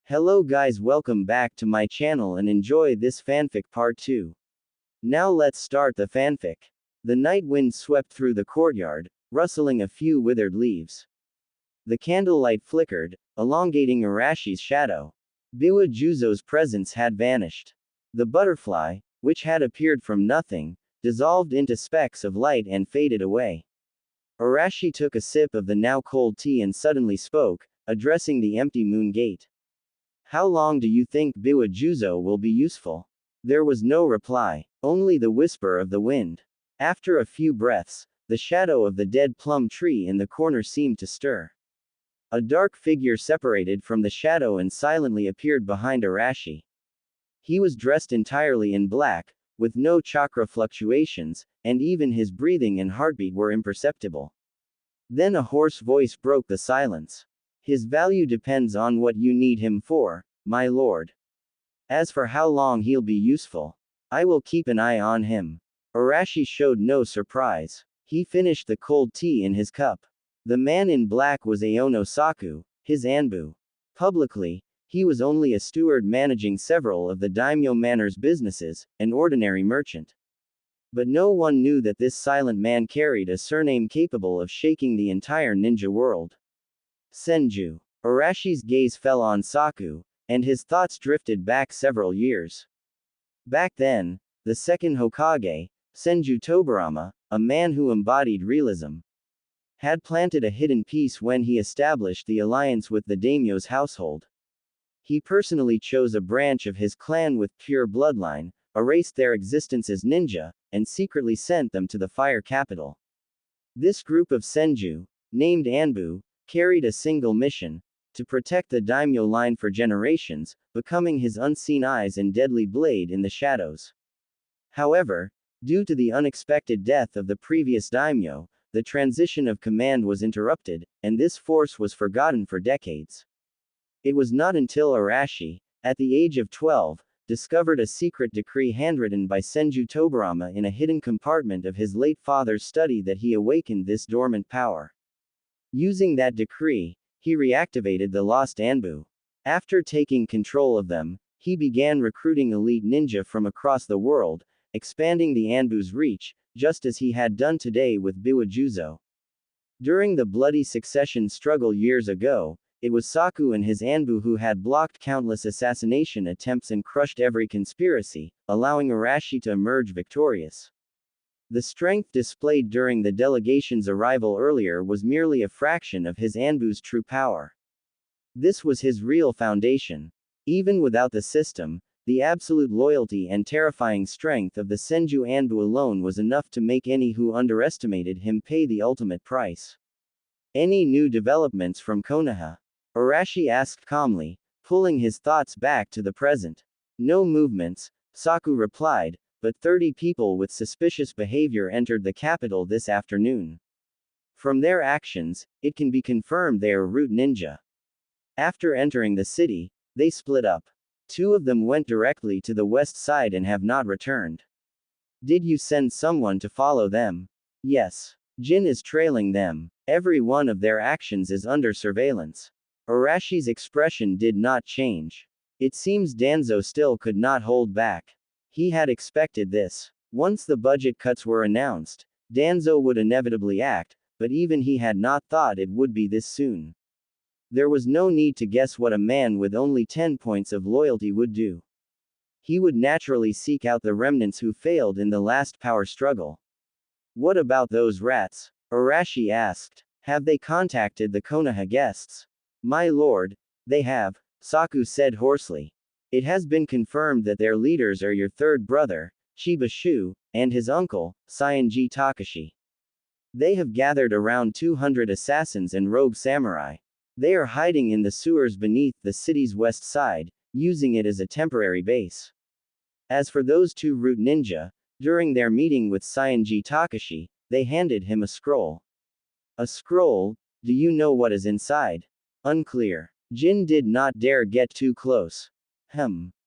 Hello guys, welcome back to my channel and enjoy this fanfic part 2. Now let's start the fanfic. The night wind swept through the courtyard, rustling a few withered leaves. The candlelight flickered, elongating Arashi's shadow. Biwa Juzo's presence had vanished. The butterfly, which had appeared from nothing, dissolved into specks of light and faded away. Arashi took a sip of the now cold tea and suddenly spoke, addressing the empty moon gate. How long do you think Biwa Juzo will be useful? There was no reply, only the whisper of the wind. After a few breaths, the shadow of the dead plum tree in the corner seemed to stir. A dark figure separated from the shadow and silently appeared behind Arashi. He was dressed entirely in black, with no chakra fluctuations, and even his breathing and heartbeat were imperceptible. Then a hoarse voice broke the silence. His value depends on what you need him for, my lord. As for how long he'll be useful, I will keep an eye on him. Arashi showed no surprise. He finished the cold tea in his cup. The man in black was Aono Saku, his Anbu. Publicly, he was only a steward managing several of the Daimyo Manor's businesses, an ordinary merchant. But no one knew that this silent man carried a surname capable of shaking the entire ninja world. Senju. Arashi's gaze fell on Saku, and his thoughts drifted back several years. Back then, the second Hokage, Senju Tobarama, a man who embodied realism, had planted a hidden peace when he established the alliance with the daimyo's household. He personally chose a branch of his clan with pure bloodline, erased their existence as ninja, and secretly sent them to the fire capital. This group of Senju, named Anbu, carried a single mission: to protect the daimyo line for generations, becoming his unseen eyes and deadly blade in the shadows. However, due to the unexpected death of the previous daimyo, the transition of command was interrupted, and this force was forgotten for decades. It was not until Arashi, at the age of 12, discovered a secret decree handwritten by Senju Tobarama in a hidden compartment of his late father's study that he awakened this dormant power. Using that decree, he reactivated the lost Anbu. After taking control of them, he began recruiting elite ninja from across the world, expanding the Anbu's reach, just as he had done today with Biwa Juzo. During the bloody succession struggle years ago, it was Saku and his Anbu who had blocked countless assassination attempts and crushed every conspiracy, allowing Arashi to emerge victorious. The strength displayed during the delegation's arrival earlier was merely a fraction of his Anbu's true power. This was his real foundation. Even without the system, the absolute loyalty and terrifying strength of the Senju Anbu alone was enough to make any who underestimated him pay the ultimate price. Any new developments from Konoha? Arashi asked calmly, pulling his thoughts back to the present. No movements, Saku replied, but 30 people with suspicious behavior entered the capital this afternoon. From their actions, it can be confirmed they are root ninja. After entering the city, they split up. 2 of them went directly to the west side and have not returned. Did you send someone to follow them? Yes. Jin is trailing them. Every one of their actions is under surveillance. Arashi's expression did not change. It seems Danzo still could not hold back. He had expected this. Once the budget cuts were announced, Danzo would inevitably act, but even he had not thought it would be this soon. There was no need to guess what a man with only 10 points of loyalty would do. He would naturally seek out the remnants who failed in the last power struggle. What about those rats? Arashi asked. Have they contacted the Konoha guests? My lord, they have, Saku said hoarsely. It has been confirmed that their leaders are your third brother, Chiba Shu, and his uncle, Saionji Takashi. They have gathered around 200 assassins and rogue samurai. They are hiding in the sewers beneath the city's west side, using it as a temporary base. As for those 2 root ninja, during their meeting with Saionji Takashi, they handed him a scroll. A scroll? Do you know what is inside? Unclear. Jin did not dare get too close.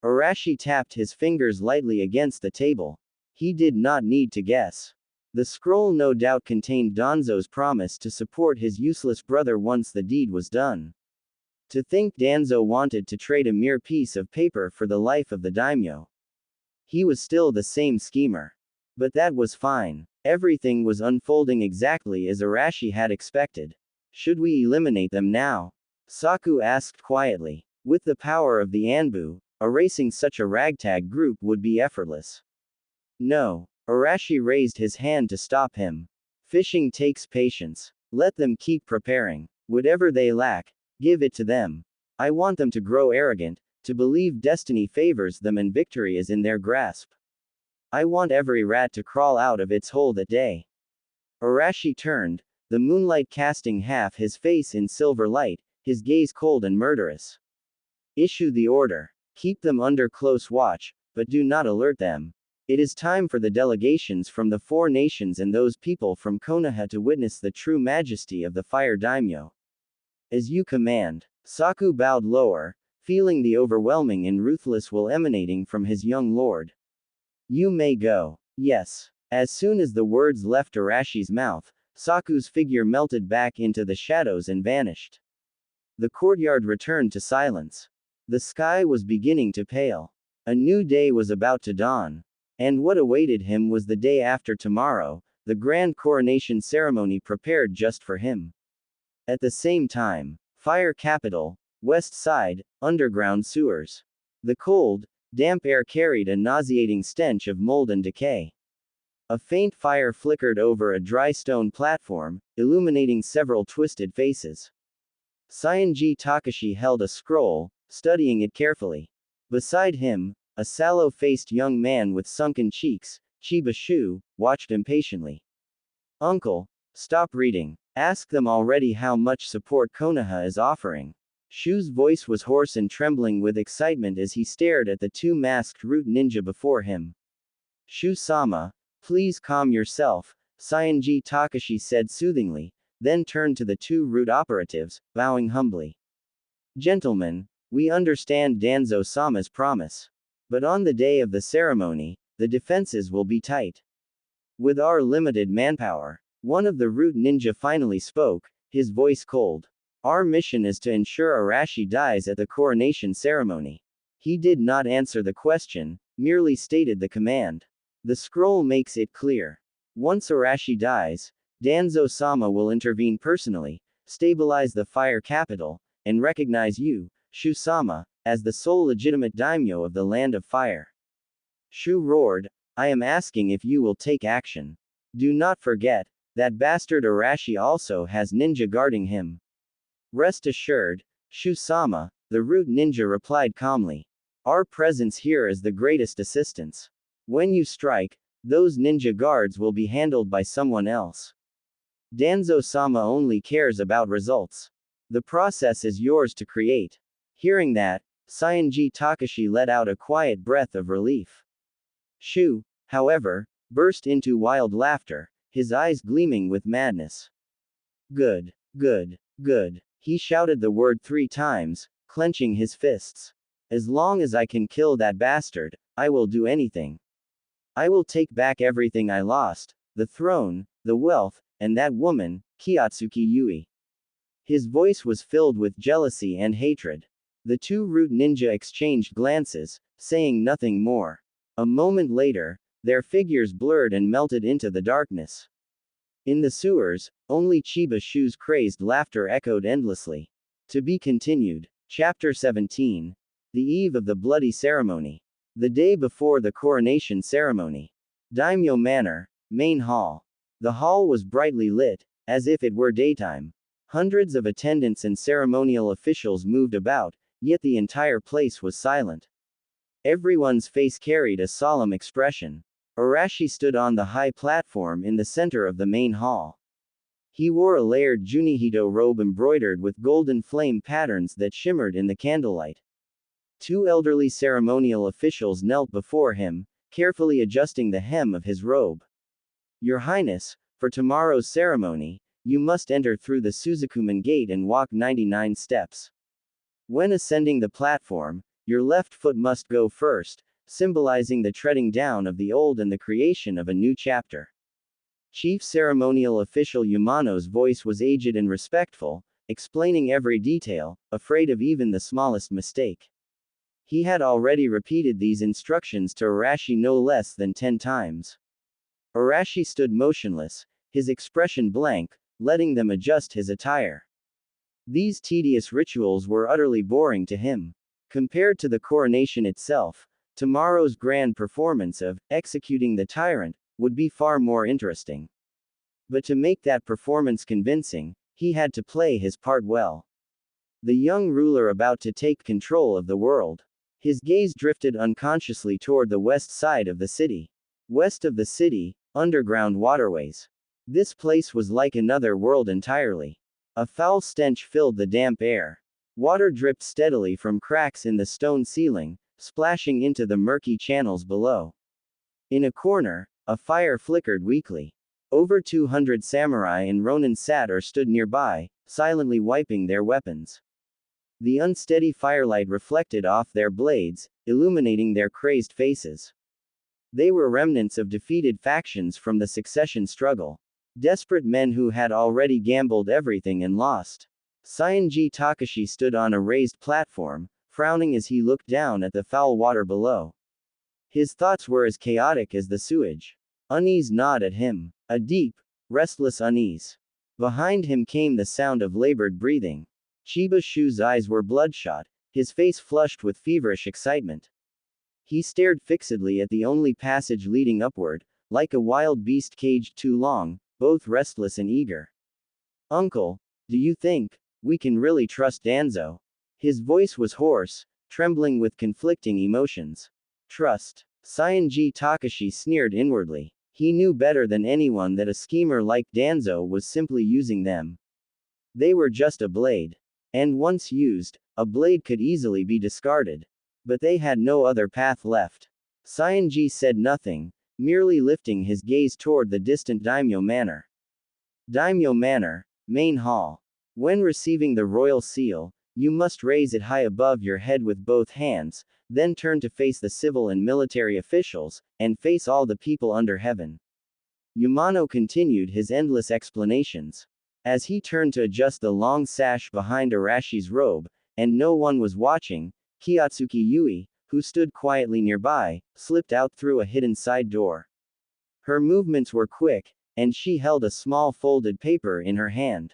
Arashi tapped his fingers lightly against the table. He did not need to guess. The scroll no doubt contained Danzo's promise to support his useless brother once the deed was done. To think Danzo wanted to trade a mere piece of paper for the life of the daimyo. He was still the same schemer. But that was fine. Everything was unfolding exactly as Arashi had expected. Should we eliminate them now? Saku asked quietly. With the power of the Anbu, erasing such a ragtag group would be effortless. No. Arashi raised his hand to stop him. Fishing takes patience. Let them keep preparing. Whatever they lack, give it to them. I want them to grow arrogant, to believe destiny favors them and victory is in their grasp. I want every rat to crawl out of its hole that day. Arashi turned, the moonlight casting half his face in silver light, his gaze cold and murderous. Issue the order. Keep them under close watch, but do not alert them. It is time for the delegations from the 4 nations and those people from Konoha to witness the true majesty of the fire daimyo. As you command. Saku bowed lower, feeling the overwhelming and ruthless will emanating from his young lord. You may go. Yes. As soon as the words left Arashi's mouth, Saku's figure melted back into the shadows and vanished. The courtyard returned to silence. The sky was beginning to pale. A new day was about to dawn. And what awaited him was the day after tomorrow, the grand coronation ceremony prepared just for him. At the same time, Fire Capital, West Side, underground sewers. The cold, damp air carried a nauseating stench of mold and decay. A faint fire flickered over a dry stone platform, illuminating several twisted faces. Saionji Takashi held a scroll, studying it carefully. Beside him, a sallow-faced young man with sunken cheeks, Chiba Shu, watched impatiently. Uncle, stop reading. Ask them already how much support Konoha is offering. Shu's voice was hoarse and trembling with excitement as he stared at the 2 masked root ninja before him. Shu-sama, please calm yourself, Saionji Takashi said soothingly, then turned to the 2 root operatives, bowing humbly. Gentlemen, we understand Danzo-sama's promise. But on the day of the ceremony, the defenses will be tight. With our limited manpower, one of the root ninja finally spoke, his voice cold. Our mission is to ensure Arashi dies at the coronation ceremony. He did not answer the question, merely stated the command. The scroll makes it clear. Once Arashi dies, Danzo-sama will intervene personally, stabilize the fire capital, and recognize you, Shu-sama, as the sole legitimate daimyo of the land of fire. Shu roared, I am asking if you will take action. Do not forget, that bastard Arashi also has ninja guarding him. Rest assured, Shu-sama, the root ninja replied calmly. Our presence here is the greatest assistance. When you strike, those ninja guards will be handled by someone else. Danzo-sama only cares about results. The process is yours to create. Hearing that, Saionji Takashi let out a quiet breath of relief. Shu, however, burst into wild laughter, his eyes gleaming with madness. Good, good, good. He shouted the word 3 times, clenching his fists. As long as I can kill that bastard, I will do anything. I will take back everything I lost, the throne, the wealth, and that woman, Kiyotsuki Yui. His voice was filled with jealousy and hatred. The 2 root ninja exchanged glances, saying nothing more. A moment later, their figures blurred and melted into the darkness. In the sewers, only Chiba Shu's crazed laughter echoed endlessly. To be continued. Chapter 17. The eve of the bloody ceremony. The day before the coronation ceremony. Daimyo Manor, main hall. The hall was brightly lit, as if it were daytime. Hundreds of attendants and ceremonial officials moved about, yet the entire place was silent. Everyone's face carried a solemn expression. Arashi stood on the high platform in the center of the main hall. He wore a layered Junihito robe embroidered with golden flame patterns that shimmered in the candlelight. 2 elderly ceremonial officials knelt before him, carefully adjusting the hem of his robe. Your Highness, for tomorrow's ceremony, you must enter through the Suzukuman gate and walk 99 steps. When ascending the platform, your left foot must go first, symbolizing the treading down of the old and the creation of a new chapter. Chief ceremonial official Yamano's voice was aged and respectful, explaining every detail, afraid of even the smallest mistake. He had already repeated these instructions to Arashi no less than 10 times. Arashi stood motionless, his expression blank, letting them adjust his attire. These tedious rituals were utterly boring to him. Compared to the coronation itself, tomorrow's grand performance of executing the tyrant would be far more interesting. But to make that performance convincing, he had to play his part well. The young ruler about to take control of the world. His gaze drifted unconsciously toward the west side of the city. West of the city, underground waterways. This place was like another world entirely. A foul stench filled the damp air. Water dripped steadily from cracks in the stone ceiling, splashing into the murky channels below. In a corner, a fire flickered weakly. Over 200 samurai and ronin sat or stood nearby, silently wiping their weapons. The unsteady firelight reflected off their blades, illuminating their crazed faces. They were remnants of defeated factions from the succession struggle. Desperate men who had already gambled everything and lost. Saionji Takashi stood on a raised platform, frowning as he looked down at the foul water below. His thoughts were as chaotic as the sewage. Unease gnawed at him. A deep, restless unease. Behind him came the sound of labored breathing. Chiba Shu's eyes were bloodshot, his face flushed with feverish excitement. He stared fixedly at the only passage leading upward, like a wild beast caged too long, both restless and eager. Uncle, do you think we can really trust Danzo? His voice was hoarse, trembling with conflicting emotions. Trust. Saionji Takashi sneered inwardly. He knew better than anyone that a schemer like Danzo was simply using them. They were just a blade. And once used, a blade could easily be discarded. But they had no other path left. Saionji said nothing, merely lifting his gaze toward the distant Daimyo Manor. Daimyo Manor, Main Hall. When receiving the royal seal, you must raise it high above your head with both hands, then turn to face the civil and military officials, and face all the people under heaven. Yamano continued his endless explanations. As he turned to adjust the long sash behind Arashi's robe, and no one was watching, Kiyotsuki Yui, who stood quietly nearby, slipped out through a hidden side door. Her movements were quick, and she held a small folded paper in her hand.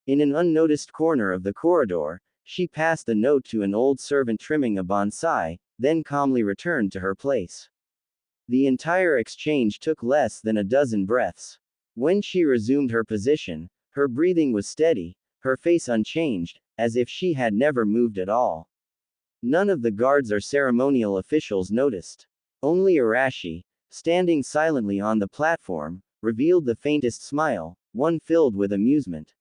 In an unnoticed corner of the corridor, she passed the note to an old servant trimming a bonsai, then calmly returned to her place. The entire exchange took less than a dozen breaths. When she resumed her position, her breathing was steady, her face unchanged, as if she had never moved at all. None of the guards or ceremonial officials noticed. Only Arashi, standing silently on the platform, revealed the faintest smile, one filled with amusement.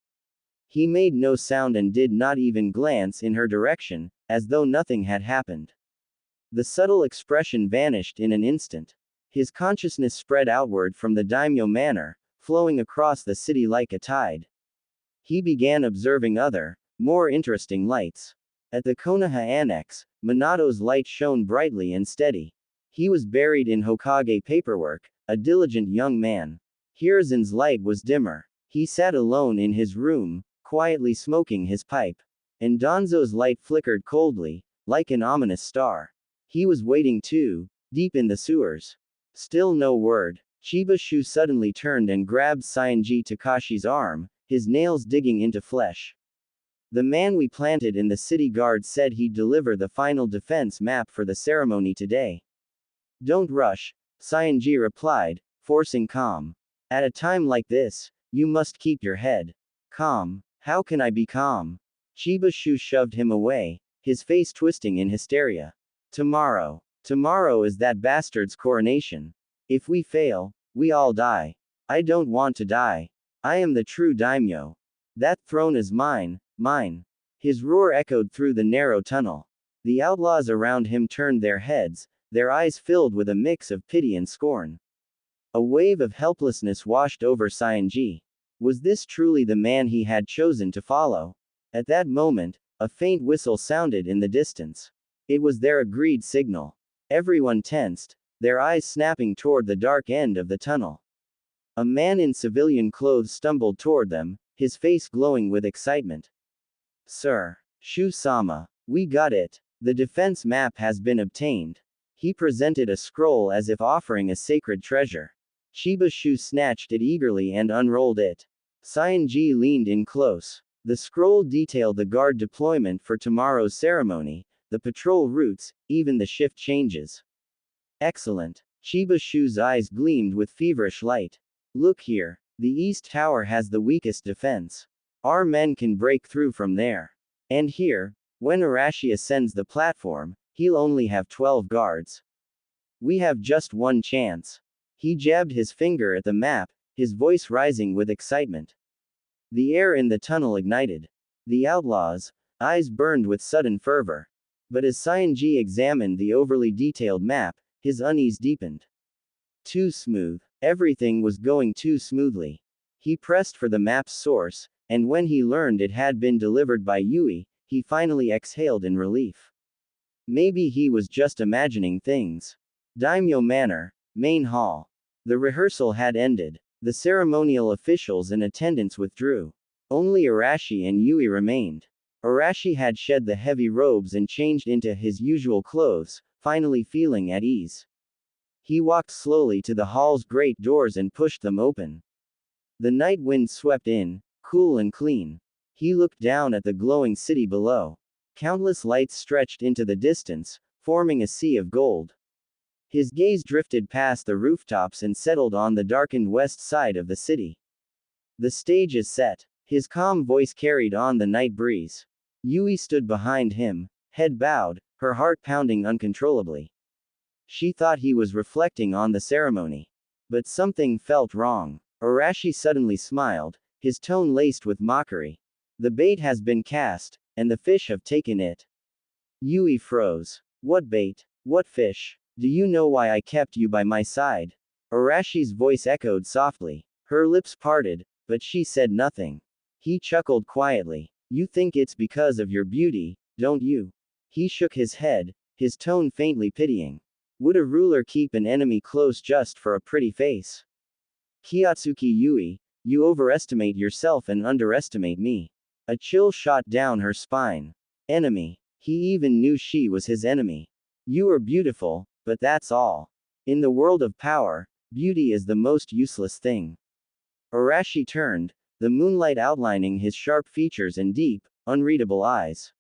He made no sound and did not even glance in her direction, as though nothing had happened. The subtle expression vanished in an instant. His consciousness spread outward from the Daimyo Manor, flowing across the city like a tide. He began observing other, more interesting lights. At the Konoha Annex, Minato's light shone brightly and steady. He was buried in Hokage paperwork, a diligent young man. Hiruzen's light was dimmer. He sat alone in his room, quietly smoking his pipe. And Danzo's light flickered coldly, like an ominous star. He was waiting too, deep in the sewers. Still no word. Chiba Shu suddenly turned and grabbed Saionji Takashi's arm, his nails digging into flesh. The man we planted in the city guard said he'd deliver the final defense map for the ceremony today. Don't rush, Saionji replied, forcing calm. At a time like this, you must keep your head calm. How can I be calm? Chiba Shu shoved him away, his face twisting in hysteria. Tomorrow. Tomorrow is that bastard's coronation. If we fail, we all die. I don't want to die. I am the true daimyo. That throne is mine, mine. His roar echoed through the narrow tunnel. The outlaws around him turned their heads, their eyes filled with a mix of pity and scorn. A wave of helplessness washed over Saionji. Was this truly the man he had chosen to follow? At that moment, a faint whistle sounded in the distance. It was their agreed signal. Everyone tensed, their eyes snapping toward the dark end of the tunnel. A man in civilian clothes stumbled toward them, his face glowing with excitement. Sir. Shu-sama. We got it. The defense map has been obtained. He presented a scroll as if offering a sacred treasure. Chiba Shu snatched it eagerly and unrolled it. Cyan-ji leaned in close. The scroll detailed the guard deployment for tomorrow's ceremony, the patrol routes, even the shift changes. Excellent. Chiba Shu's eyes gleamed with feverish light. Look here. The East Tower has the weakest defense. Our men can break through from there. And here, when Arashi ascends the platform, he'll only have 12 guards. We have just one chance. He jabbed his finger at the map, his voice rising with excitement. The air in the tunnel ignited. The outlaws' eyes burned with sudden fervor. But as Cyan-ji examined the overly detailed map, his unease deepened. Too smooth. Everything was going too smoothly. He pressed for the map's source, and when he learned it had been delivered by Yui, he finally exhaled in relief. Maybe he was just imagining things. Daimyo Manor, Main Hall. The rehearsal had ended. The ceremonial officials in attendance withdrew. Only Arashi and Yui remained. Arashi had shed the heavy robes and changed into his usual clothes, finally feeling at ease. He walked slowly to the hall's great doors and pushed them open. The night wind swept in, cool and clean. He looked down at the glowing city below. Countless lights stretched into the distance, forming a sea of gold. His gaze drifted past the rooftops and settled on the darkened west side of the city. The stage is set. His calm voice carried on the night breeze. Yui stood behind him, head bowed, her heart pounding uncontrollably. She thought he was reflecting on the ceremony. But something felt wrong. Arashi suddenly smiled, his tone laced with mockery. The bait has been cast, and the fish have taken it. Yui froze. What bait? What fish? Do you know why I kept you by my side? Arashi's voice echoed softly. Her lips parted, but she said nothing. He chuckled quietly. You think it's because of your beauty, don't you? He shook his head, his tone faintly pitying. Would a ruler keep an enemy close just for a pretty face? Kiyotsuki Yui, you overestimate yourself and underestimate me. A chill shot down her spine. Enemy. He even knew she was his enemy. You are beautiful, but that's all. In the world of power, beauty is the most useless thing. Arashi turned, the moonlight outlining his sharp features and deep, unreadable eyes.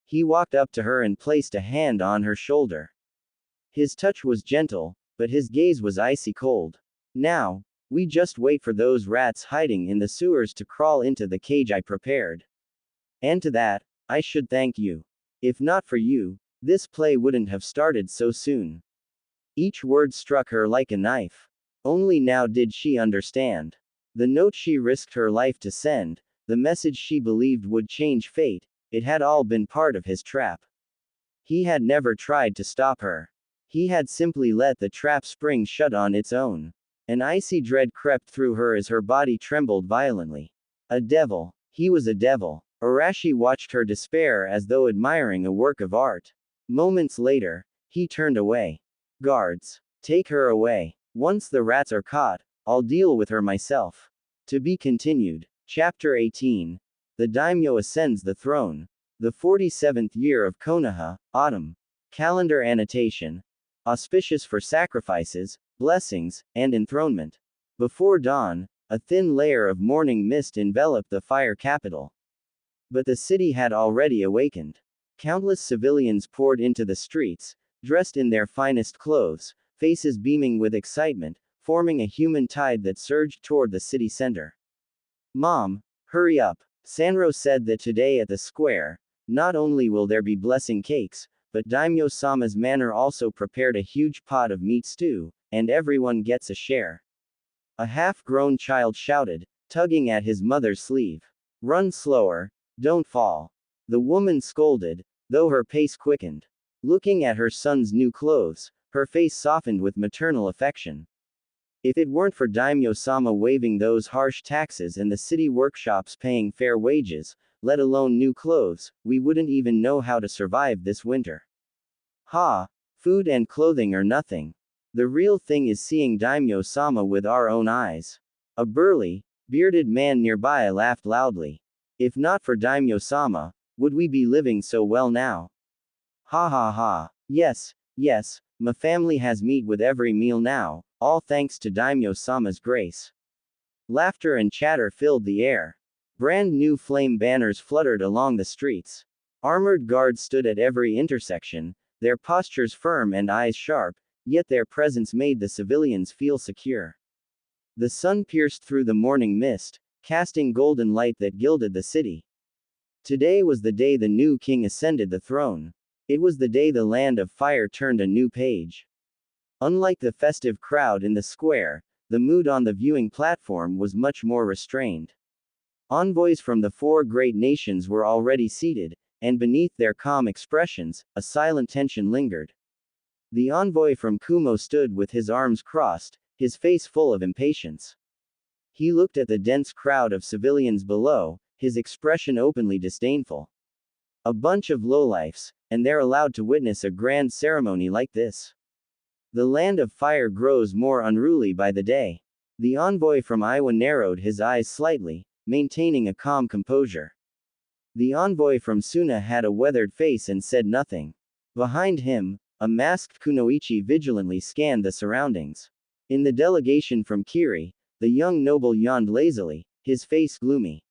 He walked up to her and placed a hand on her shoulder. His touch was gentle, but his gaze was icy cold. Now, we just wait for those rats hiding in the sewers to crawl into the cage I prepared. And to that, I should thank you. If not for you, this play wouldn't have started so soon. Each word struck her like a knife. Only now did she understand. The note she risked her life to send, the message she believed would change fate, it had all been part of his trap. He had never tried to stop her. He had simply let the trap spring shut on its own. An icy dread crept through her as her body trembled violently. A devil. He was a devil. Arashi watched her despair as though admiring a work of art. Moments later, he turned away. Guards. Take her away. Once the rats are caught, I'll deal with her myself. To be continued. Chapter 18. The Daimyo ascends the throne. The 47th year of Konoha, autumn. Calendar annotation. Auspicious for sacrifices, blessings, and enthronement. Before dawn, a thin layer of morning mist enveloped the fire capital. But the city had already awakened. Countless civilians poured into the streets, dressed in their finest clothes, faces beaming with excitement, forming a human tide that surged toward the city center. Mom, hurry up. Sanro said that today at the square, not only will there be blessing cakes, but Daimyo-sama's manor also prepared a huge pot of meat stew, and everyone gets a share. A half-grown child shouted, tugging at his mother's sleeve. Run slower, don't fall. The woman scolded, though her pace quickened. Looking at her son's new clothes, her face softened with maternal affection. If it weren't for Daimyo-sama waiving those harsh taxes and the city workshops paying fair wages, let alone new clothes, we wouldn't even know how to survive this winter. Ha! Food and clothing are nothing. The real thing is seeing Daimyo-sama with our own eyes. A burly, bearded man nearby laughed loudly. If not for Daimyo-sama, would we be living so well now? Ha ha ha. Yes, yes, my family has meat with every meal now, all thanks to Daimyo-sama's grace. Laughter and chatter filled the air. Brand new flame banners fluttered along the streets. Armored guards stood at every intersection, their postures firm and eyes sharp, yet their presence made the civilians feel secure. The sun pierced through the morning mist, casting golden light that gilded the city. Today was the day the new king ascended the throne. It was the day the land of fire turned a new page. Unlike the festive crowd in the square, the mood on the viewing platform was much more restrained. Envoys from the four great nations were already seated, and beneath their calm expressions, a silent tension lingered. The envoy from Kumo stood with his arms crossed, his face full of impatience. He looked at the dense crowd of civilians below, his expression openly disdainful. A bunch of lowlifes, and they're allowed to witness a grand ceremony like this. The land of fire grows more unruly by the day. The envoy from Iowa narrowed his eyes slightly, maintaining a calm composure. The envoy from Suna had a weathered face and said nothing. Behind him, a masked kunoichi vigilantly scanned the surroundings. In the delegation from Kiri, the young noble yawned lazily, his face gloomy.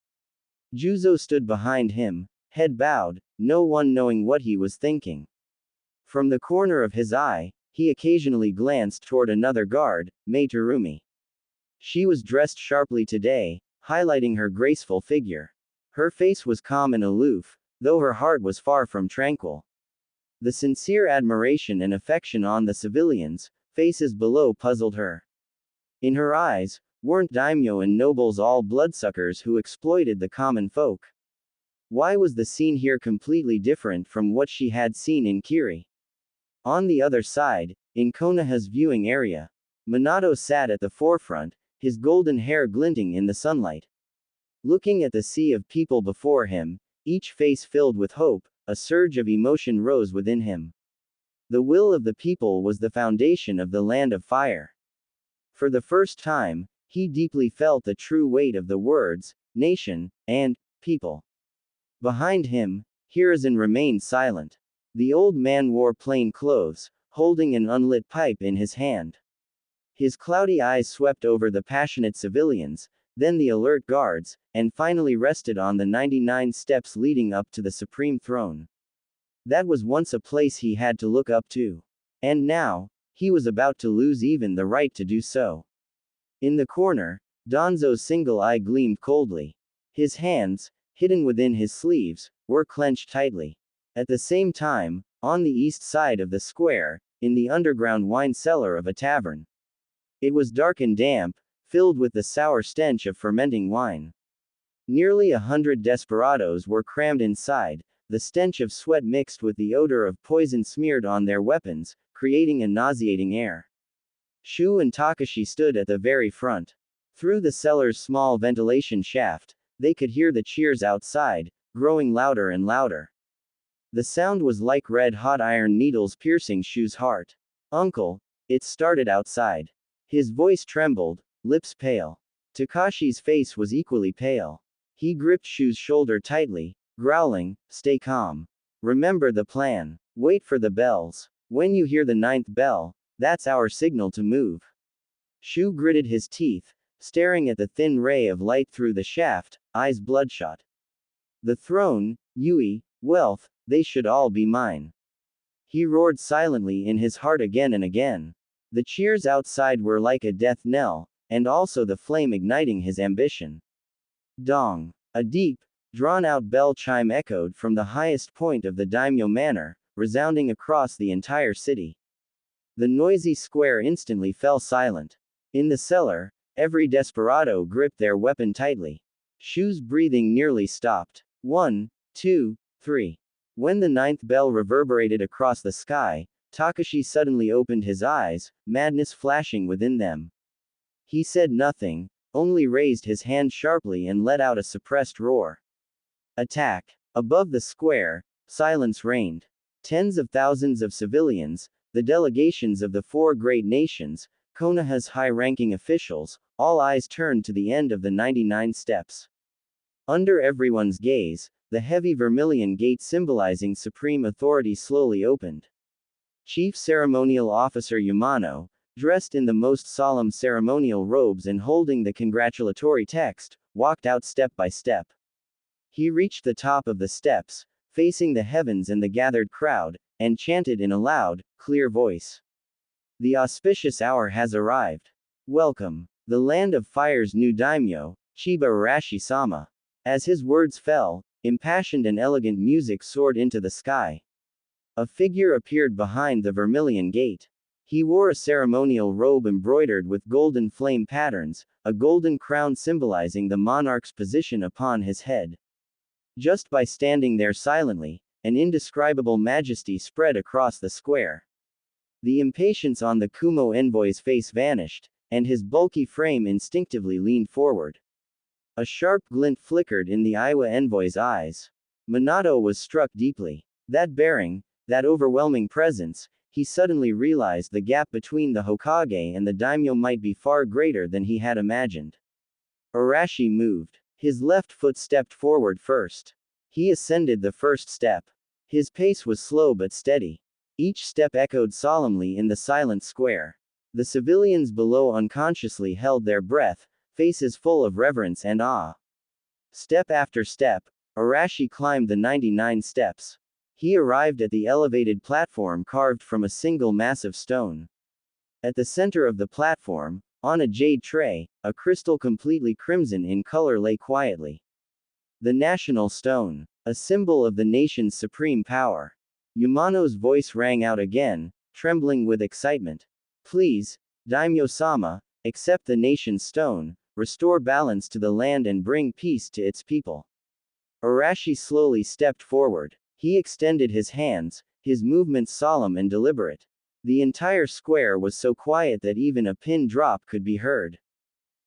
Juzo stood behind him, head bowed, no one knowing what he was thinking. From the corner of his eye, he occasionally glanced toward another guard, Mei Terumi. She was dressed sharply today, highlighting her graceful figure. Her face was calm and aloof, though her heart was far from tranquil. The sincere admiration and affection on the civilians' faces below puzzled her. In her eyes, weren't daimyo and nobles all bloodsuckers who exploited the common folk? Why was the scene here completely different from what she had seen in Kiri? On the other side, in Konoha's viewing area, Minato sat at the forefront, his golden hair glinting in the sunlight. Looking at the sea of people before him, each face filled with hope, a surge of emotion rose within him. The will of the people was the foundation of the land of fire. For the first time, he deeply felt the true weight of the words, nation, and people. Behind him, Hiruzen remained silent. The old man wore plain clothes, holding an unlit pipe in his hand. His cloudy eyes swept over the passionate civilians, then the alert guards, and finally rested on the 99 steps leading up to the supreme throne. That was once a place he had to look up to. And now, he was about to lose even the right to do so. In the corner, Danzo's single eye gleamed coldly. His hands, hidden within his sleeves, were clenched tightly. At the same time, on the east side of the square, in the underground wine cellar of a tavern. It was dark and damp, filled with the sour stench of fermenting wine. Nearly 100 desperados were crammed inside, the stench of sweat mixed with the odor of poison smeared on their weapons, creating a nauseating air. Shu and Takashi stood at the very front. Through the cellar's small ventilation shaft, they could hear the cheers outside, growing louder and louder. The sound was like red-hot iron needles piercing Shu's heart. Uncle, it started outside. His voice trembled, lips pale. Takashi's face was equally pale. He gripped Shu's shoulder tightly, growling, "Stay calm. Remember the plan. Wait for the bells. When you hear the 9th bell, that's our signal to move." Shu gritted his teeth, staring at the thin ray of light through the shaft, eyes bloodshot. The throne, Yui, wealth, they should all be mine. He roared silently in his heart again and again. The cheers outside were like a death knell, and also the flame igniting his ambition. Dong. A deep, drawn-out bell chime echoed from the highest point of the daimyo manor, resounding across the entire city. The noisy square instantly fell silent. In the cellar, every desperado gripped their weapon tightly. Shu's breathing nearly stopped. 1, 2, 3. When the 9th bell reverberated across the sky, Takashi suddenly opened his eyes, madness flashing within them. He said nothing, only raised his hand sharply and let out a suppressed roar. Attack! Above the square, silence reigned. Tens of thousands of civilians, the delegations of the four great nations, Konoha's high-ranking officials, all eyes turned to the end of the 99 steps. Under everyone's gaze, the heavy vermilion gate symbolizing supreme authority slowly opened. Chief Ceremonial Officer Yamano, dressed in the most solemn ceremonial robes and holding the congratulatory text, walked out step by step. He reached the top of the steps, facing the heavens and the gathered crowd, and chanted in a loud, clear voice. The auspicious hour has arrived. Welcome, the land of fire's new daimyo, Chiba Arashi-sama. As his words fell, impassioned and elegant music soared into the sky. A figure appeared behind the vermilion gate. He wore a ceremonial robe embroidered with golden flame patterns, a golden crown symbolizing the monarch's position upon his head. Just by standing there silently, an indescribable majesty spread across the square. The impatience on the Kumo envoy's face vanished, and his bulky frame instinctively leaned forward. A sharp glint flickered in the Iwa envoy's eyes. Minato was struck deeply. That bearing, that overwhelming presence, he suddenly realized the gap between the Hokage and the daimyo might be far greater than he had imagined. Arashi moved. His left foot stepped forward first. He ascended the first step. His pace was slow but steady. Each step echoed solemnly in the silent square. The civilians below unconsciously held their breath, faces full of reverence and awe. Step after step, Arashi climbed the 99 steps. He arrived at the elevated platform carved from a single massive stone. At the center of the platform, on a jade tray, a crystal completely crimson in color lay quietly. The national stone, a symbol of the nation's supreme power. Yamano's voice rang out again, trembling with excitement. Please, Daimyo-sama, accept the nation's stone, restore balance to the land and bring peace to its people. Arashi slowly stepped forward. He extended his hands, his movements solemn and deliberate. The entire square was so quiet that even a pin drop could be heard.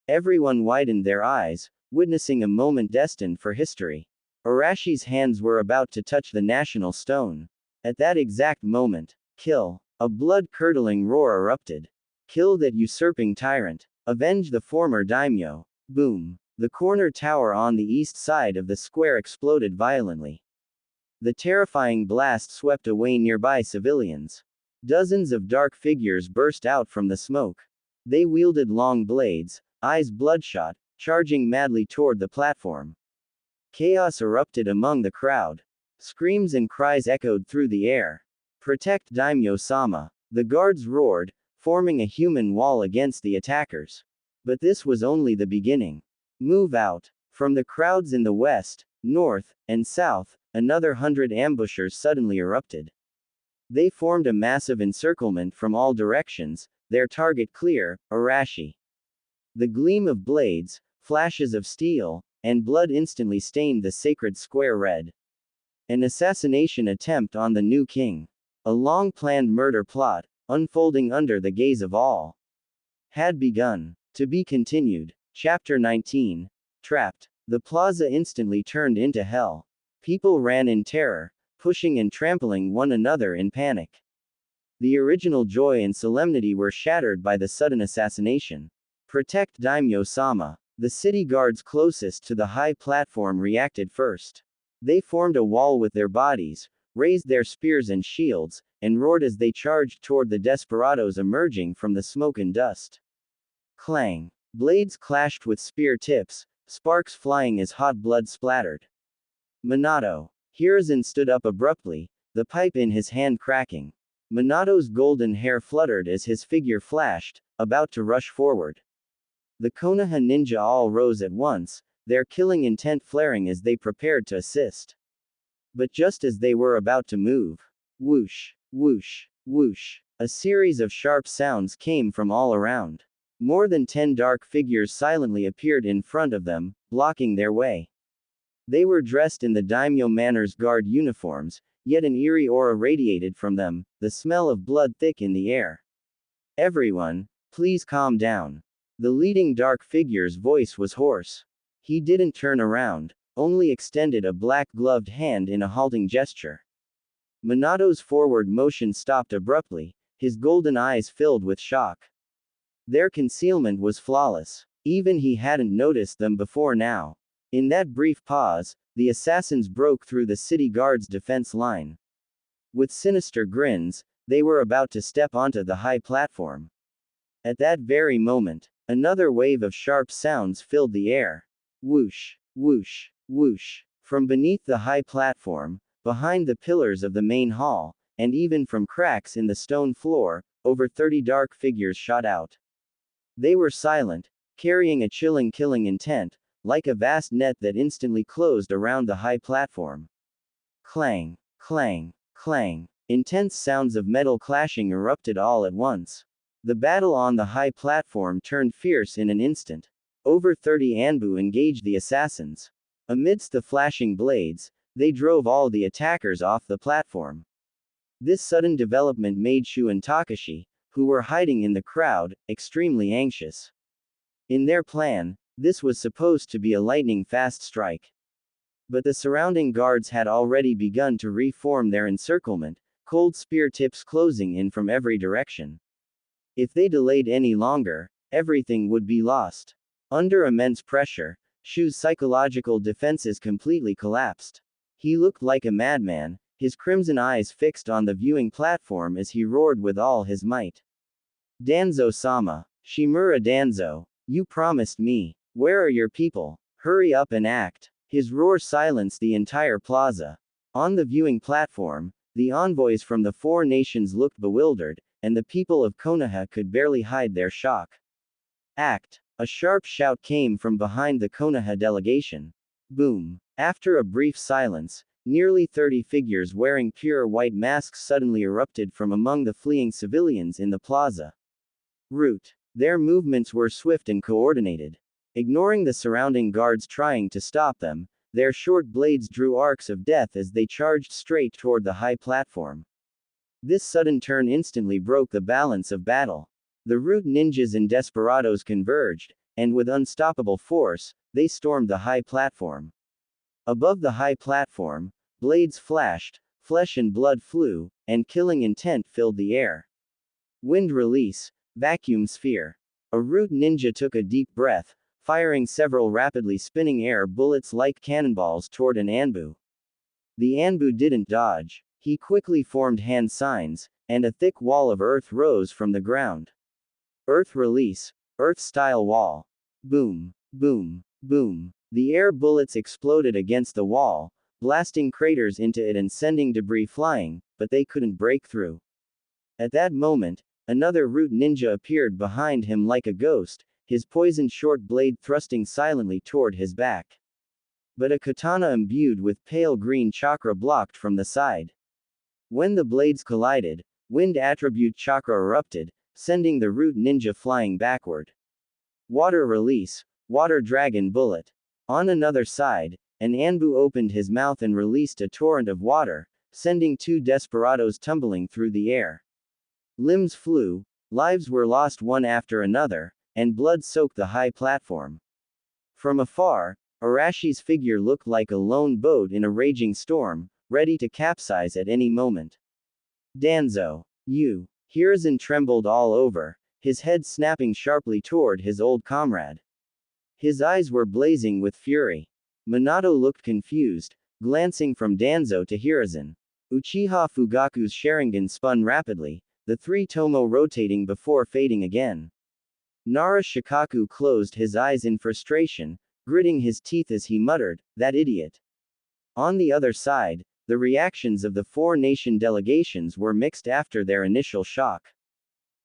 Everyone widened their eyes, witnessing a moment destined for history. Arashi's hands were about to touch the national stone. At that exact moment, kill! A blood-curdling roar erupted. Kill that usurping tyrant. Avenge the former daimyo. Boom! The corner tower on the east side of the square exploded violently. The terrifying blast swept away nearby civilians. Dozens of dark figures burst out from the smoke. They wielded long blades, eyes bloodshot, charging madly toward the platform. Chaos erupted among the crowd. Screams and cries echoed through the air. Protect Daimyo-sama! The guards roared, forming a human wall against the attackers. But this was only the beginning. Move out! From the crowds in the west, north, and south, another 100 ambushers suddenly erupted. They formed a massive encirclement from all directions, their target clear, Arashi. The gleam of blades, flashes of steel, and blood instantly stained the sacred square red. An assassination attempt on the new king. A long-planned murder plot, unfolding under the gaze of all, had begun. To be continued. Chapter 19. Trapped. The plaza instantly turned into hell. People ran in terror, pushing and trampling one another in panic. The original joy and solemnity were shattered by the sudden assassination. Protect Daimyo-sama. The city guards closest to the high platform reacted first. They formed a wall with their bodies, raised their spears and shields, and roared as they charged toward the desperados emerging from the smoke and dust. Clang. Blades clashed with spear tips, sparks flying as hot blood splattered. Minato. Hiruzen stood up abruptly, the pipe in his hand cracking. Minato's golden hair fluttered as his figure flashed, about to rush forward. The Konoha ninja all rose at once, their killing intent flaring as they prepared to assist. But just as they were about to move, whoosh, whoosh, whoosh, a series of sharp sounds came from all around. More than 10 dark figures silently appeared in front of them, blocking their way. They were dressed in the daimyo manor's guard uniforms, yet an eerie aura radiated from them, the smell of blood thick in the air. Everyone, please calm down. The leading dark figure's voice was hoarse. He didn't turn around, only extended a black-gloved hand in a halting gesture. Minato's forward motion stopped abruptly, his golden eyes filled with shock. Their concealment was flawless. Even he hadn't noticed them before now. In that brief pause, the assassins broke through the city guard's defense line. With sinister grins, they were about to step onto the high platform. At that very moment, another wave of sharp sounds filled the air. Whoosh, whoosh, whoosh. From beneath the high platform, behind the pillars of the main hall, and even from cracks in the stone floor, over 30 dark figures shot out. They were silent, carrying a chilling killing intent, like a vast net that instantly closed around the high platform. Clang, clang, clang. Intense sounds of metal clashing erupted all at once. The battle on the high platform turned fierce in an instant. Over 30 Anbu engaged the assassins. Amidst the flashing blades, they drove all the attackers off the platform. This sudden development made Shu and Takashi, who were hiding in the crowd, extremely anxious. In their plan, this was supposed to be a lightning-fast strike. But the surrounding guards had already begun to reform their encirclement, cold spear tips closing in from every direction. If they delayed any longer, everything would be lost. Under immense pressure, Shu's psychological defenses completely collapsed. He looked like a madman, his crimson eyes fixed on the viewing platform as he roared with all his might. Danzo-sama, Shimura Danzo, you promised me. Where are your people? Hurry up and act. His roar silenced the entire plaza. On the viewing platform, the envoys from the four nations looked bewildered, and the people of Konoha could barely hide their shock. Act! A sharp shout came from behind the Konoha delegation. Boom! After a brief silence, nearly 30 figures wearing pure white masks suddenly erupted from among the fleeing civilians in the plaza. Root! Their movements were swift and coordinated. Ignoring the surrounding guards trying to stop them, their short blades drew arcs of death as they charged straight toward the high platform. This sudden turn instantly broke the balance of battle. The root ninjas and desperados converged, and with unstoppable force, they stormed the high platform. Above the high platform, blades flashed, flesh and blood flew, and killing intent filled the air. Wind release, vacuum sphere. A root ninja took a deep breath, firing several rapidly spinning air bullets like cannonballs toward an Anbu. The Anbu didn't dodge. He quickly formed hand signs, and a thick wall of earth rose from the ground. Earth release, earth-style wall. Boom, boom, boom. The air bullets exploded against the wall, blasting craters into it and sending debris flying, but they couldn't break through. At that moment, another root ninja appeared behind him like a ghost, his poisoned short blade thrusting silently toward his back. But a katana imbued with pale green chakra blocked from the side. When the blades collided, wind attribute chakra erupted, sending the root ninja flying backward. Water release, water dragon bullet. On another side, an Anbu opened his mouth and released a torrent of water, sending two desperados tumbling through the air. Limbs flew, lives were lost one after another, and blood soaked the high platform. From afar, Arashi's figure looked like a lone boat in a raging storm, ready to capsize at any moment. Danzo, you. Hiruzen trembled all over, his head snapping sharply toward his old comrade. His eyes were blazing with fury. Minato looked confused, glancing from Danzo to Hiruzen. Uchiha Fugaku's Sharingan spun rapidly, the three tomo rotating before fading again. Nara Shikaku closed his eyes in frustration, gritting his teeth as he muttered, "That idiot." On the other side, the reactions of the four-nation delegations were mixed after their initial shock.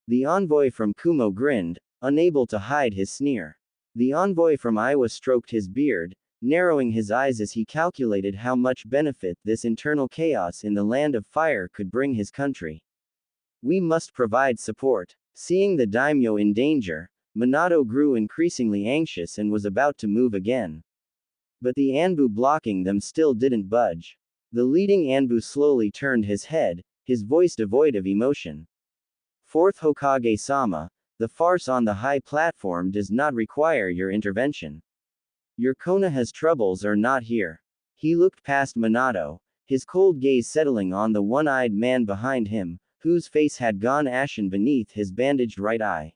The envoy from Kumo grinned, unable to hide his sneer. The envoy from Iowa stroked his beard, narrowing his eyes as he calculated how much benefit this internal chaos in the land of fire could bring his country. We must provide support. Seeing the daimyo in danger, Minato grew increasingly anxious and was about to move again. But the Anbu blocking them still didn't budge. The leading Anbu slowly turned his head, his voice devoid of emotion. Fourth Hokage-sama, the farce on the high platform does not require your intervention. Your Konoha's troubles are not here. He looked past Minato, his cold gaze settling on the one-eyed man behind him, whose face had gone ashen beneath his bandaged right eye.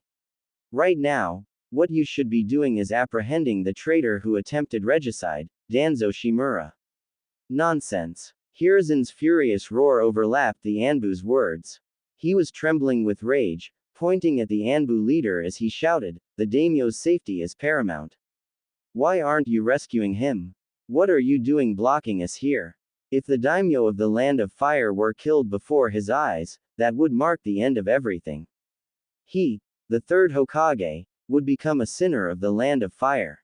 Right now, What you should be doing is apprehending the traitor who attempted regicide, Danzo Shimura. Nonsense. Hiruzen's furious roar overlapped the Anbu's words. He was trembling with rage, pointing at the Anbu leader as he shouted, "The daimyo's safety is paramount. Why aren't you rescuing him? What are you doing blocking us here? If the daimyo of the Land of Fire were killed before his eyes, that would mark the end of everything. He, the third Hokage, would become a sinner of the Land of Fire."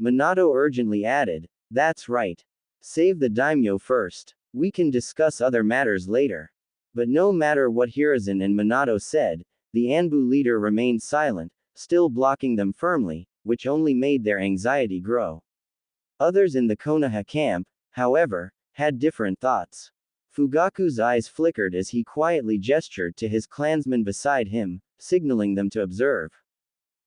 Minato urgently added, "That's right. Save the daimyo first. We can discuss other matters later." But no matter what Hiruzen and Minato said, the Anbu leader remained silent, still blocking them firmly, which only made their anxiety grow. Others in the Konoha camp, however, had different thoughts. Fugaku's eyes flickered as he quietly gestured to his clansmen beside him, signaling them to observe.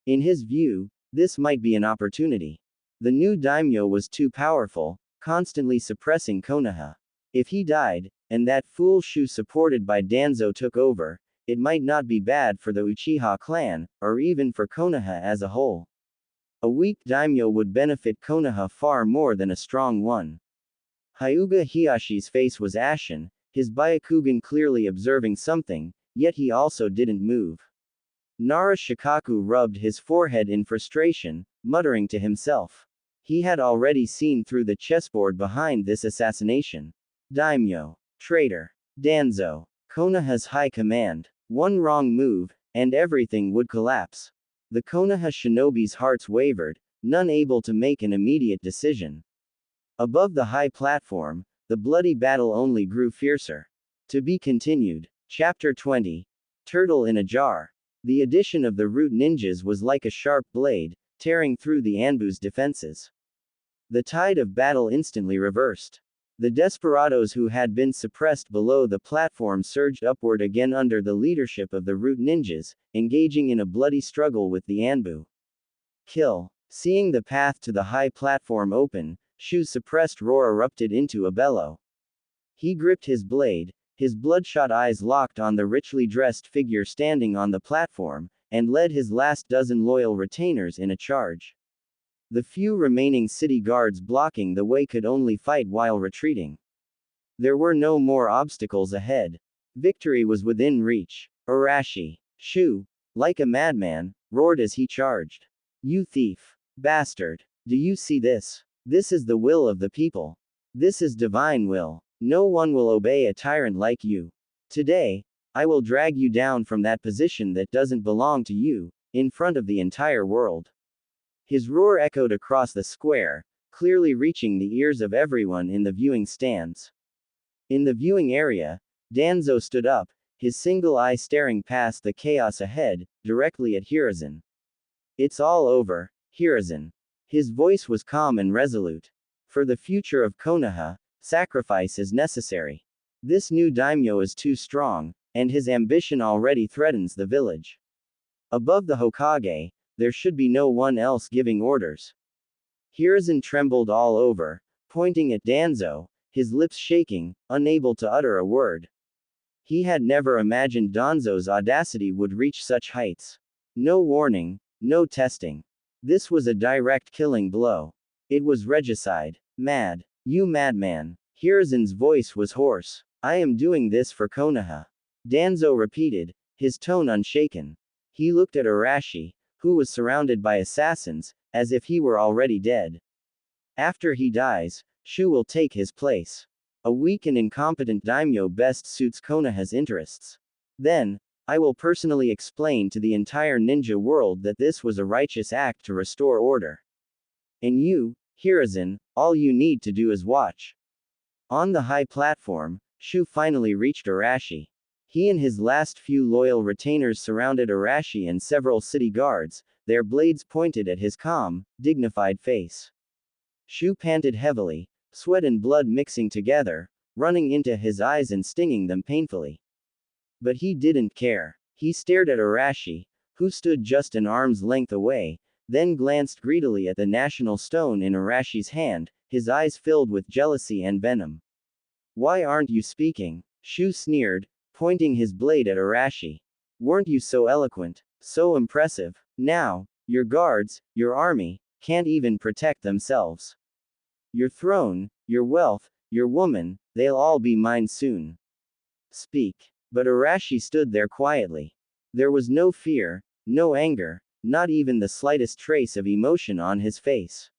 In his view, this might be an opportunity. The new daimyo was too powerful, constantly suppressing Konoha. If he died, and that fool Shu supported by Danzo took over, it might not be bad for the Uchiha clan, or even for Konoha as a whole. A weak daimyo would benefit Konoha far more than a strong one. Hyuga Hiyashi's face was ashen, his Byakugan clearly observing something, yet he also didn't move. Nara Shikaku rubbed his forehead in frustration, muttering to himself. He had already seen through the chessboard behind this assassination. Daimyo. Traitor. Danzo. Konoha's high command. One wrong move, and everything would collapse. The Konoha shinobi's hearts wavered, none able to make an immediate decision. Above the high platform, the bloody battle only grew fiercer. To be continued. Chapter 20. Turtle in a Jar. The addition of the root ninjas was like a sharp blade, tearing through the Anbu's defenses. The tide of battle instantly reversed. The desperados who had been suppressed below the platform surged upward again under the leadership of the root ninjas, engaging in a bloody struggle with the Anbu. Kill. Seeing the path to the high platform open, Shu's suppressed roar erupted into a bellow. He gripped his blade, his bloodshot eyes locked on the richly dressed figure standing on the platform, and led his last dozen loyal retainers in a charge. The few remaining city guards blocking the way could only fight while retreating. There were no more obstacles ahead. Victory was within reach. Arashi. Shu, like a madman, roared as he charged. "You thief! Bastard! Do you see this? This is the will of the people. This is divine will. No one will obey a tyrant like you. Today, I will drag you down from that position that doesn't belong to you, in front of the entire world." His roar echoed across the square, clearly reaching the ears of everyone in the viewing stands. In the viewing area, Danzo stood up, his single eye staring past the chaos ahead, directly at Hiruzen. "It's all over, Hiruzen." His voice was calm and resolute. "For the future of Konoha, sacrifice is necessary. This new daimyo is too strong, and his ambition already threatens the village. Above the Hokage, there should be no one else giving orders." Hiruzen trembled all over, pointing at Danzo, his lips shaking, unable to utter a word. He had never imagined Danzo's audacity would reach such heights. No warning, no testing. This was a direct killing blow. It was regicide. "Mad. You madman." Hiruzen's voice was hoarse. "I am doing this for Konoha." Danzo repeated, his tone unshaken. He looked at Arashi, who was surrounded by assassins, as if he were already dead. "After he dies, Shu will take his place. A weak and incompetent daimyo best suits Konoha's interests. Then, I will personally explain to the entire ninja world that this was a righteous act to restore order. And you, Hiruzen, all you need to do is watch." On the high platform, Shu finally reached Arashi. He and his last few loyal retainers surrounded Arashi and several city guards, their blades pointed at his calm, dignified face. Shu panted heavily, sweat and blood mixing together, running into his eyes and stinging them painfully. But he didn't care. He stared at Arashi, who stood just an arm's length away, then glanced greedily at the national stone in Arashi's hand, his eyes filled with jealousy and venom. "Why aren't you speaking?" Shu sneered, pointing his blade at Arashi. "Weren't you so eloquent, so impressive? Now, Your guards, your army, can't even protect themselves. Your throne, your wealth, your woman, they'll all be mine soon. Speak. But Arashi stood there quietly. There was no fear, no anger, not even the slightest trace of emotion on his face.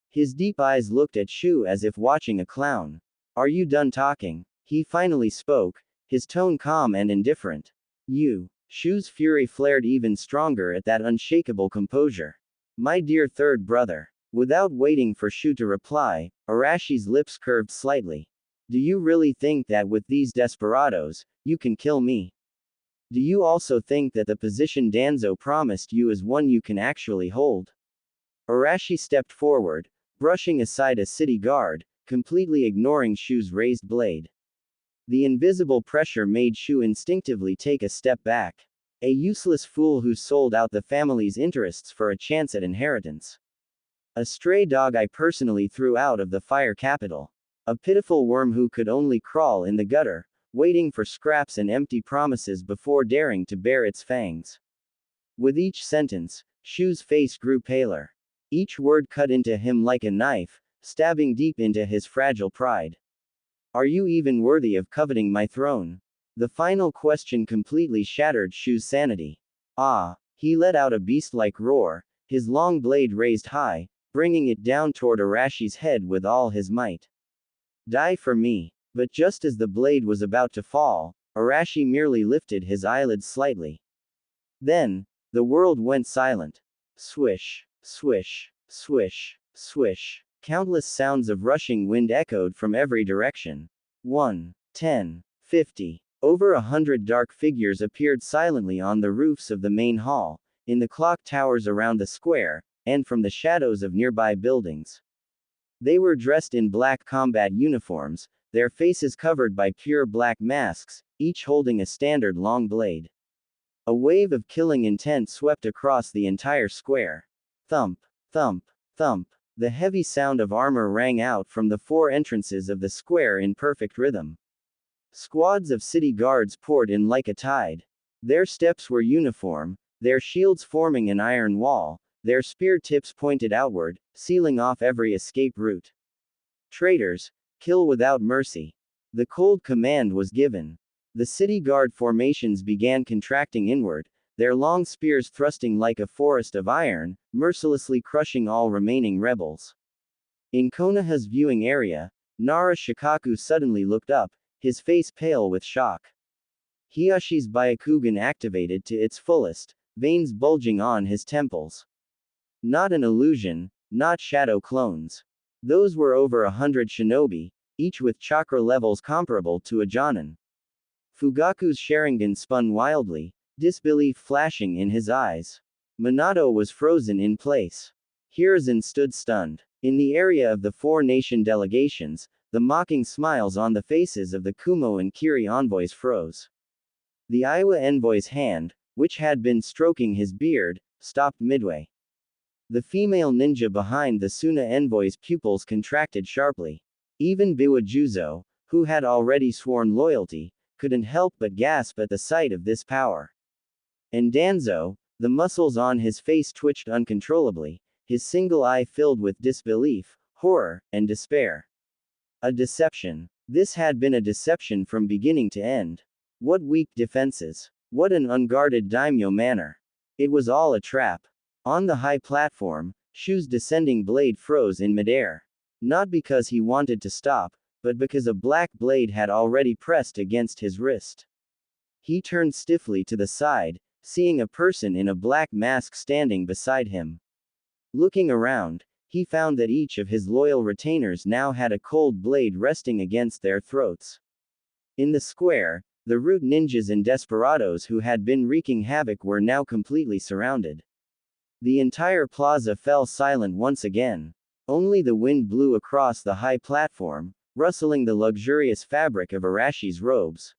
His deep eyes looked at Shu as if watching a clown. Are you done talking? He finally spoke, his tone calm and indifferent. You. Shu's fury flared even stronger at that unshakable composure. My dear third brother. Without waiting for Shu to reply, Arashi's lips curved slightly. Do you really think that with these desperados, you can kill me? Do you also think that the position Danzo promised you is one you can actually hold? Arashi stepped forward, brushing aside a city guard, completely ignoring Shu's raised blade. The invisible pressure made Shu instinctively take a step back. A useless fool who sold out the family's interests for a chance at inheritance. A stray dog I personally threw out of the fire capital. A pitiful worm who could only crawl in the gutter, waiting for scraps and empty promises before daring to bare its fangs. With each sentence, Shu's face grew paler. Each word cut into him like a knife, stabbing deep into his fragile pride. Are you even worthy of coveting my throne? The final question completely shattered Shu's sanity. Ah! He let out a beast-like roar, his long blade raised high, bringing it down toward Arashi's head with all his might. Die for me. But just as the blade was about to fall, Arashi merely lifted his eyelids slightly. Then, the world went silent. Swish, swish, swish, swish. Countless sounds of rushing wind echoed from every direction. 1, 10, 50. Over 100 dark figures appeared silently on the roofs of the main hall, in the clock towers around the square, and from the shadows of nearby buildings. They were dressed in black combat uniforms, their faces covered by pure black masks, each holding a standard long blade. A wave of killing intent swept across the entire square. Thump, thump, thump. The heavy sound of armor rang out from the four entrances of the square in perfect rhythm. Squads of city guards poured in like a tide. Their steps were uniform, their shields forming an iron wall, their spear tips pointed outward, sealing off every escape route. Traitors, kill without mercy. The cold command was given. The city guard formations began contracting inward, their long spears thrusting like a forest of iron, mercilessly crushing all remaining rebels. In Konoha's viewing area, Nara Shikaku suddenly looked up, his face pale with shock. Hiyashi's Byakugan activated to its fullest, veins bulging on his temples. Not an illusion, not shadow clones. Those were over 100 shinobi, each with chakra levels comparable to a Jonin. Fugaku's Sharingan spun wildly, disbelief flashing in his eyes. Minato was frozen in place. Hiruzen stood stunned. In the area of the four-nation delegations, the mocking smiles on the faces of the Kumo and Kiri envoys froze. The Aiwa envoy's hand, which had been stroking his beard, stopped midway. The female ninja behind the Suna envoy's pupils contracted sharply. Even Biwa Juzo, who had already sworn loyalty, couldn't help but gasp at the sight of this power. And Danzo, the muscles on his face twitched uncontrollably, his single eye filled with disbelief, horror, and despair. A deception. This had been a deception from beginning to end. What weak defenses. What an unguarded daimyo manner. It was all a trap. On the high platform, Shu's descending blade froze in midair. Not because he wanted to stop, but because a black blade had already pressed against his wrist. He turned stiffly to the side, seeing a person in a black mask standing beside him. Looking around, he found that each of his loyal retainers now had a cold blade resting against their throats. In the square, the root ninjas and desperados who had been wreaking havoc were now completely surrounded. The entire plaza fell silent once again. Only the wind blew across the high platform, rustling the luxurious fabric of Arashi's robes.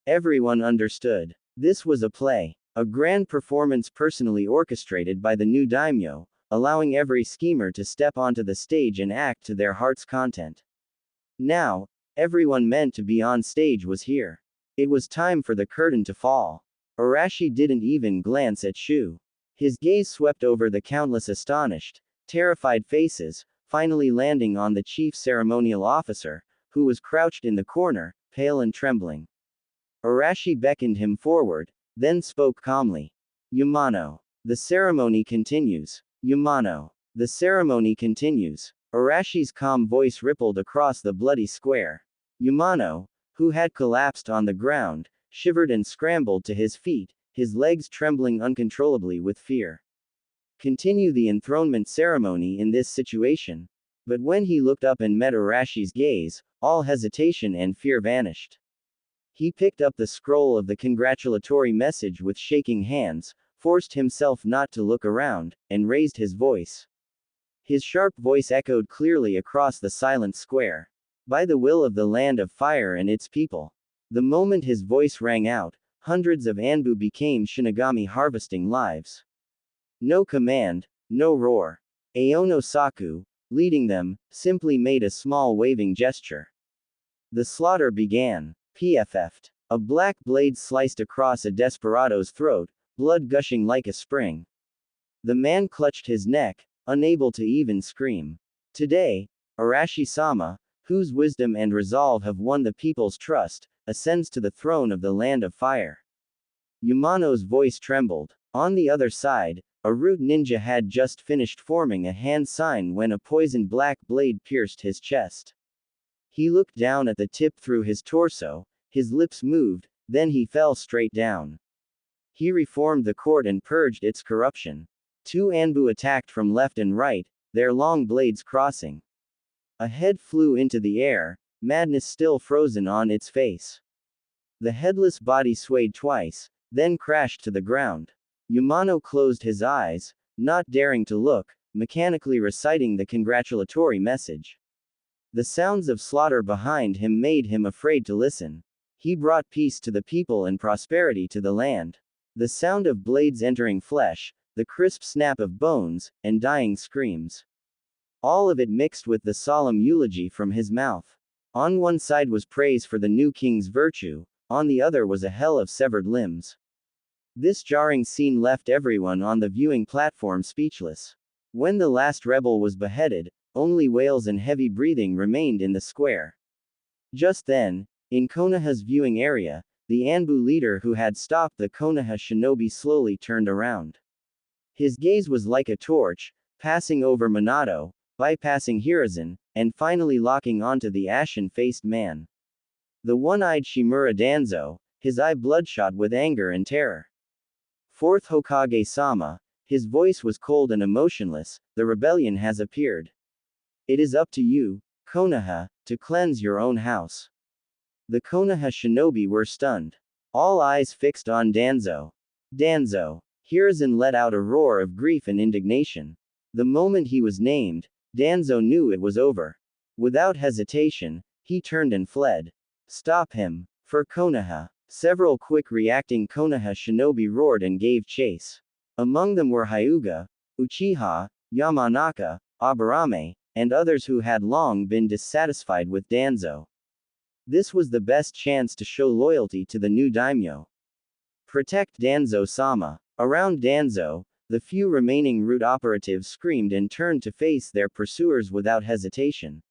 Everyone understood. This was a play. A grand performance personally orchestrated by the new daimyo, allowing every schemer to step onto the stage and act to their heart's content. Now, everyone meant to be on stage was here. It was time for the curtain to fall. Arashi didn't even glance at Shu. His gaze swept over the countless astonished, terrified faces, finally landing on the chief ceremonial officer, who was crouched in the corner, pale and trembling. Arashi beckoned him forward, then spoke calmly. Yamano. The ceremony continues. Yamano. The ceremony continues. Arashi's calm voice rippled across the bloody square. Yamano, who had collapsed on the ground, shivered and scrambled to his feet, his legs trembling uncontrollably with fear. Continue the enthronement ceremony in this situation. But when he looked up and met Arashi's gaze, all hesitation and fear vanished. He picked up the scroll of the congratulatory message with shaking hands, forced himself not to look around, and raised his voice. His sharp voice echoed clearly across the silent square. By the will of the land of fire and its people. The moment his voice rang out, hundreds of Anbu became Shinigami harvesting lives. No command, no roar. Aono Saku, leading them, simply made a small waving gesture. The slaughter began. PFF'd. A black blade sliced across a desperado's throat, blood gushing like a spring. The man clutched his neck, unable to even scream. Today, Arashi-sama, whose wisdom and resolve have won the people's trust, ascends to the throne of the land of fire. Yamano's voice trembled. On the other side, a root ninja had just finished forming a hand sign when a poisoned black blade pierced his chest. He looked down at the tip through his torso, his lips moved, then he fell straight down. He reformed the court and purged its corruption. Two Anbu attacked from left and right, their long blades crossing. A head flew into the air, madness still frozen on its face. The headless body swayed twice, then crashed to the ground. Yamano closed his eyes, not daring to look, mechanically reciting the congratulatory message. The sounds of slaughter behind him made him afraid to listen. He brought peace to the people and prosperity to the land. The sound of blades entering flesh, the crisp snap of bones, and dying screams. All of it mixed with the solemn eulogy from his mouth. On one side was praise for the new king's virtue, on the other was a hell of severed limbs. This jarring scene left everyone on the viewing platform speechless. When the last rebel was beheaded, only wails and heavy breathing remained in the square. Just then, in Konoha's viewing area, the Anbu leader who had stopped the Konoha shinobi slowly turned around. His gaze was like a torch, passing over Minato, bypassing Hiruzen, and finally locking onto the ashen-faced man. The one-eyed Shimura Danzo, his eye bloodshot with anger and terror. Fourth Hokage-sama, his voice was cold and emotionless, the rebellion has appeared. It is up to you, Konoha, to cleanse your own house. The Konoha shinobi were stunned. All eyes fixed on Danzo. Danzo. Hiruzen let out a roar of grief and indignation. The moment he was named, Danzo knew it was over. Without hesitation, he turned and fled. Stop him. For Konoha. Several quick-reacting Konoha shinobi roared and gave chase. Among them were Hyuga, Uchiha, Yamanaka, Aburame, and others who had long been dissatisfied with Danzo. This was the best chance to show loyalty to the new daimyo. Protect Danzo-sama. Around Danzo, the few remaining root operatives screamed and turned to face their pursuers without hesitation.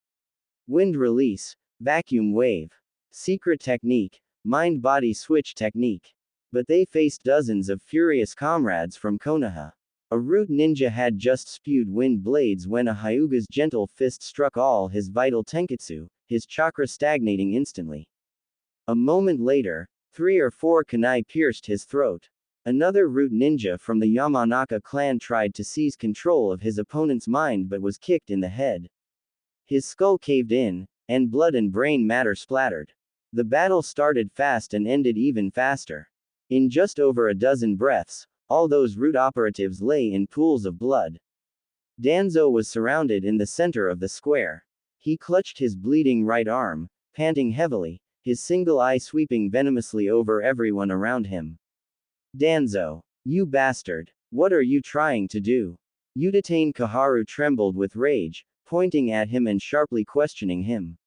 Wind release, vacuum wave. Secret technique, mind-body switch technique. But they faced dozens of furious comrades from Konoha. A root ninja had just spewed wind blades when a Hyuga's gentle fist struck all his vital tenketsu, his chakra stagnating instantly. A moment later, 3 or 4 kunai pierced his throat. Another root ninja from the Yamanaka clan tried to seize control of his opponent's mind but was kicked in the head. His skull caved in, and blood and brain matter splattered. The battle started fast and ended even faster. In just over a dozen breaths, all those root operatives lay in pools of blood. Danzo was surrounded in the center of the square. He clutched his bleeding right arm, panting heavily, his single eye sweeping venomously over everyone around him. Danzo. You bastard. What are you trying to do? Udatain Kaharu trembled with rage, pointing at him and sharply questioning him.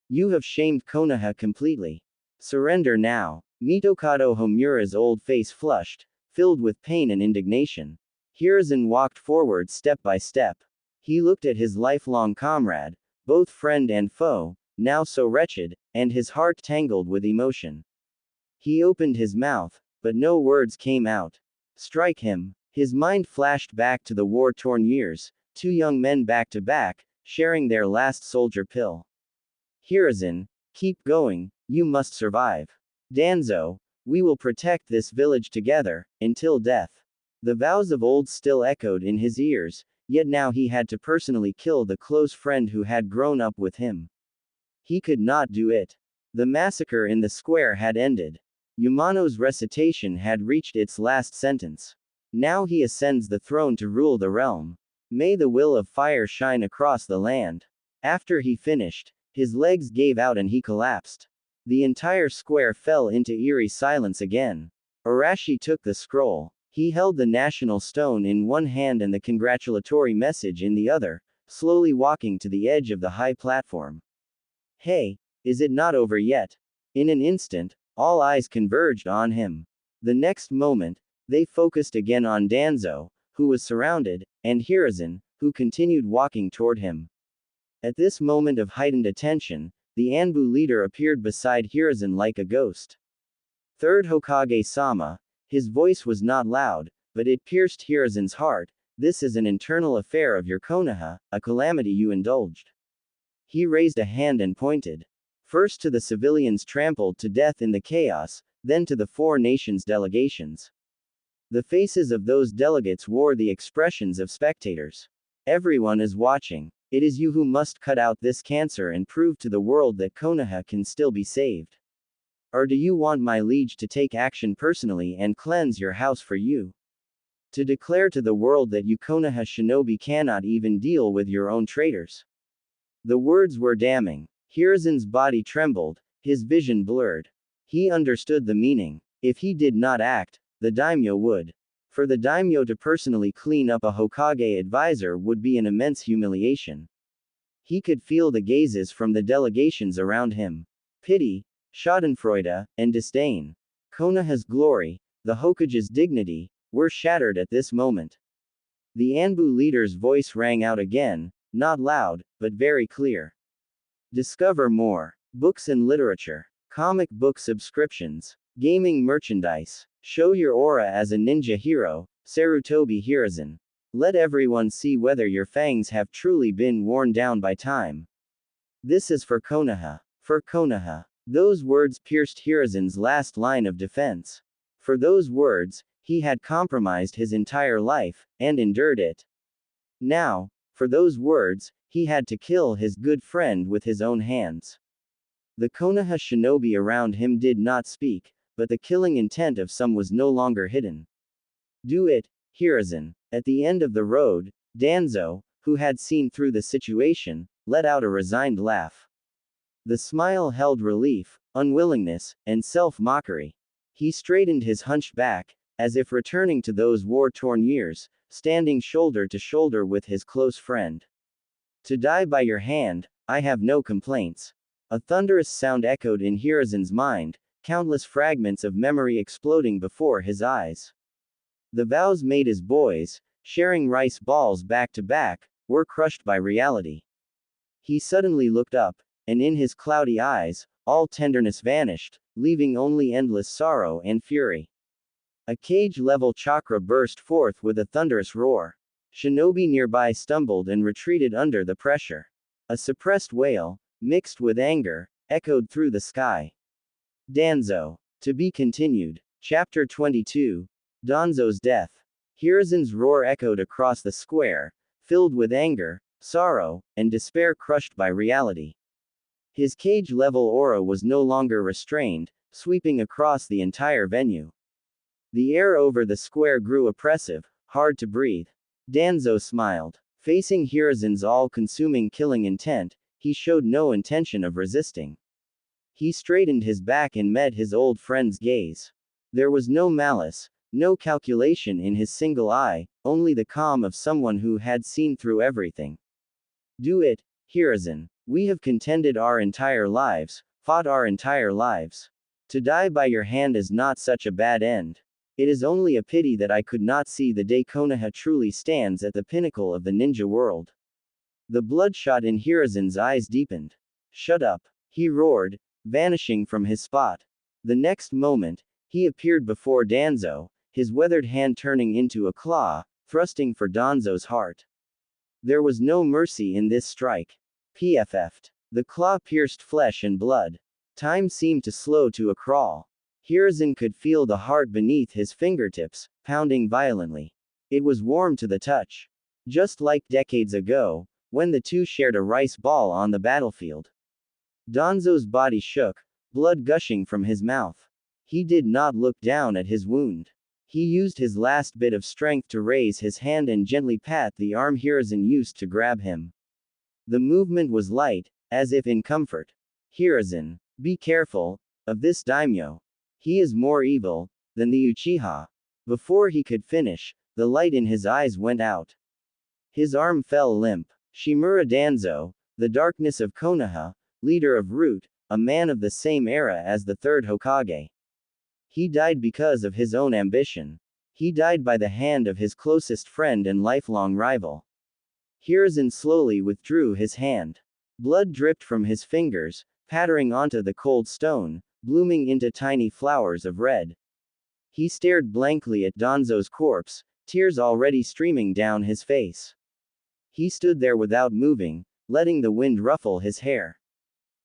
You have shamed Konoha completely. Surrender now. Mitokado Homura's old face flushed, filled with pain and indignation. Hiruzen walked forward step by step. He looked at his lifelong comrade, both friend and foe, now so wretched, and his heart tangled with emotion. He opened his mouth, but no words came out. Strike him. His mind flashed back to the war-torn years, two young men back to back, sharing their last soldier pill. Hiruzen, keep going, you must survive. Danzo, we will protect this village together, until death. The vows of old still echoed in his ears, yet now he had to personally kill the close friend who had grown up with him. He could not do it. The massacre in the square had ended. Yamano's recitation had reached its last sentence. Now he ascends the throne to rule the realm. May the will of fire shine across the land. After he finished, his legs gave out and he collapsed. The entire square fell into eerie silence again. Arashi took the scroll. He held the national stone in one hand and the congratulatory message in the other, slowly walking to the edge of the high platform. Hey, is it not over yet? In an instant, all eyes converged on him. The next moment, they focused again on Danzo, who was surrounded, and Hiruzen, who continued walking toward him. At this moment of heightened attention, the Anbu leader appeared beside Hiruzen like a ghost. Third Hokage-sama, his voice was not loud, but it pierced Hiruzen's heart. This is an internal affair of your Konoha, a calamity you indulged. He raised a hand and pointed. First to the civilians trampled to death in the chaos, then to the four nations' delegations. The faces of those delegates wore the expressions of spectators. Everyone is watching. It is you who must cut out this cancer and prove to the world that Konoha can still be saved. Or do you want my liege to take action personally and cleanse your house for you? To declare to the world that you Konoha shinobi cannot even deal with your own traitors? The words were damning. Hiruzen's body trembled, his vision blurred. He understood the meaning. If he did not act, the Daimyo would. For the Daimyo to personally clean up a Hokage advisor would be an immense humiliation. He could feel the gazes from the delegations around him. Pity, schadenfreude, and disdain. Konoha's glory, the Hokage's dignity, were shattered at this moment. The Anbu leader's voice rang out again, not loud, but very clear. Discover more. Books and literature. Comic book subscriptions. Gaming merchandise. Show your aura as a ninja hero, Sarutobi Hiruzen. Let everyone see whether your fangs have truly been worn down by time. This is for Konoha. For Konoha. Those words pierced Hiruzen's last line of defense. For those words, he had compromised his entire life, and endured it. Now, for those words, he had to kill his good friend with his own hands. The Konoha shinobi around him did not speak, but the killing intent of some was no longer hidden. Do it, Hiruzen. At the end of the road, Danzo, who had seen through the situation, let out a resigned laugh. The smile held relief, unwillingness, and self-mockery. He straightened his hunched back, as if returning to those war-torn years, standing shoulder to shoulder with his close friend. To die by your hand, I have no complaints. A thunderous sound echoed in Hiruzen's mind, countless fragments of memory exploding before his eyes. The vows made as boys, sharing rice balls back to back, were crushed by reality. He suddenly looked up, and in his cloudy eyes, all tenderness vanished, leaving only endless sorrow and fury. A cage-level chakra burst forth with a thunderous roar. Shinobi nearby stumbled and retreated under the pressure. A suppressed wail, mixed with anger, echoed through the sky. Danzo. To be continued. Chapter 22. Danzo's death. Hiruzen's roar echoed across the square, filled with anger, sorrow, and despair crushed by reality. His cage-level aura was no longer restrained, sweeping across the entire venue. The air over the square grew oppressive, hard to breathe. Danzo smiled. Facing Hiruzen's all-consuming killing intent, he showed no intention of resisting. He straightened his back and met his old friend's gaze. There was no malice, no calculation in his single eye, only the calm of someone who had seen through everything. Do it, Hiruzen. We have contended our entire lives, fought our entire lives. To die by your hand is not such a bad end. It is only a pity that I could not see the day Konoha truly stands at the pinnacle of the ninja world. The bloodshot in Hiruzen's eyes deepened. Shut up, he roared, vanishing from his spot. The next moment, he appeared before Danzo, his weathered hand turning into a claw, thrusting for Danzo's heart. There was no mercy in this strike. PFF'd. The claw pierced flesh and blood. Time seemed to slow to a crawl. Hiruzen could feel the heart beneath his fingertips, pounding violently. It was warm to the touch. Just like decades ago, when the two shared a rice ball on the battlefield. Danzo's body shook, blood gushing from his mouth. He did not look down at his wound. He used his last bit of strength to raise his hand and gently pat the arm Hiruzen used to grab him. The movement was light, as if in comfort. Hiruzen, be careful of this daimyo. He is more evil than the Uchiha. Before he could finish, the light in his eyes went out. His arm fell limp. Shimura Danzo, the darkness of Konoha, leader of Root, a man of the same era as the third Hokage. He died because of his own ambition. He died by the hand of his closest friend and lifelong rival. Hiruzen slowly withdrew his hand. Blood dripped from his fingers, pattering onto the cold stone, blooming into tiny flowers of red. He stared blankly at Danzo's corpse, tears already streaming down his face. He stood there without moving, letting the wind ruffle his hair.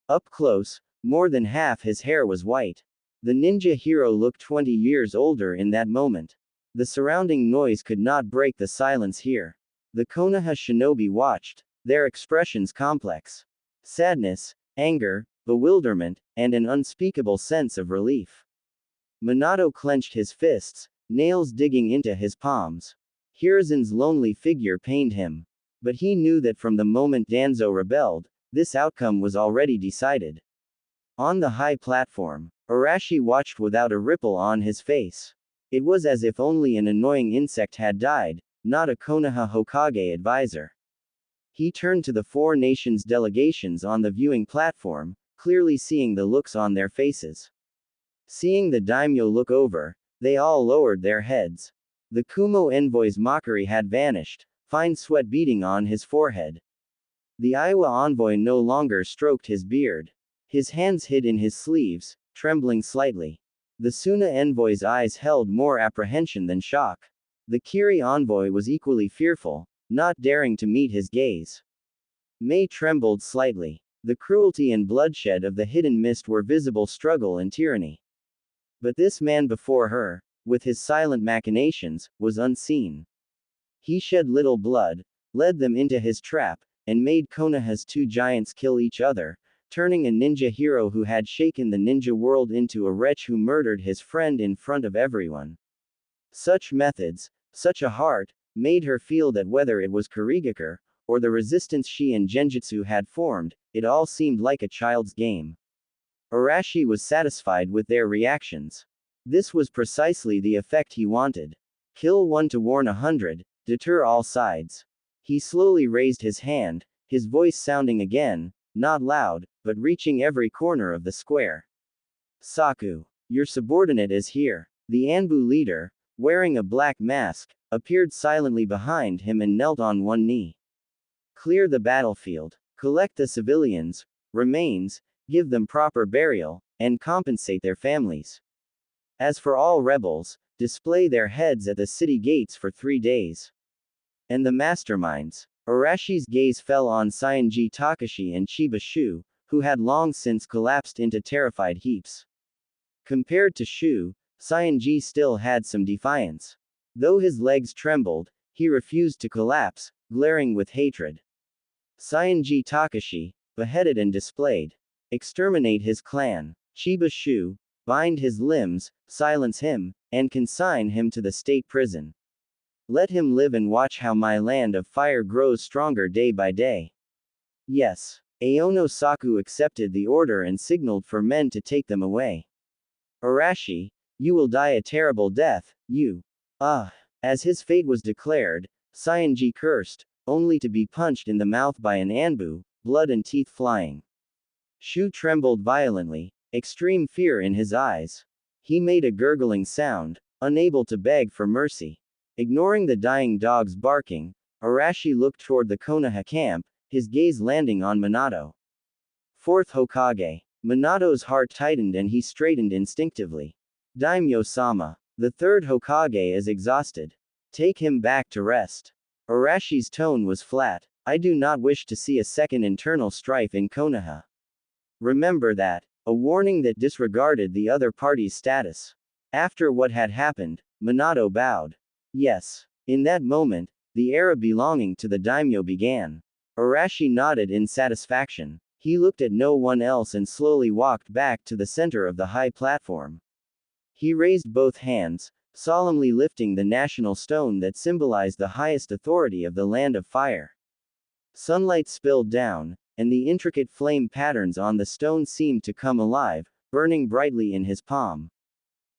Up close, more than half his hair was white. The ninja hero looked 20 years older in that moment. The surrounding noise could not break the silence here. The Konoha shinobi watched, their expressions complex. Sadness, anger, bewilderment, and an unspeakable sense of relief. Minato clenched his fists, nails digging into his palms. Hiruzen's lonely figure pained him. But he knew that from the moment Danzo rebelled, this outcome was already decided. On the high platform, Arashi watched without a ripple on his face. It was as if only an annoying insect had died, not a Konoha Hokage advisor. He turned to the four nations' delegations on the viewing platform, clearly seeing the looks on their faces. Seeing the daimyo look over, they all lowered their heads. The Kumo envoy's mockery had vanished, fine sweat beading on his forehead. The Iowa envoy no longer stroked his beard. His hands hid in his sleeves, trembling slightly. The Suna envoy's eyes held more apprehension than shock. The Kiri envoy was equally fearful, not daring to meet his gaze. Mei trembled slightly. The cruelty and bloodshed of the hidden mist were visible struggle and tyranny. But this man before her, with his silent machinations, was unseen. He shed little blood, led them into his trap, and made Konoha's two giants kill each other, turning a ninja hero who had shaken the ninja world into a wretch who murdered his friend in front of everyone. Such methods, such a heart, made her feel that whether it was Kurigakure, or the resistance she and Genjutsu had formed, it all seemed like a child's game. Arashi was satisfied with their reactions. This was precisely the effect he wanted. Kill one to warn 100, deter all sides. He slowly raised his hand, his voice sounding again, not loud, but reaching every corner of the square. Saku, your subordinate is here. The Anbu leader, wearing a black mask, appeared silently behind him and knelt on one knee. Clear the battlefield, collect the civilians, remains, give them proper burial, and compensate their families. As for all rebels, display their heads at the city gates for 3 days. And the masterminds. Arashi's gaze fell on Saionji Takashi and Chiba Shu, who had long since collapsed into terrified heaps. Compared to Shu, Saionji still had some defiance. Though his legs trembled, he refused to collapse, glaring with hatred. Saionji Takashi, beheaded and displayed. Exterminate his clan. Chiba Shu, bind his limbs, silence him, and consign him to the state prison. Let him live and watch how my land of fire grows stronger day by day. Yes. Aono Saku accepted the order and signaled for men to take them away. Arashi, you will die a terrible death, you. As his fate was declared, Saionji cursed, only to be punched in the mouth by an Anbu, blood and teeth flying. Shu trembled violently, extreme fear in his eyes. He made a gurgling sound, unable to beg for mercy. Ignoring the dying dog's barking, Arashi looked toward the Konoha camp, his gaze landing on Minato. Fourth Hokage. Minato's heart tightened and he straightened instinctively. Daimyo-sama. The third Hokage is exhausted. Take him back to rest. Arashi's tone was flat. I do not wish to see a second internal strife in Konoha. Remember that. A warning that disregarded the other party's status. After what had happened, Minato bowed. Yes. In that moment, the era belonging to the daimyo began. Arashi nodded in satisfaction. He looked at no one else and slowly walked back to the center of the high platform. He raised both hands, solemnly lifting the national stone that symbolized the highest authority of the Land of Fire. Sunlight spilled down, and the intricate flame patterns on the stone seemed to come alive, burning brightly in his palm.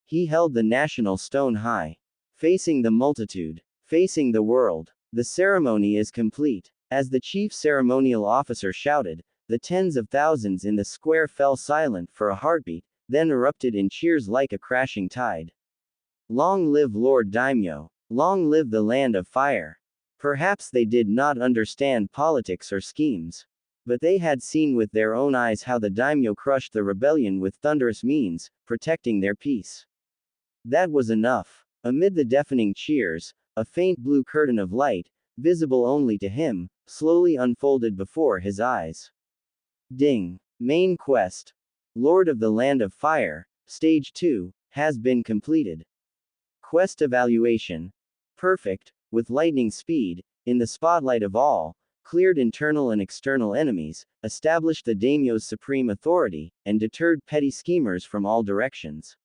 He held the national stone high. Facing the multitude. Facing the world. The ceremony is complete. As the chief ceremonial officer shouted, the tens of thousands in the square fell silent for a heartbeat, then erupted in cheers like a crashing tide. Long live Lord Daimyo! Long live the Land of Fire! Perhaps they did not understand politics or schemes. But they had seen with their own eyes how the daimyo crushed the rebellion with thunderous means, protecting their peace. That was enough. Amid the deafening cheers, a faint blue curtain of light, visible only to him, slowly unfolded before his eyes. Ding! Main quest. Lord of the Land of Fire, Stage 2, has been completed. Quest evaluation. Perfect, with lightning speed, in the spotlight of all, cleared internal and external enemies, established the daimyo's supreme authority, and deterred petty schemers from all directions.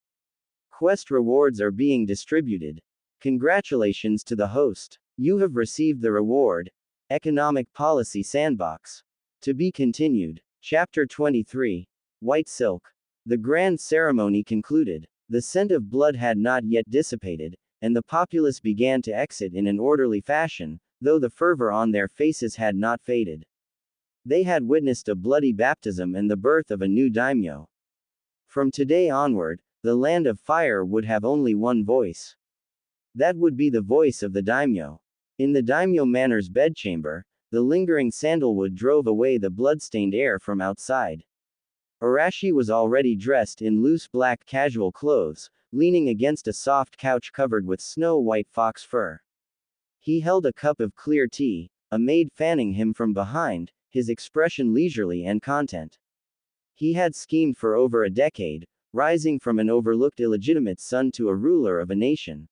Quest rewards are being distributed. Congratulations to the host. You have received the reward. Economic Policy Sandbox. To be continued. Chapter 23. White Silk. The grand ceremony concluded. The scent of blood had not yet dissipated, and the populace began to exit in an orderly fashion, though the fervor on their faces had not faded. They had witnessed a bloody baptism and the birth of a new daimyo. From today onward, the Land of Fire would have only one voice. That would be the voice of the daimyo. In the daimyo manor's bedchamber, the lingering sandalwood drove away the blood-stained air from outside. Arashi was already dressed in loose black casual clothes, leaning against a soft couch covered with snow-white fox fur. He held a cup of clear tea, a maid fanning him from behind, his expression leisurely and content. He had schemed for over a decade, rising from an overlooked illegitimate son to a ruler of a nation.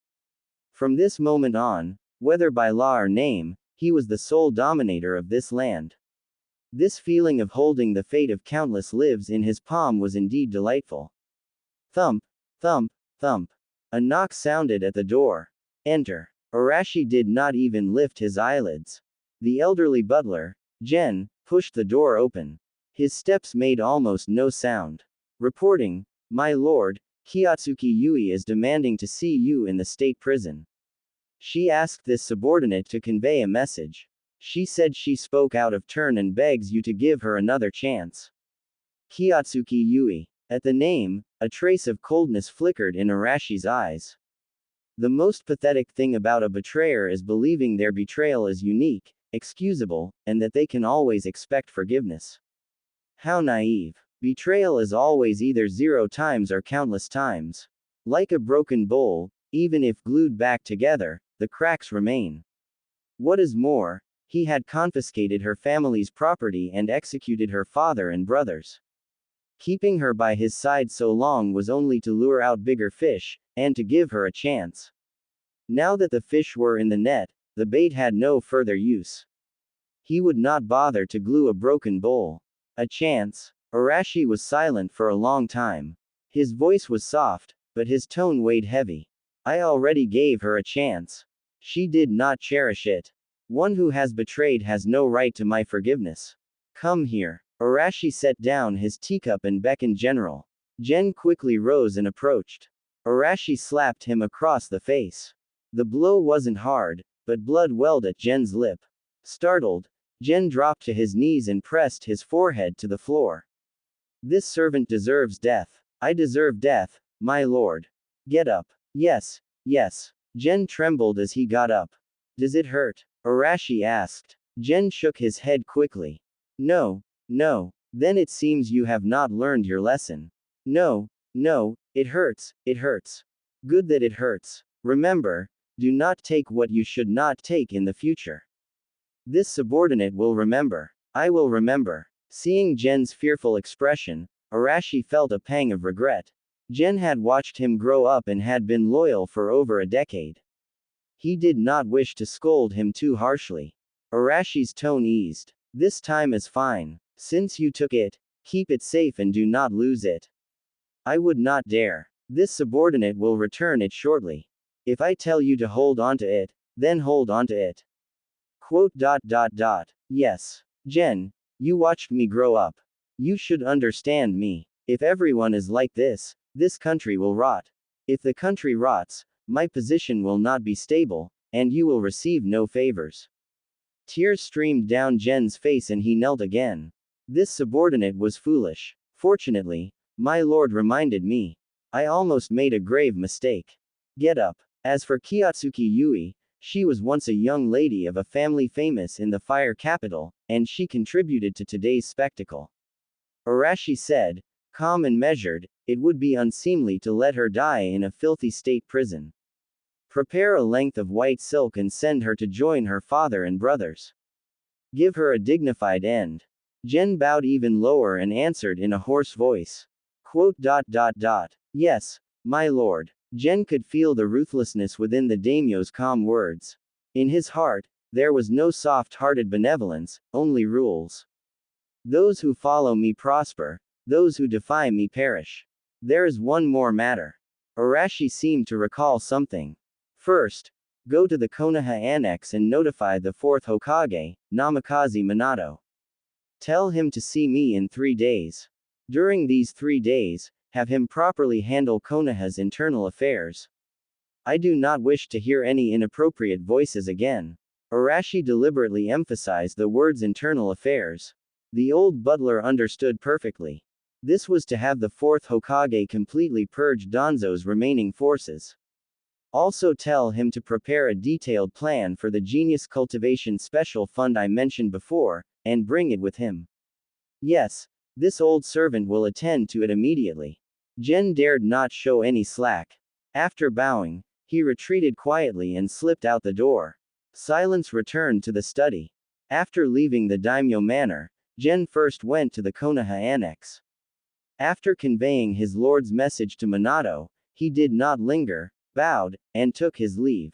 From this moment on, whether by law or name, he was the sole dominator of this land. This feeling of holding the fate of countless lives in his palm was indeed delightful. Thump, thump, thump. A knock sounded at the door. Enter. Arashi did not even lift his eyelids. The elderly butler, Gen, pushed the door open. His steps made almost no sound. Reporting, my lord, Kiyotsuki Yui is demanding to see you in the state prison. She asked this subordinate to convey a message. She said she spoke out of turn and begs you to give her another chance. Kiyotsuki Yui. At the name, a trace of coldness flickered in Arashi's eyes. The most pathetic thing about a betrayer is believing their betrayal is unique, excusable, and that they can always expect forgiveness. How naive. Betrayal is always either 0 times or countless times. Like a broken bowl, even if glued back together, the cracks remain. What is more, he had confiscated her family's property and executed her father and brothers. Keeping her by his side so long was only to lure out bigger fish, and to give her a chance. Now that the fish were in the net, the bait had no further use. He would not bother to glue a broken bowl. A chance? Arashi was silent for a long time. His voice was soft, but his tone weighed heavy. I already gave her a chance. She did not cherish it. One who has betrayed has no right to my forgiveness. Come here. Arashi set down his teacup and beckoned General. Gen quickly rose and approached. Arashi slapped him across the face. The blow wasn't hard, but blood welled at Gen's lip. Startled, Gen dropped to his knees and pressed his forehead to the floor. This servant deserves death. I deserve death, my lord. Get up. Yes, Yes. Jen trembled as he got up. Does it hurt? Arashi asked. Jen shook his head quickly. No, no. Then it seems you have not learned your lesson. No, no, it hurts, it hurts. Good that it hurts. Remember, do not take what you should not take in the future. This subordinate will remember. I will remember. Seeing Jen's fearful expression, Arashi felt a pang of regret. Jen had watched him grow up and had been loyal for over a decade. He did not wish to scold him too harshly. Arashi's tone eased. This time is fine. Since you took it, keep it safe and do not lose it. I would not dare. This subordinate will return it shortly. If I tell you to hold onto it, then hold onto it. Quote. Yes. Jen, you watched me grow up. You should understand me. If everyone is like this country will rot. If the country rots, my position will not be stable, and you will receive no favors. Tears streamed down Jen's face and he knelt again. This subordinate was foolish. Fortunately, my lord reminded me. I almost made a grave mistake. Get up. As for Kiyotsuki Yui, she was once a young lady of a family famous in the fire capital, and she contributed to today's spectacle. Arashi said, calm and measured, it would be unseemly to let her die in a filthy state prison. Prepare a length of white silk and send her to join her father and brothers. Give her a dignified end. Jen bowed even lower and answered in a hoarse voice. Quote. Yes, my lord. Jen could feel the ruthlessness within the daimyo's calm words. In his heart, there was no soft-hearted benevolence, only rules. Those who follow me prosper, those who defy me perish. There is one more matter. Arashi seemed to recall something. First, go to the Konoha annex and notify the 4th Hokage, Namikaze Minato. Tell him to see me in 3 days. During these 3 days, have him properly handle Konoha's internal affairs. I do not wish to hear any inappropriate voices again. Arashi deliberately emphasized the words internal affairs. The old butler understood perfectly. This was to have the 4th Hokage completely purge Danzo's remaining forces. Also tell him to prepare a detailed plan for the Genius Cultivation Special Fund I mentioned before, and bring it with him. Yes, this old servant will attend to it immediately. Jen dared not show any slack. After bowing, he retreated quietly and slipped out the door. Silence returned to the study. After leaving the Daimyo manor, Jen first went to the Konoha annex. After conveying his lord's message to Minato, he did not linger, bowed, and took his leave.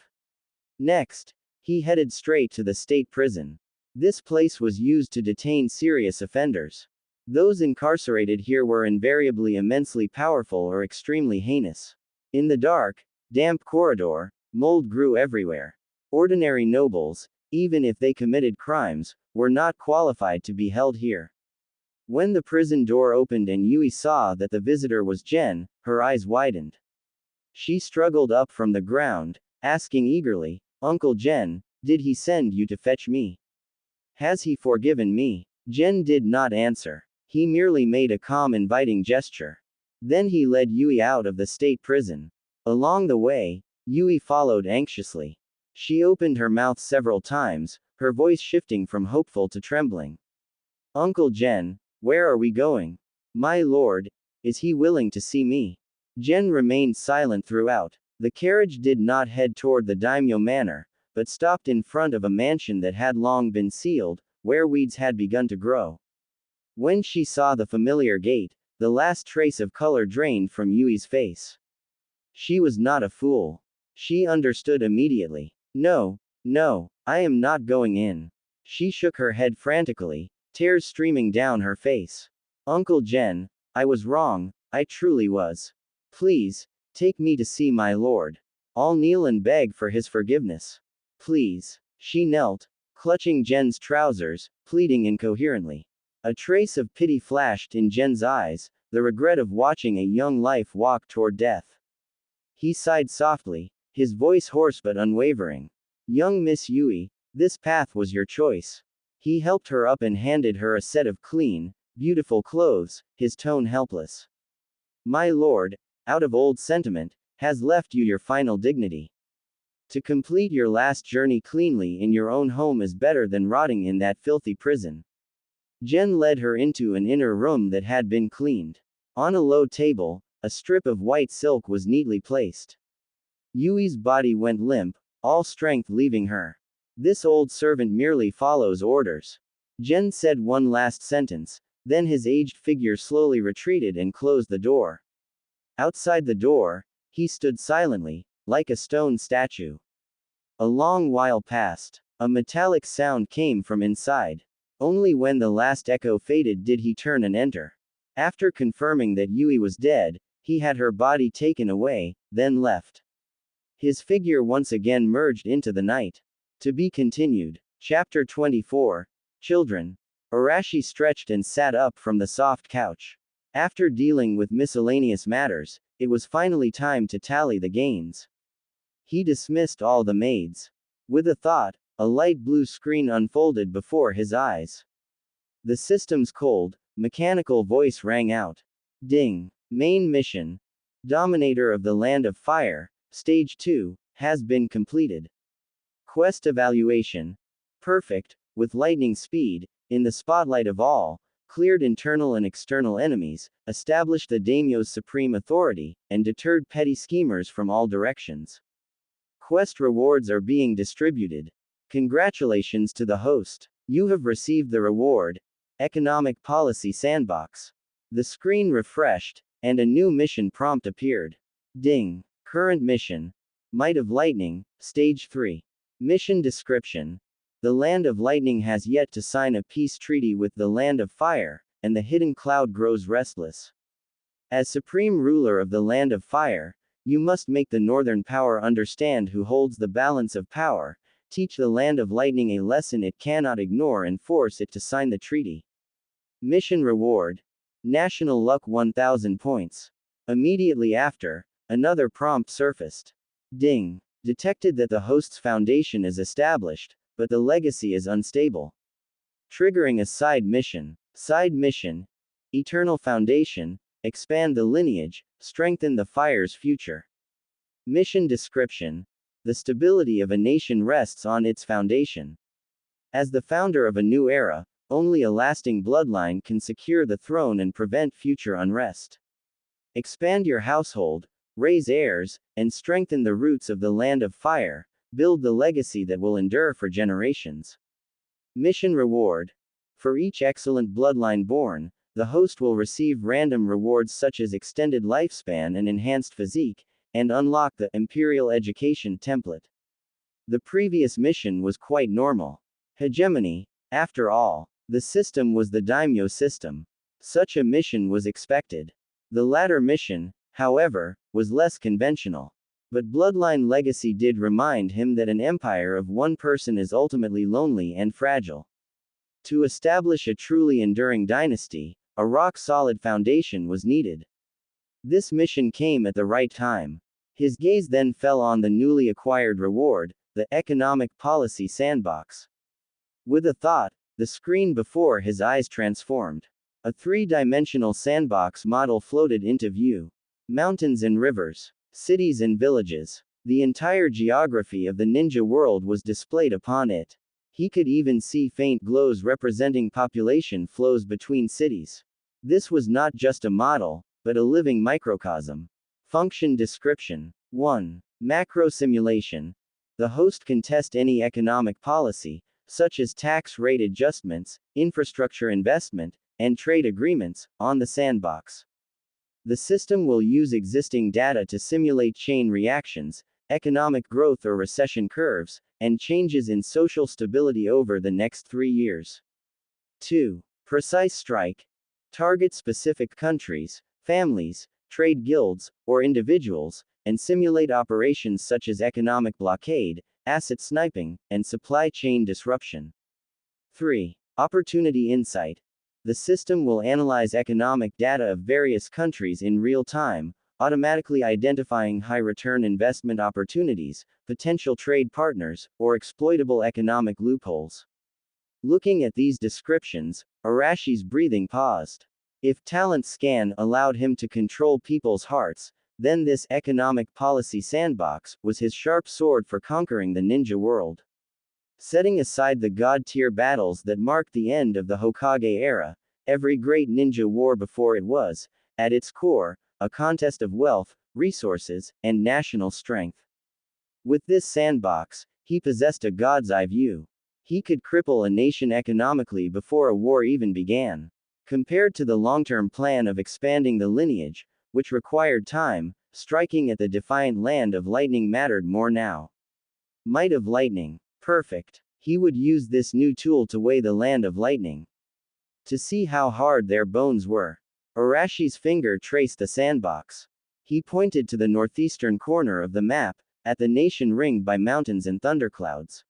Next, he headed straight to the state prison. This place was used to detain serious offenders. Those incarcerated here were invariably immensely powerful or extremely heinous. In the dark, damp corridor, mold grew everywhere. Ordinary nobles, even if they committed crimes, were not qualified to be held here. When the prison door opened and Yui saw that the visitor was Jen, her eyes widened. She struggled up from the ground, asking eagerly, Uncle Jen, did he send you to fetch me? Has he forgiven me? Jen did not answer. He merely made a calm inviting gesture. Then he led Yui out of the state prison. Along the way, Yui followed anxiously. She opened her mouth several times, her voice shifting from hopeful to trembling. Uncle Jen, where are we going? My lord, is he willing to see me? Jen remained silent throughout. The carriage did not head toward the Daimyo manor, but stopped in front of a mansion that had long been sealed, where weeds had begun to grow. When she saw the familiar gate, the last trace of color drained from Yui's face. She was not a fool. She understood immediately. No, no, I am not going in. She shook her head frantically, tears streaming down her face. Uncle Jen, I was wrong, I truly was. Please, take me to see my lord. I'll kneel and beg for his forgiveness. Please. She knelt, clutching Jen's trousers, pleading incoherently. A trace of pity flashed in Jen's eyes, the regret of watching a young life walk toward death. He sighed softly, his voice hoarse but unwavering. Young Miss Yui, this path was your choice. He helped her up and handed her a set of clean, beautiful clothes, his tone helpless. My lord, out of old sentiment, has left you your final dignity. To complete your last journey cleanly in your own home is better than rotting in that filthy prison. Jen led her into an inner room that had been cleaned. On a low table, a strip of white silk was neatly placed. Yui's body went limp, all strength leaving her. This old servant merely follows orders. Jen said one last sentence, then his aged figure slowly retreated and closed the door. Outside the door, he stood silently, like a stone statue. A long while passed. A metallic sound came from inside. Only when the last echo faded did he turn and enter. After confirming that Yui was dead, he had her body taken away, then left. His figure once again merged into the night. To be continued. Chapter 24. Children. Arashi stretched and sat up from the soft couch. After dealing with miscellaneous matters, it was finally time to tally the gains. He dismissed all the maids. With a thought, a light blue screen unfolded before his eyes. The system's cold, mechanical voice rang out. Ding. Main mission. Dominator of the Land of Fire, Stage 2, has been completed. Quest evaluation. Perfect, with lightning speed, in the spotlight of all, cleared internal and external enemies, established the Daimyo's supreme authority, and deterred petty schemers from all directions. Quest rewards are being distributed. Congratulations to the host. You have received the reward. Economic Policy Sandbox. The screen refreshed, and a new mission prompt appeared. Ding. Current mission. Might of Lightning, Stage 3. Mission description. The Land of Lightning has yet to sign a peace treaty with the Land of Fire, and the hidden cloud grows restless. As supreme ruler of the Land of Fire, you must make the Northern Power understand who holds the balance of power, teach the Land of Lightning a lesson it cannot ignore and force it to sign the treaty. Mission reward. National Luck 1000 points. Immediately after, another prompt surfaced. Ding. Detected that the host's foundation is established, but the legacy is unstable. Triggering a side mission. Side mission. Eternal Foundation. Expand the lineage, strengthen the fire's future. Mission description. The stability of a nation rests on its foundation. As the founder of a new era, only a lasting bloodline can secure the throne and prevent future unrest. Expand your household, raise heirs, and strengthen the roots of the Land of Fire, build the legacy that will endure for generations. Mission reward. For each excellent bloodline born, the host will receive random rewards such as extended lifespan and enhanced physique, and unlock the Imperial Education template. The previous mission was quite normal. Hegemony. After all, the system was the Daimyo system. Such a mission was expected. The latter mission, however, was less conventional. But Bloodline Legacy did remind him that an empire of one person is ultimately lonely and fragile. To establish a truly enduring dynasty, a rock-solid foundation was needed. This mission came at the right time. His gaze then fell on the newly acquired reward, the Economic Policy Sandbox. With a thought, the screen before his eyes transformed. A three-dimensional sandbox model floated into view. Mountains and rivers, cities and villages. The entire geography of the ninja world was displayed upon it. He could even see faint glows representing population flows between cities. This was not just a model, but a living microcosm. Function description. 1. Macro simulation. The host can test any economic policy, such as tax rate adjustments, infrastructure investment, and trade agreements, on the sandbox. The system will use existing data to simulate chain reactions, economic growth or recession curves, and changes in social stability over the next 3 years. 2. Precise strike. Target specific countries, families, trade guilds, or individuals, and simulate operations such as economic blockade, asset sniping, and supply chain disruption. 3. Opportunity insight. The system will analyze economic data of various countries in real time, automatically identifying high-return investment opportunities, potential trade partners, or exploitable economic loopholes. Looking at these descriptions, Arashi's breathing paused. If Talent Scan allowed him to control people's hearts, Then this economic policy sandbox was his sharp sword for conquering the ninja world. Setting aside the god-tier battles that marked the end of the Hokage era, every great ninja war before it was, at its core, a contest of wealth, resources, and national strength. With this sandbox, he possessed a god's eye view. He could cripple a nation economically before a war even began. Compared to the long-term plan of expanding the lineage, which required time, striking at the defiant land of lightning mattered more now. Might of lightning. Perfect. He would use this new tool to weigh the land of lightning. To see how hard their bones were. Arashi's finger traced the sandbox. He pointed to the northeastern corner of the map, at the nation ringed by mountains and thunderclouds.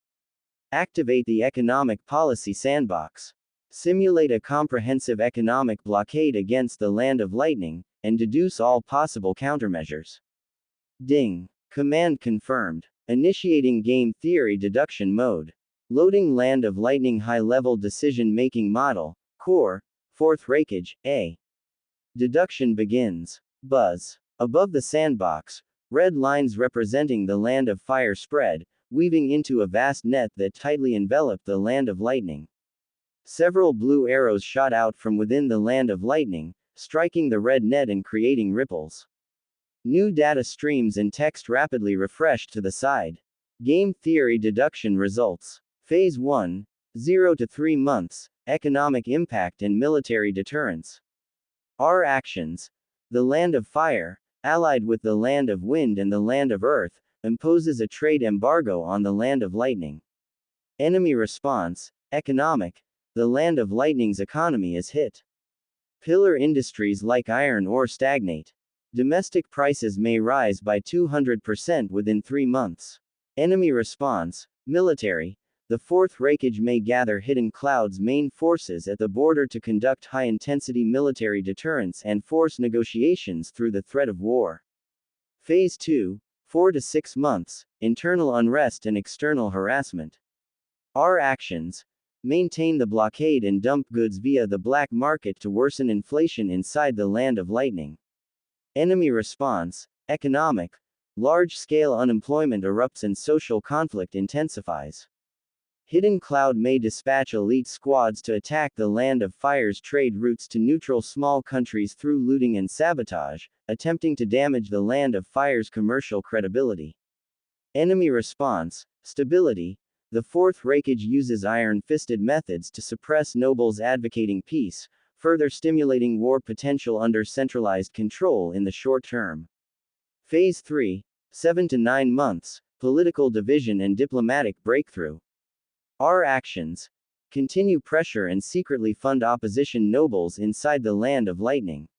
Activate the economic policy sandbox. Simulate a comprehensive economic blockade against the land of lightning, and deduce all possible countermeasures. Ding. Command confirmed. Initiating game theory deduction mode. Loading land of lightning high-level decision-making model, core, 4th Reikage, A. Deduction begins. Buzz. Above the sandbox, red lines representing the land of fire spread, weaving into a vast net that tightly enveloped the land of lightning. Several blue arrows shot out from within the land of lightning, striking the red net and creating ripples. New data streams and text rapidly refreshed to the side. Game theory deduction results. Phase 1, 0 to 3 months, economic impact and military deterrence. Our actions. The land of fire, allied with the land of wind and the land of earth, imposes a trade embargo on the land of lightning. Enemy response, economic. The land of lightning's economy is hit. Pillar industries like iron ore stagnate. Domestic prices may rise by 200% within 3 months. Enemy response, military. The 4th Reikage may gather Hidden Cloud's main forces at the border to conduct high-intensity military deterrence and force negotiations through the threat of war. Phase 2, 4 to 6 months, internal unrest and external harassment. Our actions. Maintain the blockade and dump goods via the black market to worsen inflation inside the land of lightning. Enemy response, economic. Large-scale unemployment erupts and social conflict intensifies. Hidden Cloud may dispatch elite squads to attack the land of fire's trade routes to neutral small countries through looting and sabotage, attempting to damage the land of fire's commercial credibility. Enemy response, stability. The 4th Reikage uses iron-fisted methods to suppress nobles advocating peace, further stimulating war potential under centralized control in the short term. Phase 3, 7 to 9 months, political division and diplomatic breakthrough. Our actions. Continue pressure and secretly fund opposition nobles inside the land of lightning.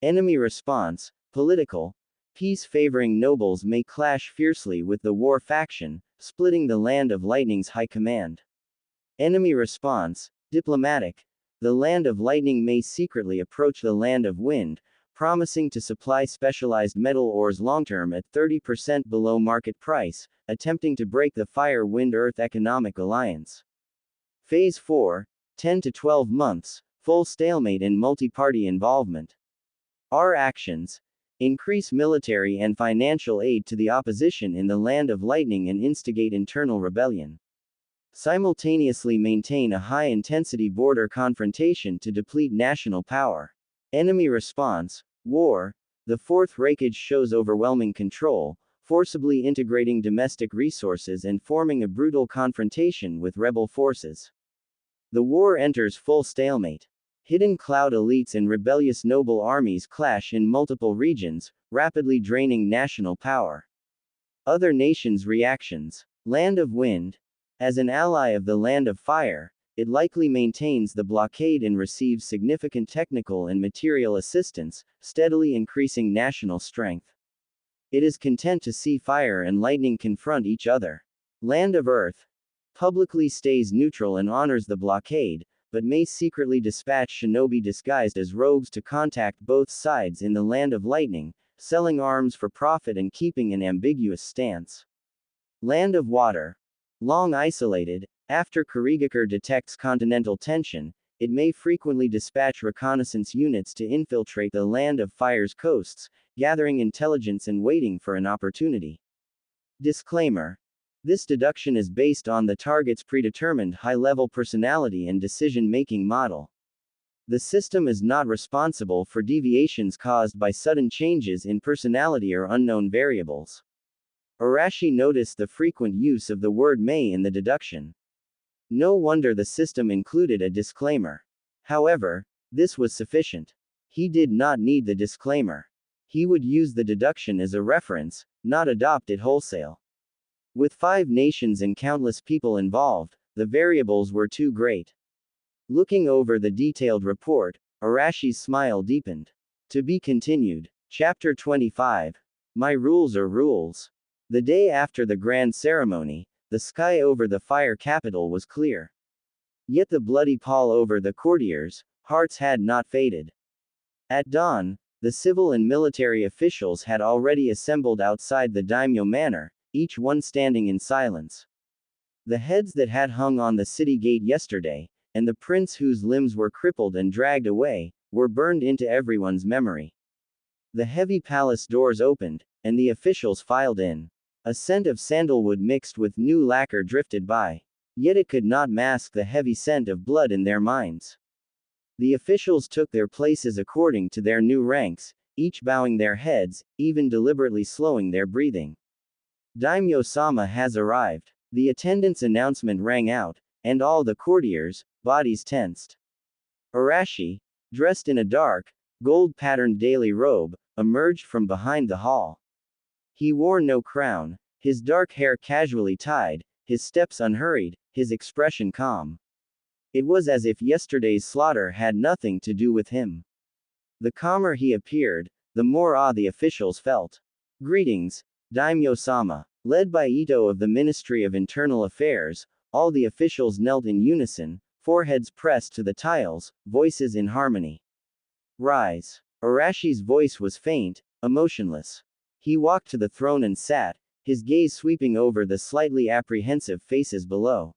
Enemy response, political. Peace-favoring nobles may clash fiercely with the war faction, splitting the land of lightning's high command. Enemy response, diplomatic. The land of lightning may secretly approach the land of wind, promising to supply specialized metal ores long-term at 30% below market price, attempting to break the Fire-Wind-Earth economic alliance. Phase 4, 10 to 12 months, full stalemate and multi-party involvement. Our actions. Increase military and financial aid to the opposition in the land of lightning and instigate internal rebellion. Simultaneously maintain a high-intensity border confrontation to deplete national power. Enemy response, war. The 4th Reikage shows overwhelming control, forcibly integrating domestic resources and forming a brutal confrontation with rebel forces. The war enters full stalemate. Hidden Cloud elites and rebellious noble armies clash in multiple regions, rapidly draining national power. Other nations' reactions. Land of Wind. As an ally of the Land of Fire, it likely maintains the blockade and receives significant technical and material assistance, steadily increasing national strength. It is content to see fire and lightning confront each other. Land of Earth. Publicly stays neutral and honors the blockade, but may secretly dispatch shinobi disguised as rogues to contact both sides in the land of lightning, selling arms for profit and keeping an ambiguous stance. Land of Water. Long isolated, after Kurigakure detects continental tension, it may frequently dispatch reconnaissance units to infiltrate the Land of Fire's coasts, gathering intelligence and waiting for an opportunity. Disclaimer. This deduction is based on the target's predetermined high-level personality and decision-making model. The system is not responsible for deviations caused by sudden changes in personality or unknown variables. Arashi noticed the frequent use of the word may in the deduction. No wonder the system included a disclaimer. However, this was sufficient. He did not need the disclaimer. He would use the deduction as a reference, not adopt it wholesale. With 5 nations and countless people involved, the variables were too great. Looking over the detailed report, Arashi's smile deepened. To be continued. Chapter 25. My rules are rules. The day after the grand ceremony, the sky over the fire capital was clear. Yet the bloody pall over the courtiers' hearts had not faded. At dawn, the civil and military officials had already assembled outside the Daimyo manor, each one standing in silence. The heads that had hung on the city gate yesterday, and the prince whose limbs were crippled and dragged away, were burned into everyone's memory. The heavy palace doors opened, and the officials filed in. A scent of sandalwood mixed with new lacquer drifted by. Yet it could not mask the heavy scent of blood in their minds. The officials took their places according to their new ranks, each bowing their heads, even deliberately slowing their breathing. Daimyo-sama has arrived. The attendance announcement rang out, and all the courtiers' bodies tensed. Arashi, dressed in a dark, gold-patterned daily robe, emerged from behind the hall. He wore no crown, his dark hair casually tied, his steps unhurried, his expression calm. It was as if yesterday's slaughter had nothing to do with him. The calmer he appeared, the more awe the officials felt. Greetings, Daimyo-sama. Led by Ito of the Ministry of Internal Affairs, all the officials knelt in unison, foreheads pressed to the tiles, voices in harmony. Rise. Arashi's voice was faint, emotionless. He walked to the throne and sat, his gaze sweeping over the slightly apprehensive faces below.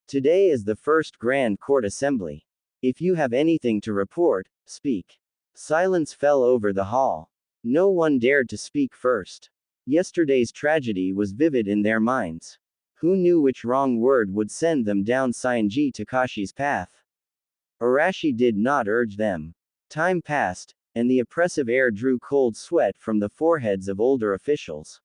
Today is the first Grand Court Assembly. If you have anything to report, speak. Silence fell over the hall. No one dared to speak first. Yesterday's tragedy was vivid in their minds. Who knew which wrong word would send them down Sanji Takashi's path? Arashi did not urge them. Time passed, and the oppressive air drew cold sweat from the foreheads of older officials.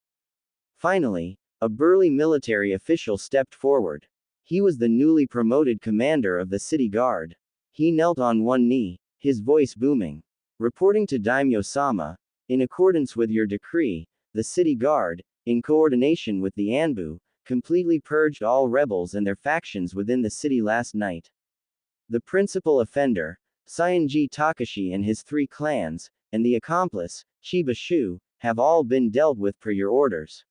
Finally, a burly military official stepped forward. He was the newly promoted commander of the city guard. He knelt on one knee, his voice booming. Reporting to Daimyo-sama, in accordance with your decree, the city guard, in coordination with the Anbu, completely purged all rebels and their factions within the city last night. The principal offender, Sanji Takashi and his 3 clans, and the accomplice, Chiba Shu, have all been dealt with per your orders.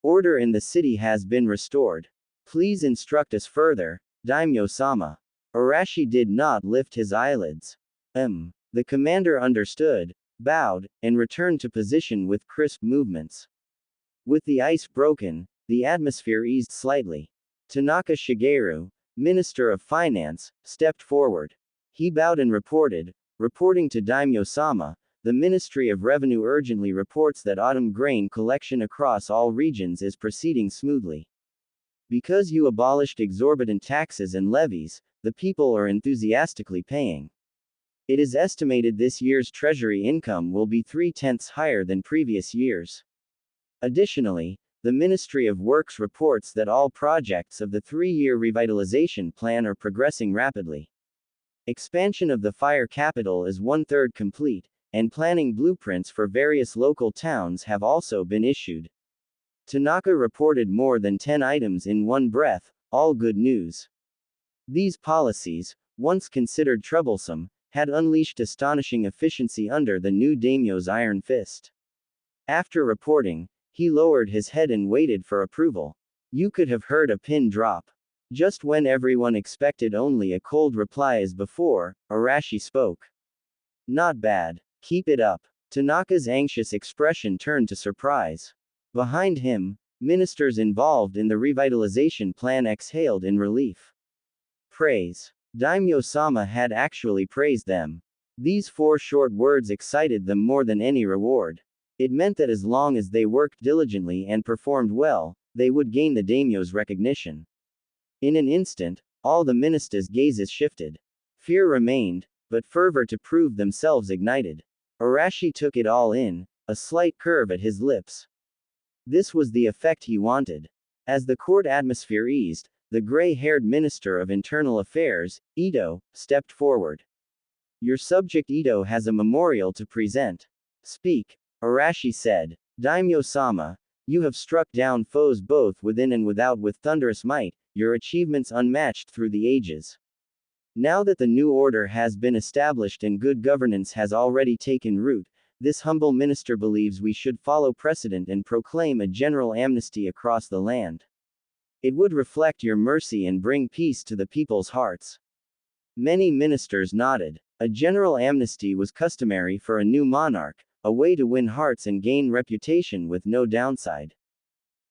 Order in the city has been restored. Please instruct us further, Daimyo-sama. Arashi did not lift his eyelids. The commander understood, bowed, and returned to position with crisp movements. With the ice broken, the atmosphere eased slightly. Tanaka Shigeru, Minister of Finance, stepped forward. He bowed and reporting to Daimyo-sama, the Ministry of Revenue urgently reports that autumn grain collection across all regions is proceeding smoothly. Because you abolished exorbitant taxes and levies, the people are enthusiastically paying. It is estimated this year's treasury income will be 3/10 higher than previous years. Additionally, the Ministry of Works reports that all projects of the 3-year revitalization plan are progressing rapidly. Expansion of the fire capital is 1/3 complete, and planning blueprints for various local towns have also been issued. Tanaka reported more than 10 items in one breath, all good news. These policies, once considered troublesome, had unleashed astonishing efficiency under the new daimyo's iron fist. After reporting, he lowered his head and waited for approval. You could have heard a pin drop. Just when everyone expected only a cold reply as before, Arashi spoke. Not bad. Keep it up. Tanaka's anxious expression turned to surprise. Behind him, ministers involved in the revitalization plan exhaled in relief. Praise. Daimyo-sama had actually praised them. These 4 short words excited them more than any reward. It meant that as long as they worked diligently and performed well, they would gain the daimyo's recognition. In an instant, all the ministers' gazes shifted. Fear remained, but fervor to prove themselves ignited. Arashi took it all in, a slight curve at his lips. This was the effect he wanted. As the court atmosphere eased, the gray-haired Minister of Internal Affairs, Ito, stepped forward. Your subject Ito has a memorial to present. Speak, Arashi said. Daimyo-sama, you have struck down foes both within and without with thunderous might, your achievements unmatched through the ages. Now that the new order has been established and good governance has already taken root, this humble minister believes we should follow precedent and proclaim a general amnesty across the land. It would reflect your mercy and bring peace to the people's hearts. Many ministers nodded. A general amnesty was customary for a new monarch, a way to win hearts and gain reputation with no downside.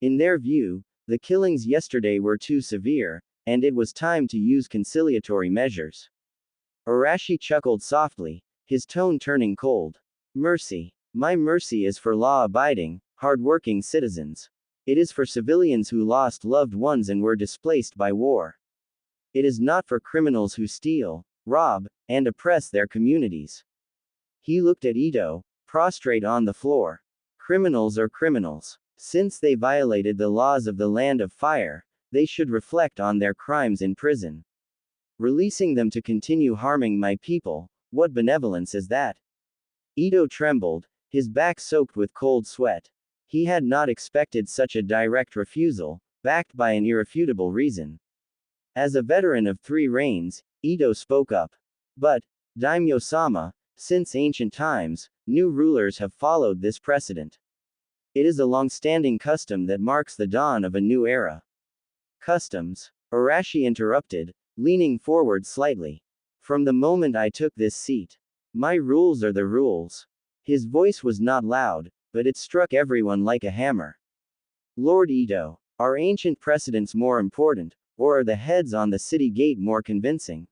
In their view, the killings yesterday were too severe, and it was time to use conciliatory measures. Arashi chuckled softly, his tone turning cold. Mercy. My mercy is for law-abiding, hard-working citizens. It is for civilians who lost loved ones and were displaced by war. It is not for criminals who steal, rob, and oppress their communities. He looked at Ito, prostrate on the floor. Criminals are criminals. Since they violated the laws of the Land of Fire, they should reflect on their crimes in prison. Releasing them to continue harming my people, what benevolence is that? Ito trembled, his back soaked with cold sweat. He had not expected such a direct refusal, backed by an irrefutable reason. As a veteran of 3 reigns, Ito spoke up. But, Daimyo-sama, since ancient times, new rulers have followed this precedent. It is a long-standing custom that marks the dawn of a new era. Customs? Arashi interrupted, leaning forward slightly. From the moment I took this seat. My rules are the rules. His voice was not loud, but it struck everyone like a hammer. Lord Ito, are ancient precedents more important, or are the heads on the city gate more convincing?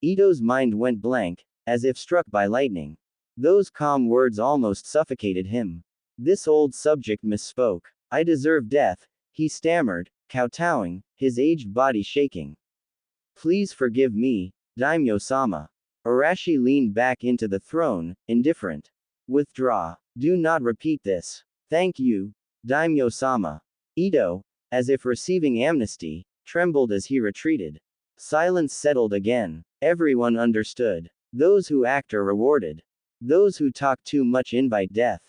Ito's mind went blank, as if struck by lightning. Those calm words almost suffocated him. This old subject misspoke. I deserve death, he stammered, kowtowing, his aged body shaking. Please forgive me, Daimyo-sama. Arashi leaned back into the throne, indifferent. Withdraw. Do not repeat this. Thank you, Daimyo-sama. Ito, as if receiving amnesty, trembled as he retreated. Silence settled again. Everyone understood. Those who act are rewarded. Those who talk too much invite death.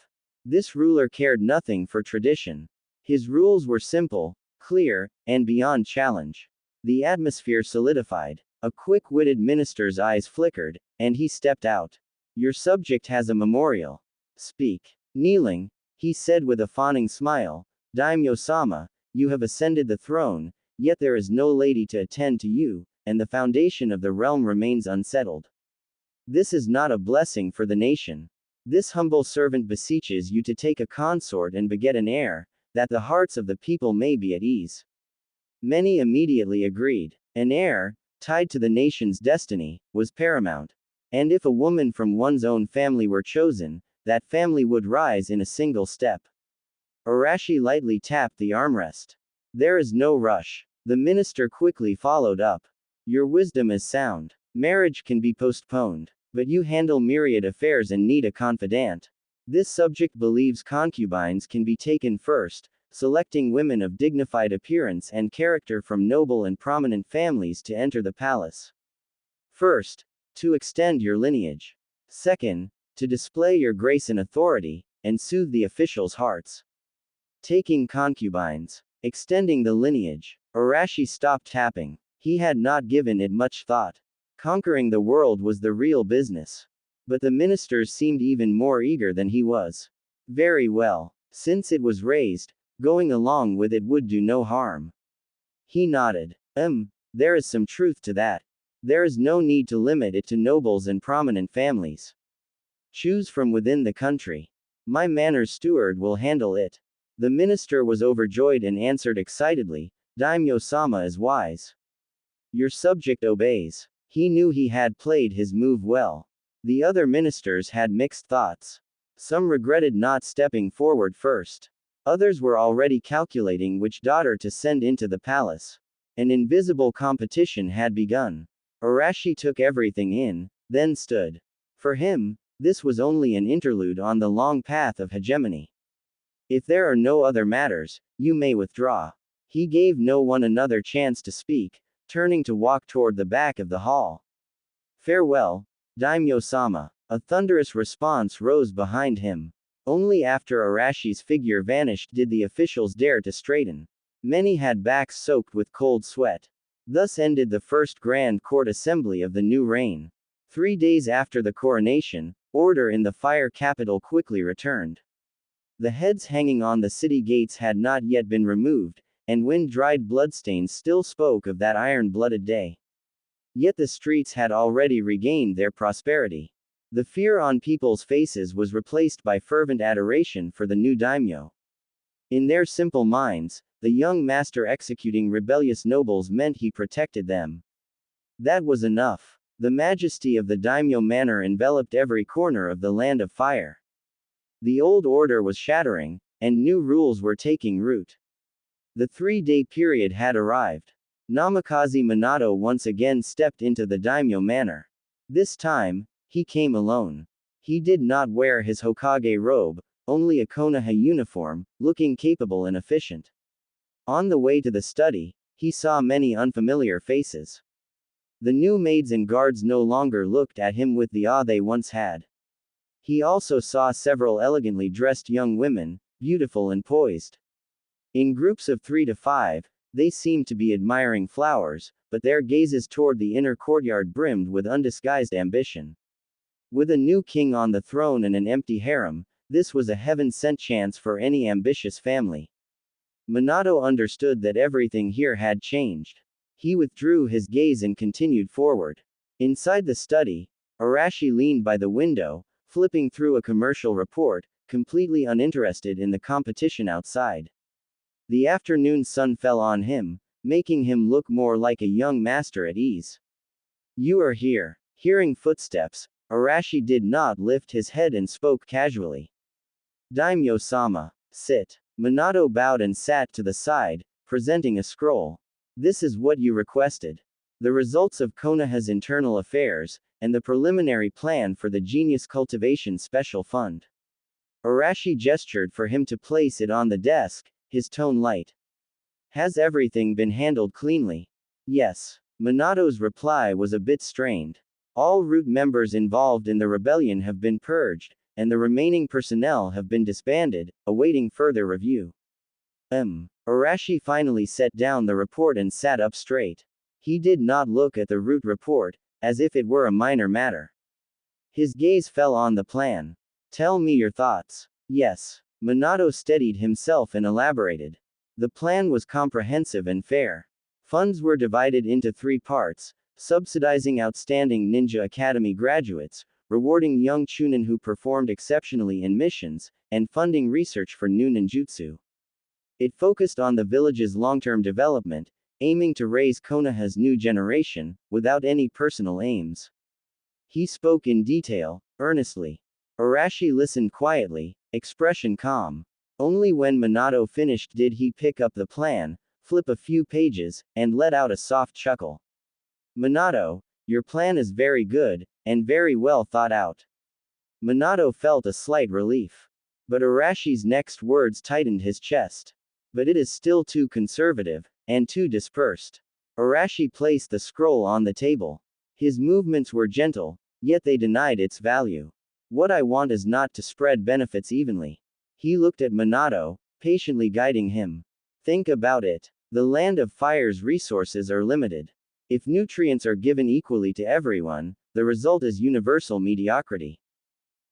This ruler cared nothing for tradition. His rules were simple, clear, and beyond challenge. The atmosphere solidified. A quick-witted minister's eyes flickered, and he stepped out. Your subject has a memorial. Speak. Kneeling, he said with a fawning smile, Daimyo-sama, you have ascended the throne, yet there is no lady to attend to you, and the foundation of the realm remains unsettled. This is not a blessing for the nation. This humble servant beseeches you to take a consort and beget an heir, that the hearts of the people may be at ease. Many immediately agreed. An heir, tied to the nation's destiny, was paramount. And if a woman from one's own family were chosen, that family would rise in a single step. Arashi lightly tapped the armrest. There is no rush. The minister quickly followed up. Your wisdom is sound. Marriage can be postponed. But you handle myriad affairs and need a confidant. This subject believes concubines can be taken first, selecting women of dignified appearance and character from noble and prominent families to enter the palace. First, to extend your lineage. Second, to display your grace and authority, and soothe the officials' hearts. Taking concubines. Extending the lineage. Arashi stopped tapping. He had not given it much thought. Conquering the world was the real business. But the ministers seemed even more eager than he was. Very well. Since it was raised, going along with it would do no harm. He nodded. There is some truth to that. There is no need to limit it to nobles and prominent families. Choose from within the country. My manor's steward will handle it. The minister was overjoyed and answered excitedly, Daimyo-sama is wise. Your subject obeys. He knew he had played his move well. The other ministers had mixed thoughts. Some regretted not stepping forward first. Others were already calculating which daughter to send into the palace. An invisible competition had begun. Arashi took everything in, then stood. For him, this was only an interlude on the long path of hegemony. If there are no other matters, you may withdraw. He gave no one another chance to speak, turning to walk toward the back of the hall. Farewell, Daimyo-sama. A thunderous response rose behind him. Only after Arashi's figure vanished did the officials dare to straighten. Many had backs soaked with cold sweat. Thus ended the first grand court assembly of the new reign. 3 days after the coronation, order in the fire capital quickly returned. The heads hanging on the city gates had not yet been removed, and wind-dried bloodstains still spoke of that iron-blooded day. Yet the streets had already regained their prosperity. The fear on people's faces was replaced by fervent adoration for the new daimyo. In their simple minds, the young master executing rebellious nobles meant he protected them. That was enough. The majesty of the daimyo manor enveloped every corner of the land of fire. The old order was shattering, and new rules were taking root. The 3-day period had arrived. Namikaze Minato once again stepped into the daimyo manor. This time, he came alone. He did not wear his Hokage robe, only a Konoha uniform, looking capable and efficient. On the way to the study, he saw many unfamiliar faces. The new maids and guards no longer looked at him with the awe they once had. He also saw several elegantly dressed young women, beautiful and poised. In groups of 3 to 5, they seemed to be admiring flowers, but their gazes toward the inner courtyard brimmed with undisguised ambition. With a new king on the throne and an empty harem, this was a heaven-sent chance for any ambitious family. Minato understood that everything here had changed. He withdrew his gaze and continued forward. Inside the study, Arashi leaned by the window, flipping through a commercial report, completely uninterested in the competition outside. The afternoon sun fell on him, making him look more like a young master at ease. You are here. Hearing footsteps, Arashi did not lift his head and spoke casually. Daimyo-sama, sit. Minato bowed and sat to the side, presenting a scroll. This is what you requested. The results of Konoha's internal affairs, and the preliminary plan for the Genius Cultivation Special Fund. Arashi gestured for him to place it on the desk, his tone light. Has everything been handled cleanly? Yes. Minato's reply was a bit strained. All root members involved in the rebellion have been purged, and the remaining personnel have been disbanded, awaiting further review. Arashi finally set down the report and sat up straight. He did not look at the root report, as if it were a minor matter. His gaze fell on the plan. Tell me your thoughts. Yes. Minato steadied himself and elaborated. The plan was comprehensive and fair. Funds were divided into 3 parts, subsidizing outstanding Ninja Academy graduates, rewarding young chunin who performed exceptionally in missions, and funding research for new ninjutsu. It focused on the village's long-term development, aiming to raise Konoha's new generation, without any personal aims. He spoke in detail, earnestly. Arashi listened quietly, expression calm. Only when Minato finished did he pick up the plan, flip a few pages, and let out a soft chuckle. Minato, your plan is very good, and very well thought out. Minato felt a slight relief. But Arashi's next words tightened his chest. But it is still too conservative, and too dispersed. Arashi placed the scroll on the table. His movements were gentle, yet they denied its value. What I want is not to spread benefits evenly. He looked at Minato, patiently guiding him. Think about it. The land of fire's resources are limited. If nutrients are given equally to everyone, the result is universal mediocrity.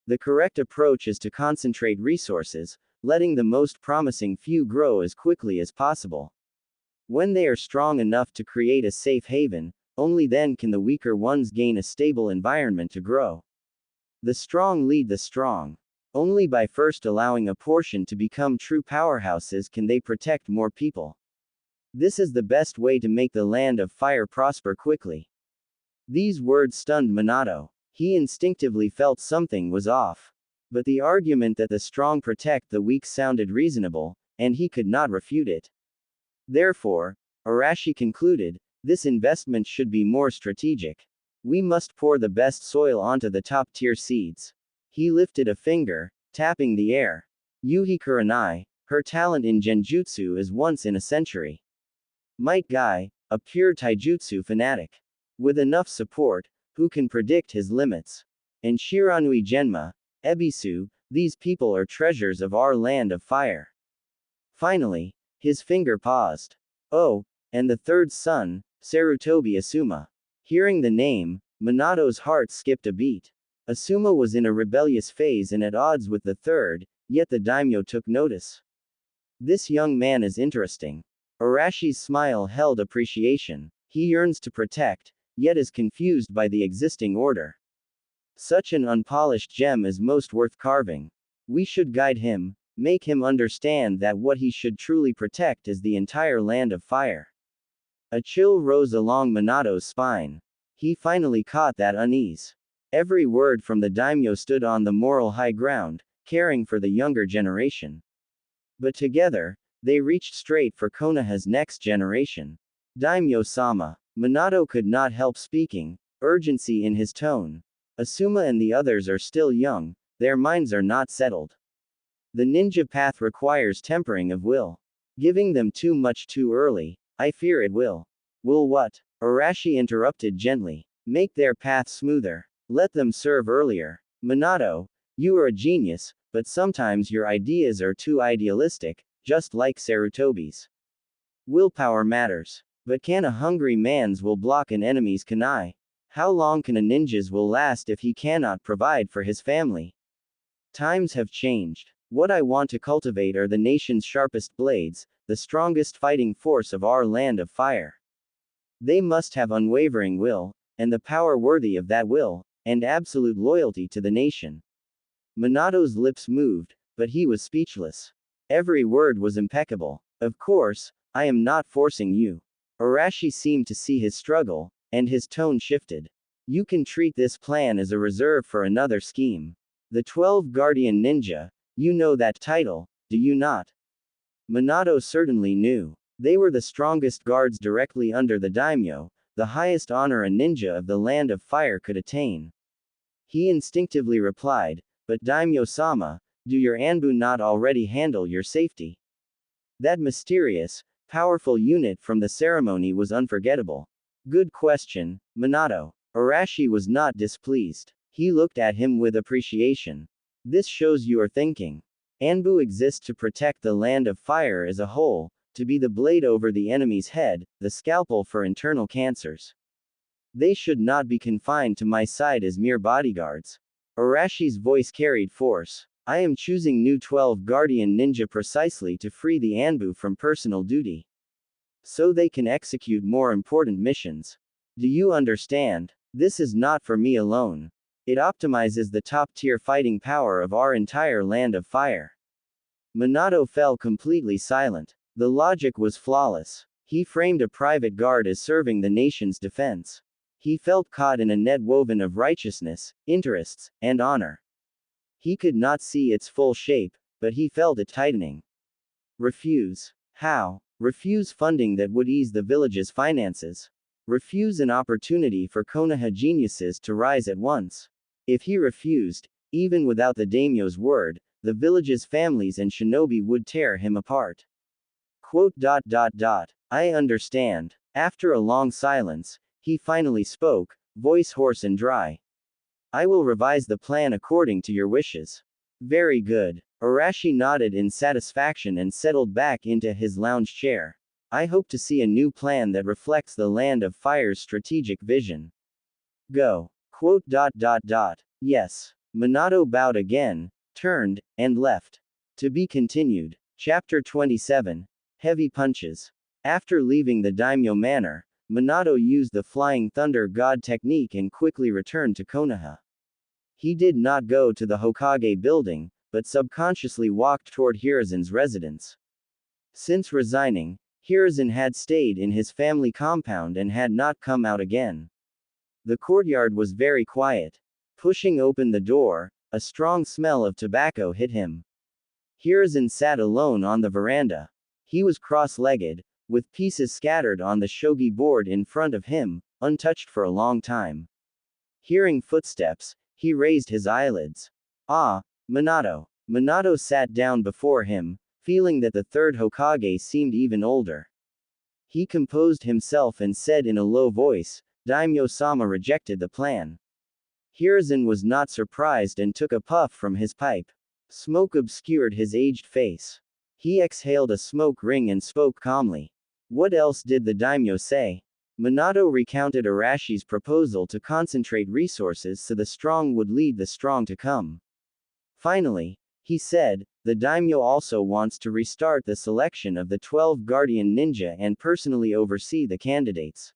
The correct approach is to concentrate resources, letting the most promising few grow as quickly as possible. When they are strong enough to create a safe haven, only then can the weaker ones gain a stable environment to grow. The strong lead the strong. Only by first allowing a portion to become true powerhouses can they protect more people. This is the best way to make the land of fire prosper quickly. These words stunned Minato. He instinctively felt something was off. But the argument that the strong protect the weak sounded reasonable, and he could not refute it. Therefore, Arashi concluded, this investment should be more strategic. We must pour the best soil onto the top-tier seeds. He lifted a finger, tapping the air. Yuhi Kurenai, her talent in genjutsu is once in a century. Might Guy, a pure taijutsu fanatic. With enough support, who can predict his limits? And Shiranui Genma, Ebisu, these people are treasures of our land of fire. Finally, his finger paused. Oh, and the third son, Sarutobi Asuma. Hearing the name, Minato's heart skipped a beat. Asuma was in a rebellious phase and at odds with the third, yet the daimyo took notice. This young man is interesting. Arashi's smile held appreciation. He yearns to protect, yet is confused by the existing order. Such an unpolished gem is most worth carving. We should guide him, make him understand that what he should truly protect is the entire land of fire. A chill rose along Minato's spine. He finally caught that unease. Every word from the daimyo stood on the moral high ground, caring for the younger generation. But together, they reached straight for Konoha's next generation. Daimyo-sama. Minato could not help speaking, urgency in his tone. Asuma and the others are still young, their minds are not settled. The ninja path requires tempering of will. Giving them too much too early, I fear it will. Will what? Arashi interrupted gently. Make their path smoother. Let them serve earlier. Minato, you are a genius, but sometimes your ideas are too idealistic, just like Sarutobi's. Willpower matters. But can a hungry man's will block an enemy's kunai? How long can a ninja's will last if he cannot provide for his family? Times have changed. What I want to cultivate are the nation's sharpest blades, the strongest fighting force of our land of fire. They must have unwavering will, and the power worthy of that will, and absolute loyalty to the nation. Minato's lips moved, but he was speechless. Every word was impeccable. Of course, I am not forcing you. Arashi seemed to see his struggle, and his tone shifted. You can treat this plan as a reserve for another scheme. The 12 Guardian Ninja, you know that title, do you not? Minato certainly knew. They were the strongest guards directly under the daimyo, the highest honor a ninja of the land of fire could attain. He instinctively replied, but Daimyo-sama, do your Anbu not already handle your safety? That mysterious, powerful unit from the ceremony was unforgettable. Good question, Minato. Arashi was not displeased. He looked at him with appreciation. This shows you are thinking. Anbu exists to protect the land of fire as a whole, to be the blade over the enemy's head, the scalpel for internal cancers. They should not be confined to my side as mere bodyguards. Arashi's voice carried force. I am choosing new 12 Guardian Ninja precisely to free the Anbu from personal duty. So they can execute more important missions. Do you understand? This is not for me alone. It optimizes the top-tier fighting power of our entire land of fire. Minato fell completely silent. The logic was flawless. He framed a private guard as serving the nation's defense. He felt caught in a net woven of righteousness, interests, and honor. He could not see its full shape, but he felt it tightening. Refuse. How? Refuse funding that would ease the village's finances. Refuse an opportunity for Konoha geniuses to rise at once. If he refused, even without the daimyo's word, the village's families and shinobi would tear him apart. I understand. After a long silence, he finally spoke, voice hoarse and dry. I will revise the plan according to your wishes. Very good. Arashi nodded in satisfaction and settled back into his lounge chair. I hope to see a new plan that reflects the land of fire's strategic vision. Go. Yes. Minato bowed again, turned, and left. To be continued. Chapter 27. Heavy Punches. After leaving the daimyo manor, Minato used the Flying Thunder God technique and quickly returned to Konoha. He did not go to the Hokage building, but subconsciously walked toward Hiruzen's residence. Since resigning, Hiruzen had stayed in his family compound and had not come out again. The courtyard was very quiet. Pushing open the door, a strong smell of tobacco hit him. Hiruzen sat alone on the veranda. He was cross-legged, with pieces scattered on the shogi board in front of him, untouched for a long time. Hearing footsteps, he raised his eyelids. Ah, Minato. Minato sat down before him, feeling that the third Hokage seemed even older. He composed himself and said in a low voice, Daimyo-sama rejected the plan. Hiruzen was not surprised and took a puff from his pipe. Smoke obscured his aged face. He exhaled a smoke ring and spoke calmly. What else did the daimyo say? Minato recounted Arashi's proposal to concentrate resources so the strong would lead the strong to come. Finally, he said, the daimyo also wants to restart the selection of the 12 guardian ninja and personally oversee the candidates.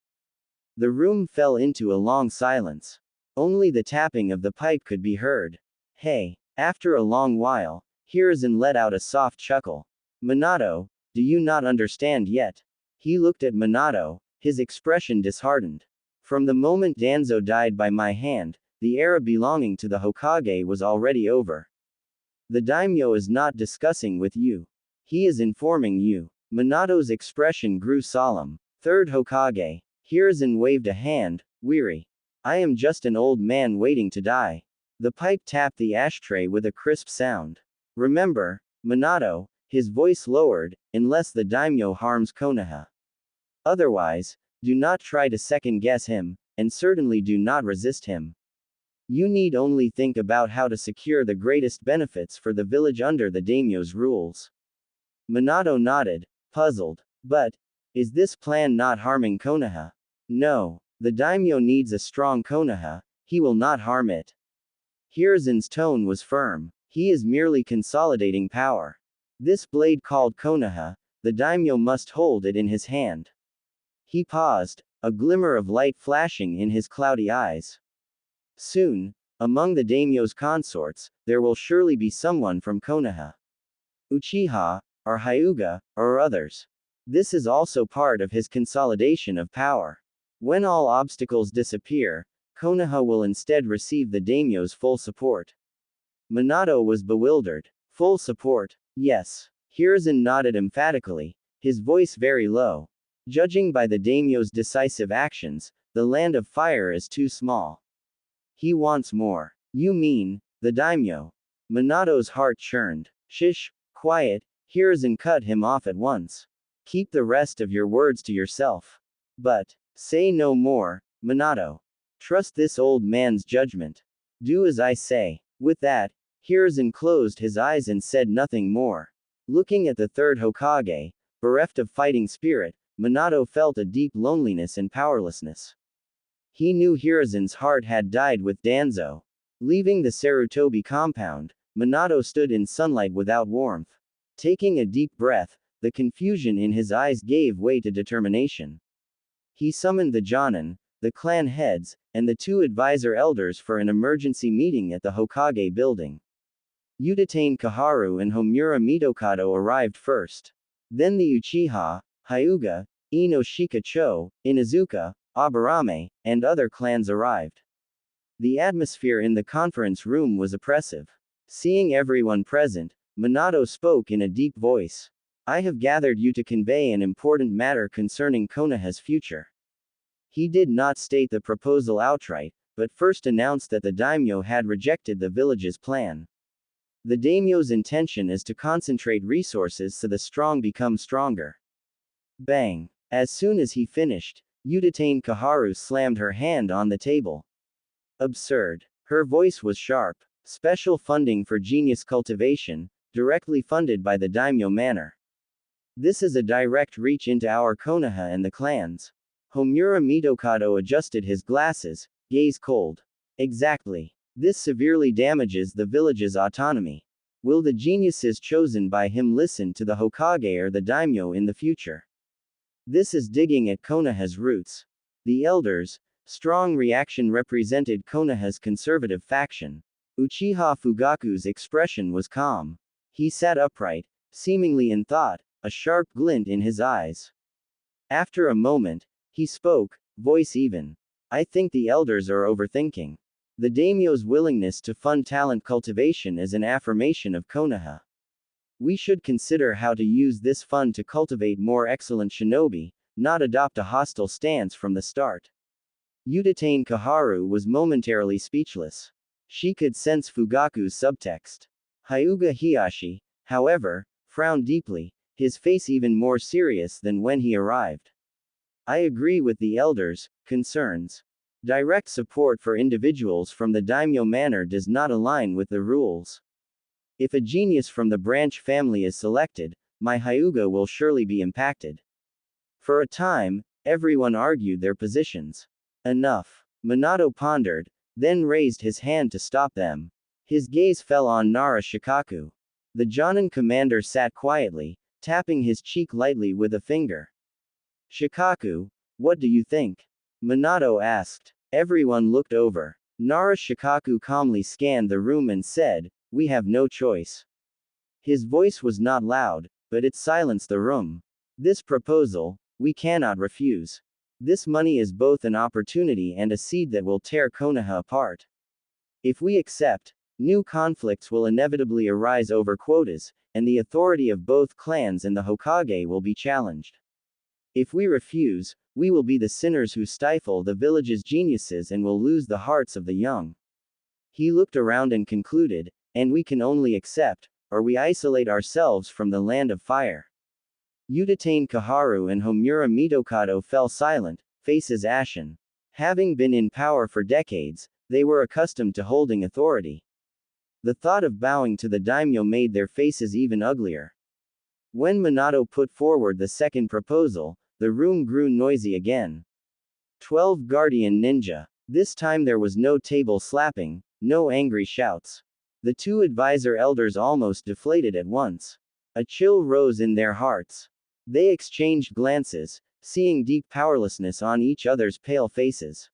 The room fell into a long silence. Only the tapping of the pipe could be heard. Hey. After a long while, Hiruzen let out a soft chuckle. Minato, do you not understand yet? He looked at Minato, his expression disheartened. From the moment Danzo died by my hand, the era belonging to the Hokage was already over. The daimyo is not discussing with you. He is informing you. Minato's expression grew solemn. Third Hokage. Hiruzen waved a hand, weary. I am just an old man waiting to die. The pipe tapped the ashtray with a crisp sound. Remember, Minato, his voice lowered, unless the daimyo harms Konoha. Otherwise, do not try to second-guess him, and certainly do not resist him. You need only think about how to secure the greatest benefits for the village under the daimyo's rules. Minato nodded, puzzled. But, is this plan not harming Konoha? No. The daimyo needs a strong Konoha, he will not harm it. Hiruzen's tone was firm. He is merely consolidating power. This blade called Konoha, the daimyo must hold it in his hand. He paused, a glimmer of light flashing in his cloudy eyes. Soon, among the daimyo's consorts, there will surely be someone from Konoha. Uchiha, or Hyuga, or others. This is also part of his consolidation of power. When all obstacles disappear, Konoha will instead receive the daimyo's full support. Minato was bewildered. Full support? Yes. Hiruzen nodded emphatically, his voice very low. Judging by the daimyo's decisive actions, the land of fire is too small. He wants more. You mean, the daimyo? Minato's heart churned. Shish, quiet. Hiruzen cut him off at once. Keep the rest of your words to yourself. But, say no more, Minato. Trust this old man's judgment. Do as I say. With that, Hiruzen closed his eyes and said nothing more. Looking at the third Hokage, bereft of fighting spirit, Minato felt a deep loneliness and powerlessness. He knew Hiruzen's heart had died with Danzo. Leaving the Sarutobi compound, Minato stood in sunlight without warmth. Taking a deep breath, the confusion in his eyes gave way to determination. He summoned the Jonin, the clan heads, and the 2 advisor elders for an emergency meeting at the Hokage building. Udatane Kaharu and Homura Mitokado arrived first. Then the Uchiha, Hyuga, Ino Shikacho, Inuzuka, Aburame, and other clans arrived. The atmosphere in the conference room was oppressive. Seeing everyone present, Minato spoke in a deep voice. I have gathered you to convey an important matter concerning Konoha's future. He did not state the proposal outright, but first announced that the daimyo had rejected the village's plan. The daimyo's intention is to concentrate resources so the strong become stronger. Bang! As soon as he finished, Udatane Kaharu slammed her hand on the table. Absurd. Her voice was sharp. Special funding for genius cultivation, directly funded by the daimyo manor. This is a direct reach into our Konoha and the clans. Homura Mitokado adjusted his glasses, gaze cold. Exactly. This severely damages the village's autonomy. Will the geniuses chosen by him listen to the Hokage or the daimyo in the future? This is digging at Konoha's roots. The elders, strong reaction represented Konoha's conservative faction. Uchiha Fugaku's expression was calm. He sat upright, seemingly in thought, a sharp glint in his eyes. After a moment, he spoke, voice even. I think the elders are overthinking. The daimyo's willingness to fund talent cultivation is an affirmation of Konoha. We should consider how to use this fund to cultivate more excellent shinobi, not adopt a hostile stance from the start. Udatane Kaharu was momentarily speechless. She could sense Fugaku's subtext. Hyuga Hiyashi, however, frowned deeply, his face even more serious than when he arrived. I agree with the elders' concerns. Direct support for individuals from the daimyo manor does not align with the rules. If a genius from the branch family is selected, my Hyuga will surely be impacted. For a time, everyone argued their positions. Enough. Minato pondered, then raised his hand to stop them. His gaze fell on Nara Shikaku. The Jonin commander sat quietly, tapping his cheek lightly with a finger. Shikaku, what do you think? Minato asked. Everyone looked over. Nara Shikaku calmly scanned the room and said, "We have no choice." His voice was not loud, but it silenced the room. This proposal, we cannot refuse. This money is both an opportunity and a seed that will tear Konoha apart. If we accept, new conflicts will inevitably arise over quotas, and the authority of both clans and the Hokage will be challenged. If we refuse, we will be the sinners who stifle the village's geniuses and will lose the hearts of the young. He looked around and concluded, and we can only accept, or we isolate ourselves from the land of fire. Udatane Kaharu and Homura Mitokado fell silent, faces ashen. Having been in power for decades, they were accustomed to holding authority. The thought of bowing to the daimyo made their faces even uglier. When Minato put forward the second proposal, the room grew noisy again. 12 Guardian Ninja. This time there was no table slapping, no angry shouts. The two advisor elders almost deflated at once. A chill rose in their hearts. They exchanged glances, seeing deep powerlessness on each other's pale faces.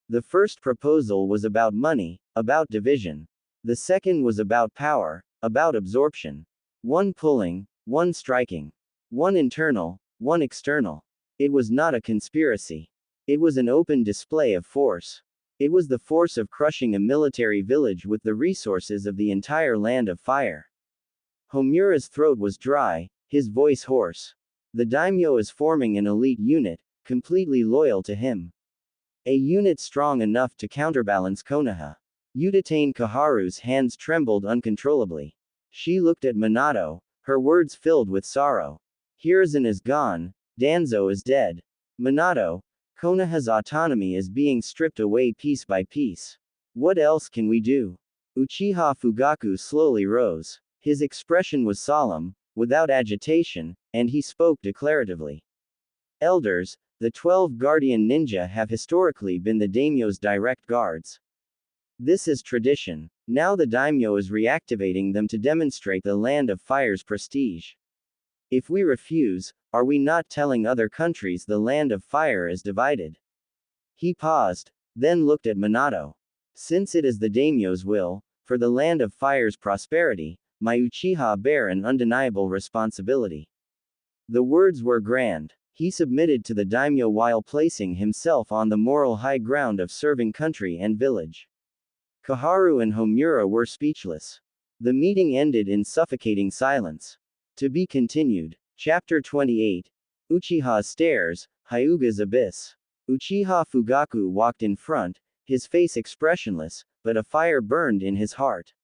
The first proposal was about money, about division. The second was about power, about absorption. One pulling, one striking. One internal, one external. It was not a conspiracy. It was an open display of force. It was the force of crushing a military village with the resources of the entire land of fire. Homura's throat was dry, his voice hoarse. The daimyo is forming an elite unit, completely loyal to him. A unit strong enough to counterbalance Konoha. Udatane Kaharu's hands trembled uncontrollably. She looked at Minato, her words filled with sorrow. Hiruzen is gone, Danzo is dead. Minato, Konoha's autonomy is being stripped away piece by piece. What else can we do? Uchiha Fugaku slowly rose. His expression was solemn, without agitation, and he spoke declaratively. Elders, the 12 Guardian Ninja have historically been the daimyo's direct guards. This is tradition. Now the daimyo is reactivating them to demonstrate the land of fire's prestige. If we refuse, are we not telling other countries the land of fire is divided? He paused, then looked at Minato. Since it is the daimyo's will, for the land of fire's prosperity, my Uchiha bear an undeniable responsibility. The words were grand. He submitted to the daimyo while placing himself on the moral high ground of serving country and village. Kaharu and Homura were speechless. The meeting ended in suffocating silence. To be continued. Chapter 28. Uchiha's Stairs, Hyuga's Abyss. Uchiha Fugaku walked in front, his face expressionless, but a fire burned in his heart.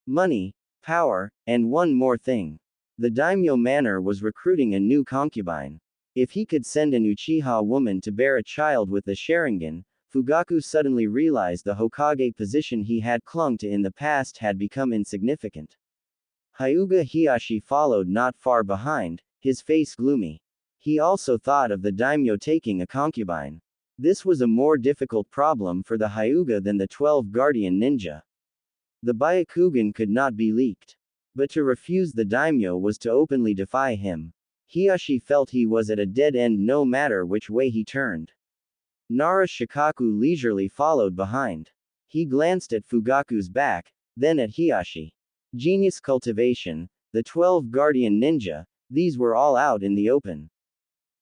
Money, power, and one more thing. The daimyo manor was recruiting a new concubine. If he could send an Uchiha woman to bear a child with the Sharingan, Fugaku suddenly realized the Hokage position he had clung to in the past had become insignificant. Hyuga Hiyashi followed not far behind, his face gloomy. He also thought of the daimyo taking a concubine. This was a more difficult problem for the Hyuga than the 12 Guardian Ninja. The Byakugan could not be leaked. But to refuse the daimyo was to openly defy him. Hiyashi felt he was at a dead end no matter which way he turned. Nara Shikaku leisurely followed behind. He glanced at Fugaku's back, then at Hiyashi. Genius cultivation, the 12 Guardian Ninja, these were all out in the open.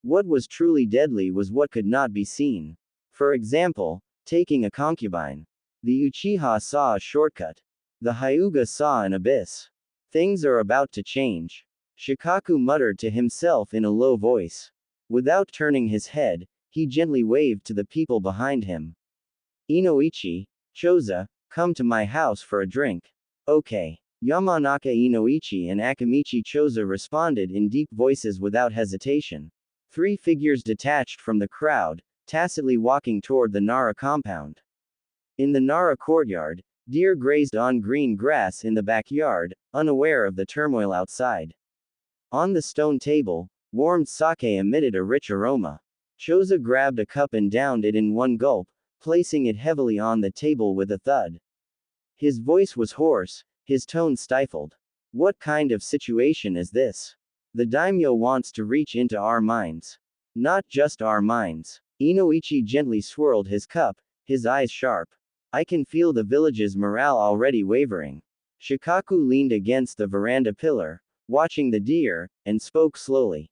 What was truly deadly was what could not be seen. For example, taking a concubine. The Uchiha saw a shortcut. The Hyuga saw an abyss. Things are about to change. Shikaku muttered to himself in a low voice. Without turning his head, he gently waved to the people behind him. Inoichi, Choza, come to my house for a drink. Okay. Yamanaka Inoichi and Akamichi Choza responded in deep voices without hesitation. 3 figures detached from the crowd, tacitly walking toward the Nara compound. In the Nara courtyard, deer grazed on green grass in the backyard, unaware of the turmoil outside. On the stone table, warmed sake emitted a rich aroma. Choza grabbed a cup and downed it in one gulp, placing it heavily on the table with a thud. His voice was hoarse, his tone stifled. What kind of situation is this? The daimyo wants to reach into our minds. Not just our minds. Inoichi gently swirled his cup, his eyes sharp. I can feel the village's morale already wavering. Shikaku leaned against the veranda pillar, watching the deer, and spoke slowly.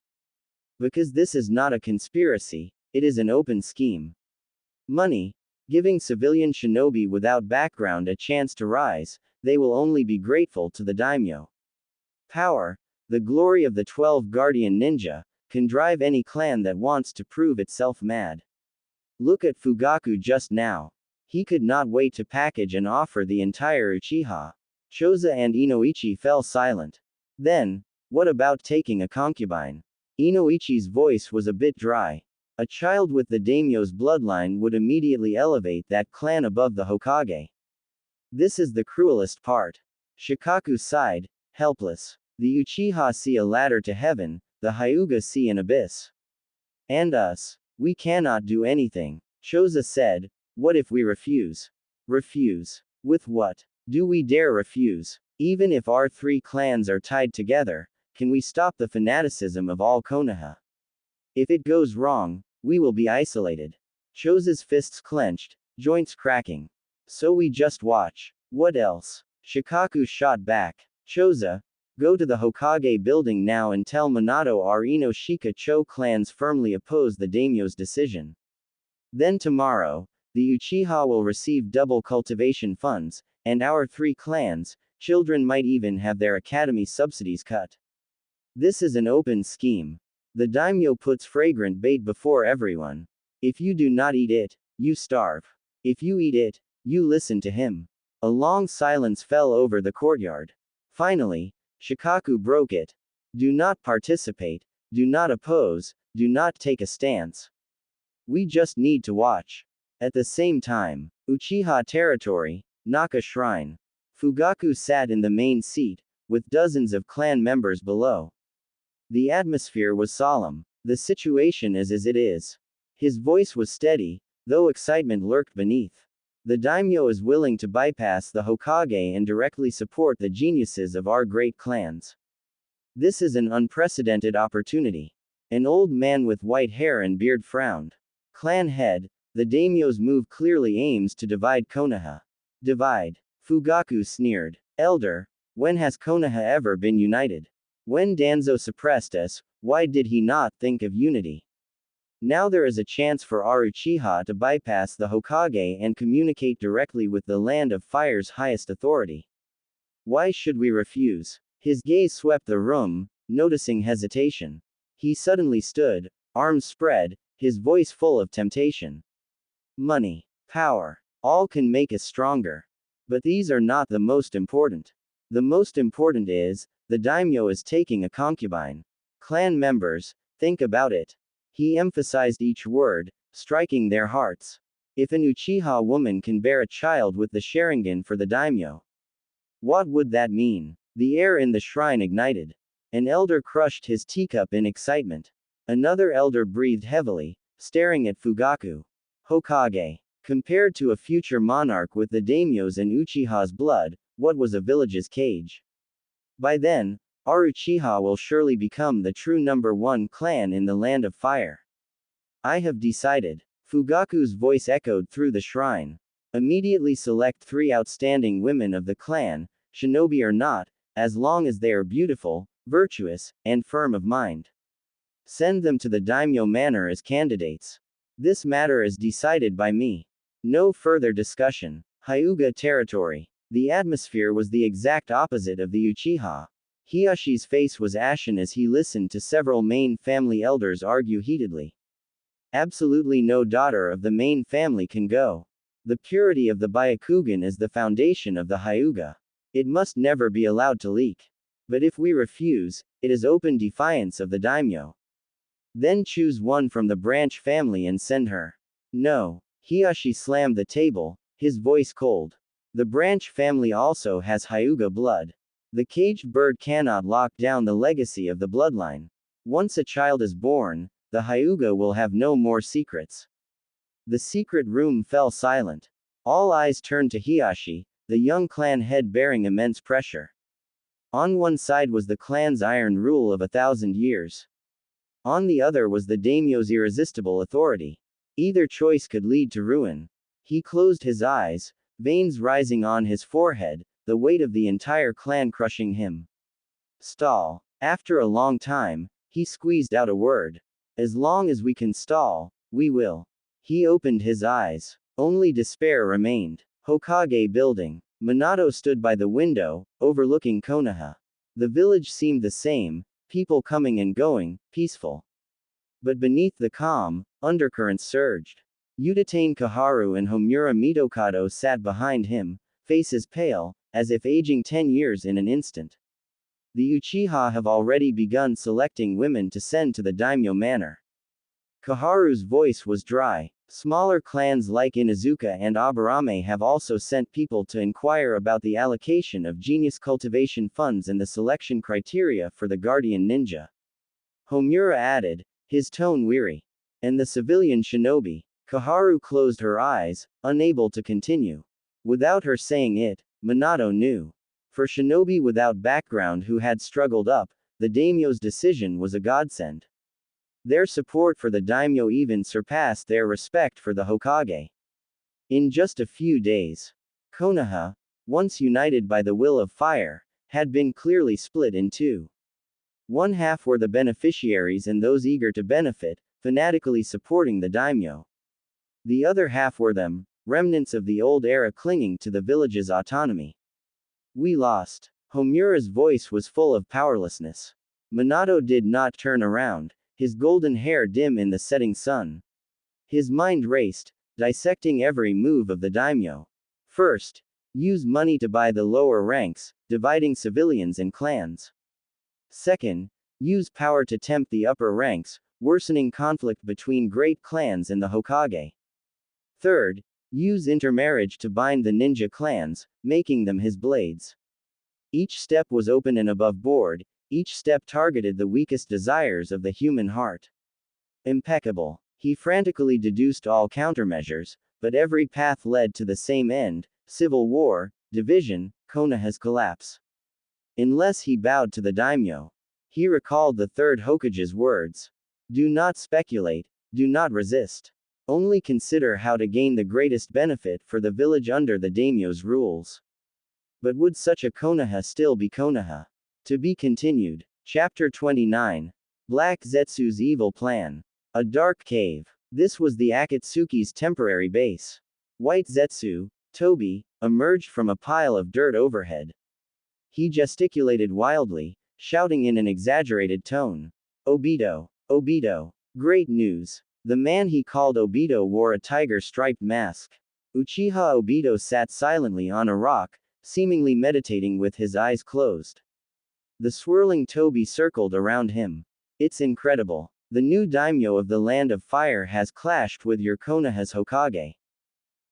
Because this is not a conspiracy, it is an open scheme. Money. Giving civilian shinobi without background a chance to rise, they will only be grateful to the daimyo. Power. The glory of the 12 guardian ninja, can drive any clan that wants to prove itself mad. Look at Fugaku just now. He could not wait to package and offer the entire Uchiha. Choza and Inoichi fell silent. Then, what about taking a concubine? Inoichi's voice was a bit dry. A child with the daimyo's bloodline would immediately elevate that clan above the Hokage. This is the cruelest part. Shikaku sighed, helpless. The Uchiha see a ladder to heaven, the Hyuga see an abyss. And us. We cannot do anything. Choza said, what if we refuse? Refuse. With what? Do we dare refuse? Even if our 3 clans are tied together, can we stop the fanaticism of all Konoha? If it goes wrong, we will be isolated. Choza's fists clenched, joints cracking. So we just watch. What else? Shikaku shot back. Choza, go to the Hokage building now and tell Minato our Inoshika Cho clans firmly oppose the daimyo's decision. Then tomorrow, the Uchiha will receive double cultivation funds, and our 3 clans, children might even have their academy subsidies cut. This is an open scheme. The daimyo puts fragrant bait before everyone. If you do not eat it, you starve. If you eat it, you listen to him. A long silence fell over the courtyard. Finally, Shikaku broke it. Do not participate, do not oppose, do not take a stance. We just need to watch. At the same time, Uchiha territory, Naka Shrine. Fugaku sat in the main seat, with dozens of clan members below. The atmosphere was solemn. The situation is as it is. His voice was steady, though excitement lurked beneath. The daimyo is willing to bypass the Hokage and directly support the geniuses of our great clans. This is an unprecedented opportunity. An old man with white hair and beard frowned. Clan head, the daimyo's move clearly aims to divide Konoha. Divide. Fugaku sneered. Elder, when has Konoha ever been united? When Danzo suppressed us, why did he not think of unity? Now there is a chance for our Uchiha to bypass the Hokage and communicate directly with the Land of Fire's highest authority. Why should we refuse? His gaze swept the room, noticing hesitation. He suddenly stood, arms spread, his voice full of temptation. Money, power, all can make us stronger. But these are not the most important. The most important is, the daimyo is taking a concubine. Clan members, think about it. He emphasized each word, striking their hearts. If an Uchiha woman can bear a child with the Sharingan for the daimyo, what would that mean? The air in the shrine ignited. An elder crushed his teacup in excitement. Another elder breathed heavily, staring at Fugaku. Hokage. Compared to a future monarch with the daimyo's and Uchiha's blood, what was a village's cage? By then, our Uchiha will surely become the true #1 clan in the Land of Fire. I have decided. Fugaku's voice echoed through the shrine. Immediately select 3 outstanding women of the clan, shinobi or not, as long as they are beautiful, virtuous, and firm of mind. Send them to the daimyo manor as candidates. This matter is decided by me. No further discussion. Hyuga territory. The atmosphere was the exact opposite of the Uchiha. Hiyashi's face was ashen as he listened to several main family elders argue heatedly. Absolutely no daughter of the main family can go. The purity of the Byakugan is the foundation of the Hyuga. It must never be allowed to leak. But if we refuse, it is open defiance of the Daimyo. Then choose one from the branch family and send her. No. Hiyashi slammed the table, his voice cold. The branch family also has Hyuga blood. The caged bird cannot lock down the legacy of the bloodline. Once a child is born, the Hyuga will have no more secrets. The secret room fell silent. All eyes turned to Hiyashi, the young clan head bearing immense pressure. On one side was the clan's iron rule of 1,000 years. On the other was the daimyo's irresistible authority. Either choice could lead to ruin. He closed his eyes, veins rising on his forehead, the weight of the entire clan crushing him. Stall. After a long time, he squeezed out a word. As long as we can stall, we will. He opened his eyes. Only despair remained. Hokage building. Minato stood by the window, overlooking Konoha. The village seemed the same, people coming and going, peaceful. But beneath the calm, undercurrents surged. Udatane Kaharu and Homura Mitokado sat behind him, faces pale, as if aging 10 years in an instant. The Uchiha have already begun selecting women to send to the daimyo manor. Kaharu's voice was dry. Smaller clans like Inuzuka and Aburame have also sent people to inquire about the allocation of genius cultivation funds and the selection criteria for the guardian ninja. Homura added, his tone weary. And the civilian shinobi. Kaharu closed her eyes, unable to continue. Without her saying it, Minato knew. For shinobi without background who had struggled up, the daimyo's decision was a godsend. Their support for the daimyo even surpassed their respect for the Hokage. In just a few days, Konoha, once united by the will of fire, had been clearly split in two. One half were the beneficiaries and those eager to benefit, fanatically supporting the daimyo. The other half were them, remnants of the old era clinging to the village's autonomy. We lost. Homura's voice was full of powerlessness. Minato did not turn around, his golden hair dim in the setting sun. His mind raced, dissecting every move of the daimyo. First, use money to buy the lower ranks, dividing civilians and clans. Second, use power to tempt the upper ranks, worsening conflict between great clans and the Hokage. Third, use intermarriage to bind the ninja clans, making them his blades. Each step was open and above board, each step targeted the weakest desires of the human heart. Impeccable. He frantically deduced all countermeasures, but every path led to the same end, civil war, division, Konoha's collapse. Unless he bowed to the daimyo. He recalled the third Hokage's words. Do not speculate, do not resist. Only consider how to gain the greatest benefit for the village under the daimyo's rules. But would such a Konoha still be Konoha? To be continued. Chapter 29. Black Zetsu's Evil Plan. A dark cave. This was the Akatsuki's temporary base. White Zetsu, Tobi, emerged from a pile of dirt overhead. He gesticulated wildly, shouting in an exaggerated tone. Obito! Obito! Great news! The man he called Obito wore a tiger-striped mask. Uchiha Obito sat silently on a rock, seemingly meditating with his eyes closed. The swirling Tobi circled around him. It's incredible. The new daimyo of the Land of Fire has clashed with your Konoha's Hokage.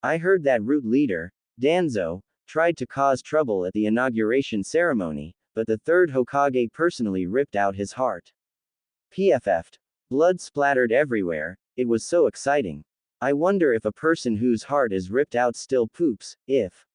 I heard that root leader, Danzo, tried to cause trouble at the inauguration ceremony, but the third Hokage personally ripped out his heart. PFF'd. Blood splattered everywhere, it was so exciting. I wonder if a person whose heart is ripped out still poops, if.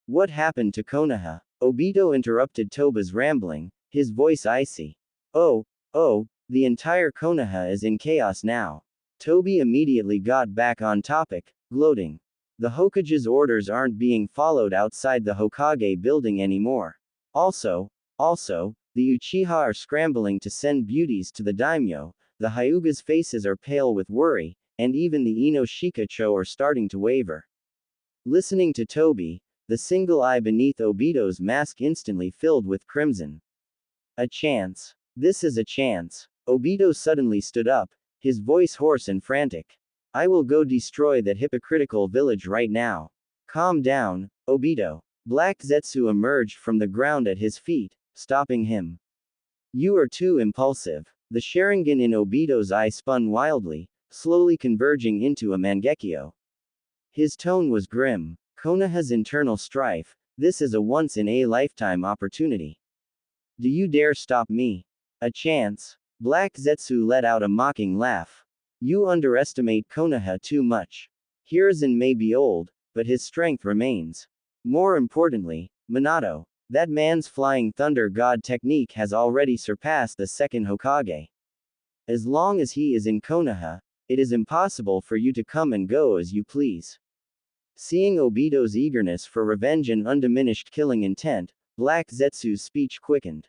What happened to Konoha? Obito interrupted Toba's rambling, his voice icy. Oh, the entire Konoha is in chaos now. Tobi immediately got back on topic, gloating. The Hokage's orders aren't being followed outside the Hokage building anymore. Also, the Uchiha are scrambling to send beauties to the daimyo, the Hyuga's faces are pale with worry, and even the Ino-Shikacho are starting to waver. Listening to Toby, the single eye beneath Obito's mask instantly filled with crimson. A chance. This is a chance. Obito suddenly stood up, his voice hoarse and frantic. I will go destroy that hypocritical village right now. Calm down, Obito. Black Zetsu emerged from the ground at his feet, stopping him. You are too impulsive. The Sharingan in Obito's eye spun wildly, slowly converging into a Mangekyo. His tone was grim. Konoha's internal strife. This is a once-in-a-lifetime opportunity. Do you dare stop me? A chance? Black Zetsu let out a mocking laugh. You underestimate Konoha too much. Hiruzen may be old, but his strength remains. More importantly, Minato, that man's flying thunder god technique has already surpassed the second Hokage. As long as he is in Konoha, it is impossible for you to come and go as you please. Seeing Obito's eagerness for revenge and undiminished killing intent, Black Zetsu's speech quickened.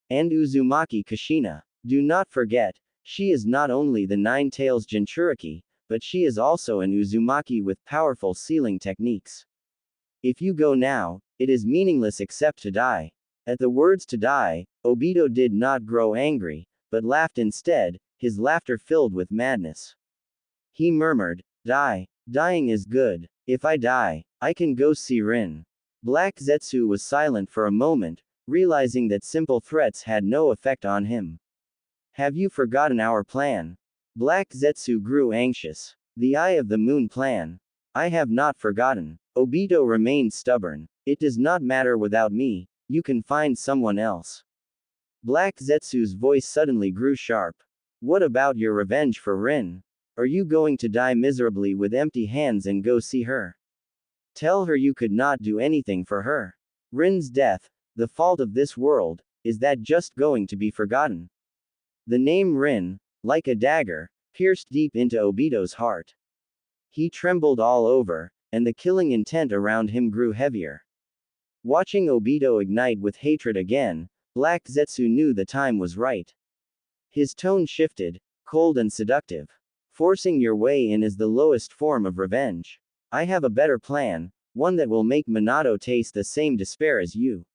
And Uzumaki Kushina, do not forget, she is not only the Nine Tails Jinchuriki, but she is also an Uzumaki with powerful sealing techniques. If you go now, it is meaningless except to die. At the words to die, Obito did not grow angry, but laughed instead, his laughter filled with madness. He murmured, Die. Dying is good. If I die, I can go see Rin. Black Zetsu was silent for a moment, realizing that simple threats had no effect on him. Have you forgotten our plan? Black Zetsu grew anxious. The Eye of the Moon plan. I have not forgotten. Obito remained stubborn. It does not matter without me, you can find someone else. Black Zetsu's voice suddenly grew sharp. What about your revenge for Rin? Are you going to die miserably with empty hands and go see her? Tell her you could not do anything for her. Rin's death, the fault of this world, is that just going to be forgotten? The name Rin, like a dagger, pierced deep into Obito's heart. He trembled all over, and the killing intent around him grew heavier. Watching Obito ignite with hatred again, Black Zetsu knew the time was right. His tone shifted, cold and seductive. Forcing your way in is the lowest form of revenge. I have a better plan, one that will make Minato taste the same despair as you.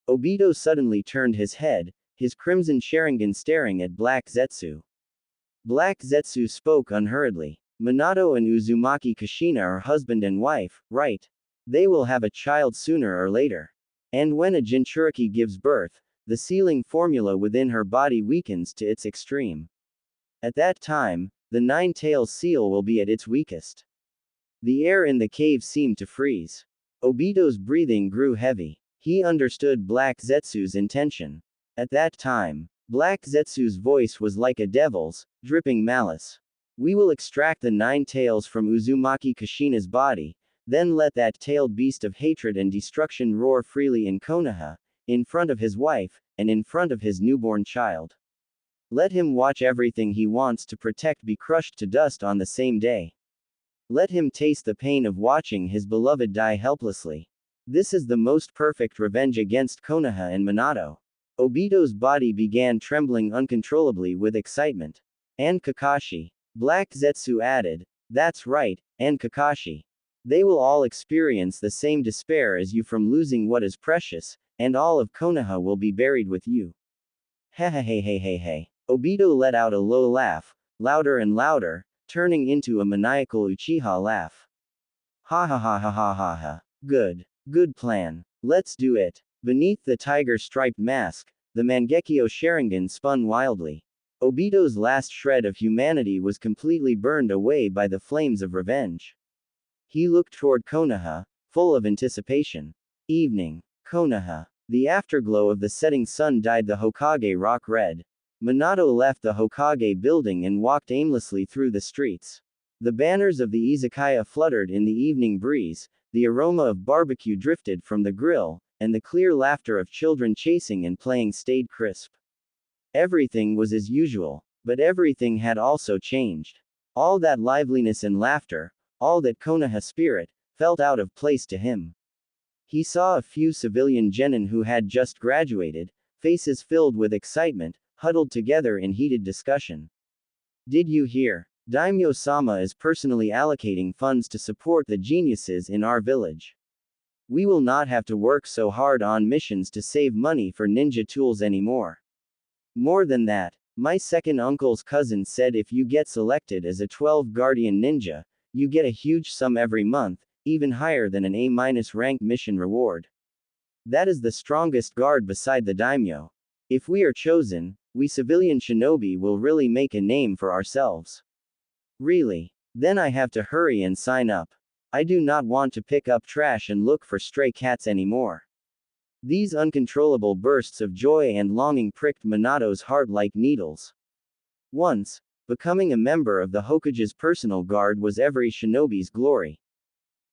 Obito suddenly turned his head, his crimson Sharingan staring at Black Zetsu. Black Zetsu spoke unhurriedly. Minato and Uzumaki Kushina are husband and wife, right? They will have a child sooner or later. And when a Jinchuriki gives birth, the sealing formula within her body weakens to its extreme. At that time, the Nine-Tails seal will be at its weakest. The air in the cave seemed to freeze. Obito's breathing grew heavy. He understood Black Zetsu's intention. At that time, Black Zetsu's voice was like a devil's, dripping malice. We will extract the Nine Tails from Uzumaki Kushina's body, then let that tailed beast of hatred and destruction roar freely in Konoha, in front of his wife, and in front of his newborn child. Let him watch everything he wants to protect be crushed to dust on the same day. Let him taste the pain of watching his beloved die helplessly. This is the most perfect revenge against Konoha and Minato. Obito's body began trembling uncontrollably with excitement. And Kakashi. Black Zetsu added, That's right, and Kakashi. They will all experience the same despair as you from losing what is precious, and all of Konoha will be buried with you. Hehehehehehe. Obito let out a low laugh, louder and louder, turning into a maniacal Uchiha laugh. Ha ha ha ha ha ha ha. Good. Good plan. Let's do it. Beneath the tiger-striped mask, the Mangekyo Sharingan spun wildly. Obito's last shred of humanity was completely burned away by the flames of revenge. He looked toward Konoha, full of anticipation. Evening. Konoha. The afterglow of the setting sun dyed the Hokage rock red. Minato left the Hokage building and walked aimlessly through the streets. The banners of the izakaya fluttered in the evening breeze, the aroma of barbecue drifted from the grill, and the clear laughter of children chasing and playing stayed crisp. Everything was as usual, but everything had also changed. All that liveliness and laughter, all that Konoha spirit, felt out of place to him. He saw a few civilian genin who had just graduated, faces filled with excitement, huddled together in heated discussion. Did you hear? Daimyo-sama is personally allocating funds to support the geniuses in our village. We will not have to work so hard on missions to save money for ninja tools anymore. More than that, my second uncle's cousin said if you get selected as a 12 Guardian Ninja, you get a huge sum every month, even higher than an A- rank mission reward. That is the strongest guard beside the daimyo. If we are chosen, we civilian shinobi will really make a name for ourselves. Really? Then I have to hurry and sign up. I do not want to pick up trash and look for stray cats anymore. These uncontrollable bursts of joy and longing pricked Minato's heart like needles. Once, becoming a member of the Hokage's personal guard was every shinobi's glory.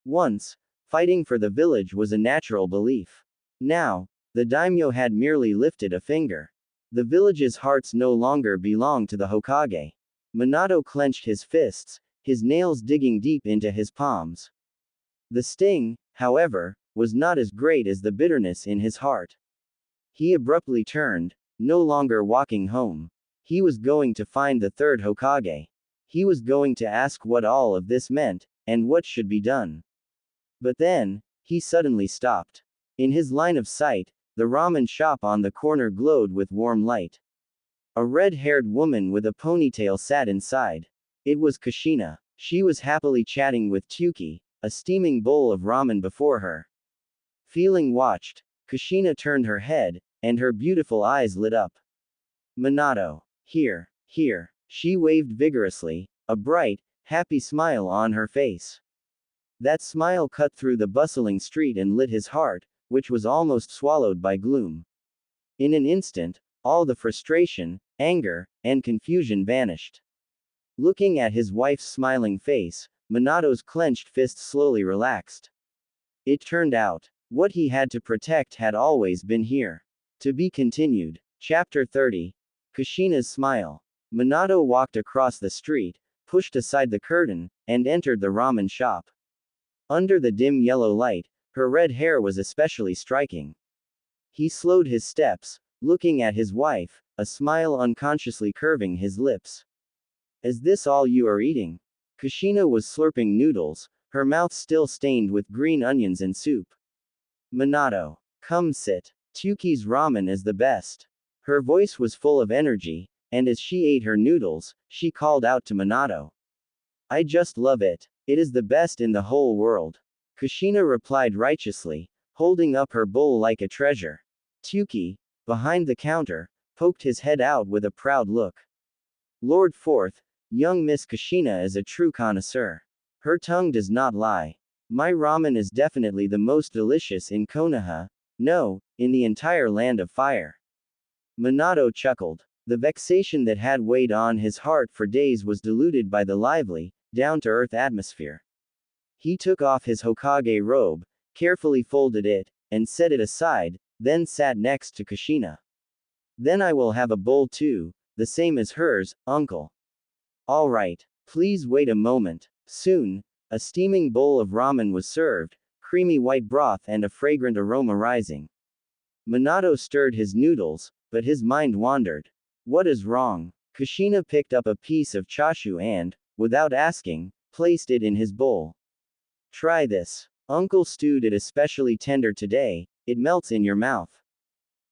Once, fighting for the village was a natural belief. Now, the daimyo had merely lifted a finger. The village's hearts no longer belonged to the Hokage. Minato clenched his fists, his nails digging deep into his palms. The sting, however, was not as great as the bitterness in his heart. He abruptly turned, no longer walking home. He was going to find the third Hokage. He was going to ask what all of this meant, and what should be done. But then, he suddenly stopped. In his line of sight, the ramen shop on the corner glowed with warm light. A red-haired woman with a ponytail sat inside. It was Kushina. She was happily chatting with Tuki, a steaming bowl of ramen before her. Feeling watched, Kushina turned her head, and her beautiful eyes lit up. Minato. Here. Here. She waved vigorously, a bright, happy smile on her face. That smile cut through the bustling street and lit his heart, which was almost swallowed by gloom. In an instant, all the frustration, anger, and confusion vanished. Looking at his wife's smiling face, Minato's clenched fist slowly relaxed. It turned out, what he had to protect had always been here. To be continued. Chapter 30. Kushina's Smile. Minato walked across the street, pushed aside the curtain, and entered the ramen shop. Under the dim yellow light, her red hair was especially striking. He slowed his steps, looking at his wife, a smile unconsciously curving his lips. Is this all you are eating? Kushina was slurping noodles, her mouth still stained with green onions and soup. Minato. Come sit. Tuki's ramen is the best. Her voice was full of energy, and as she ate her noodles, she called out to Minato. I just love it. It is the best in the whole world. Kushina replied righteously, holding up her bowl like a treasure. Tuki, behind the counter, poked his head out with a proud look. Lord Fourth, young Miss Kushina is a true connoisseur. Her tongue does not lie. My ramen is definitely the most delicious in Konoha, no, in the entire land of fire. Minato chuckled. The vexation that had weighed on his heart for days was diluted by the lively, down-to-earth atmosphere. He took off his Hokage robe, carefully folded it, and set it aside, then sat next to Kushina. Then I will have a bowl too, the same as hers, uncle. All right, please wait a moment. Soon, a steaming bowl of ramen was served, creamy white broth and a fragrant aroma rising. Minato stirred his noodles, but his mind wandered. What is wrong? Kushina picked up a piece of chashu and, without asking, placed it in his bowl. Try this. Uncle stewed it especially tender today, it melts in your mouth.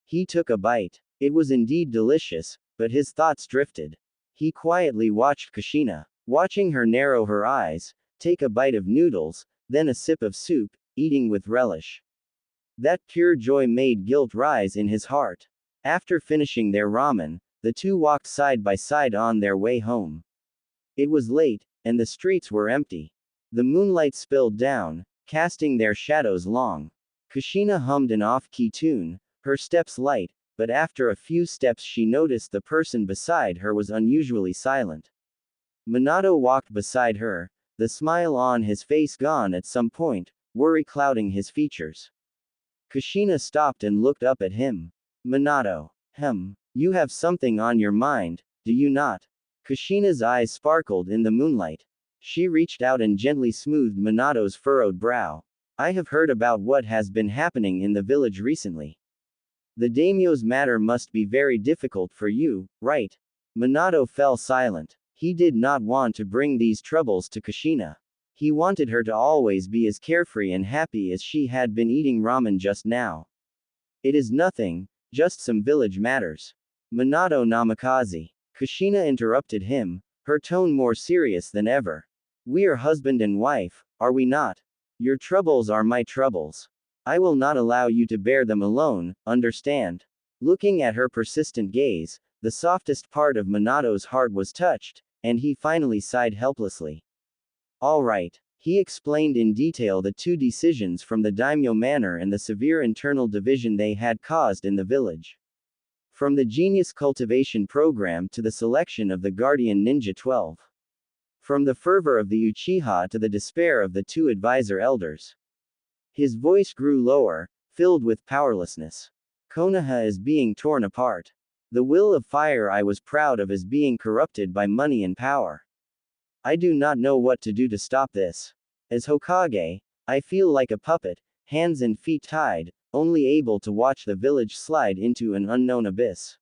He took a bite. It was indeed delicious, but his thoughts drifted. He quietly watched Kushina, watching her narrow her eyes, take a bite of noodles, then a sip of soup, eating with relish. That pure joy made guilt rise in his heart. After finishing their ramen, the two walked side by side on their way home. It was late, and the streets were empty. The moonlight spilled down, casting their shadows long. Kushina hummed an off-key tune, her steps light, but after a few steps she noticed the person beside her was unusually silent. Minato walked beside her, the smile on his face gone at some point, worry clouding his features. Kushina stopped and looked up at him. Minato. You have something on your mind, do you not? Kushina's eyes sparkled in the moonlight. She reached out and gently smoothed Minato's furrowed brow. I have heard about what has been happening in the village recently. The daimyo's matter must be very difficult for you, right? Minato fell silent. He did not want to bring these troubles to Kushina. He wanted her to always be as carefree and happy as she had been eating ramen just now. It is nothing, just some village matters. Minato namikaze. Kushina interrupted him, her tone more serious than ever. We are husband and wife, are we not? Your troubles are my troubles. I will not allow you to bear them alone, understand? Looking at her persistent gaze, the softest part of Minato's heart was touched, and he finally sighed helplessly. All right. He explained in detail the two decisions from the Daimyo manor and the severe internal division they had caused in the village. From the genius cultivation program to the selection of the guardian ninja 12. From the fervor of the Uchiha to the despair of the two advisor elders. His voice grew lower, filled with powerlessness. Konoha is being torn apart. The will of fire I was proud of is being corrupted by money and power. I do not know what to do to stop this. As Hokage, I feel like a puppet, hands and feet tied, only able to watch the village slide into an unknown abyss.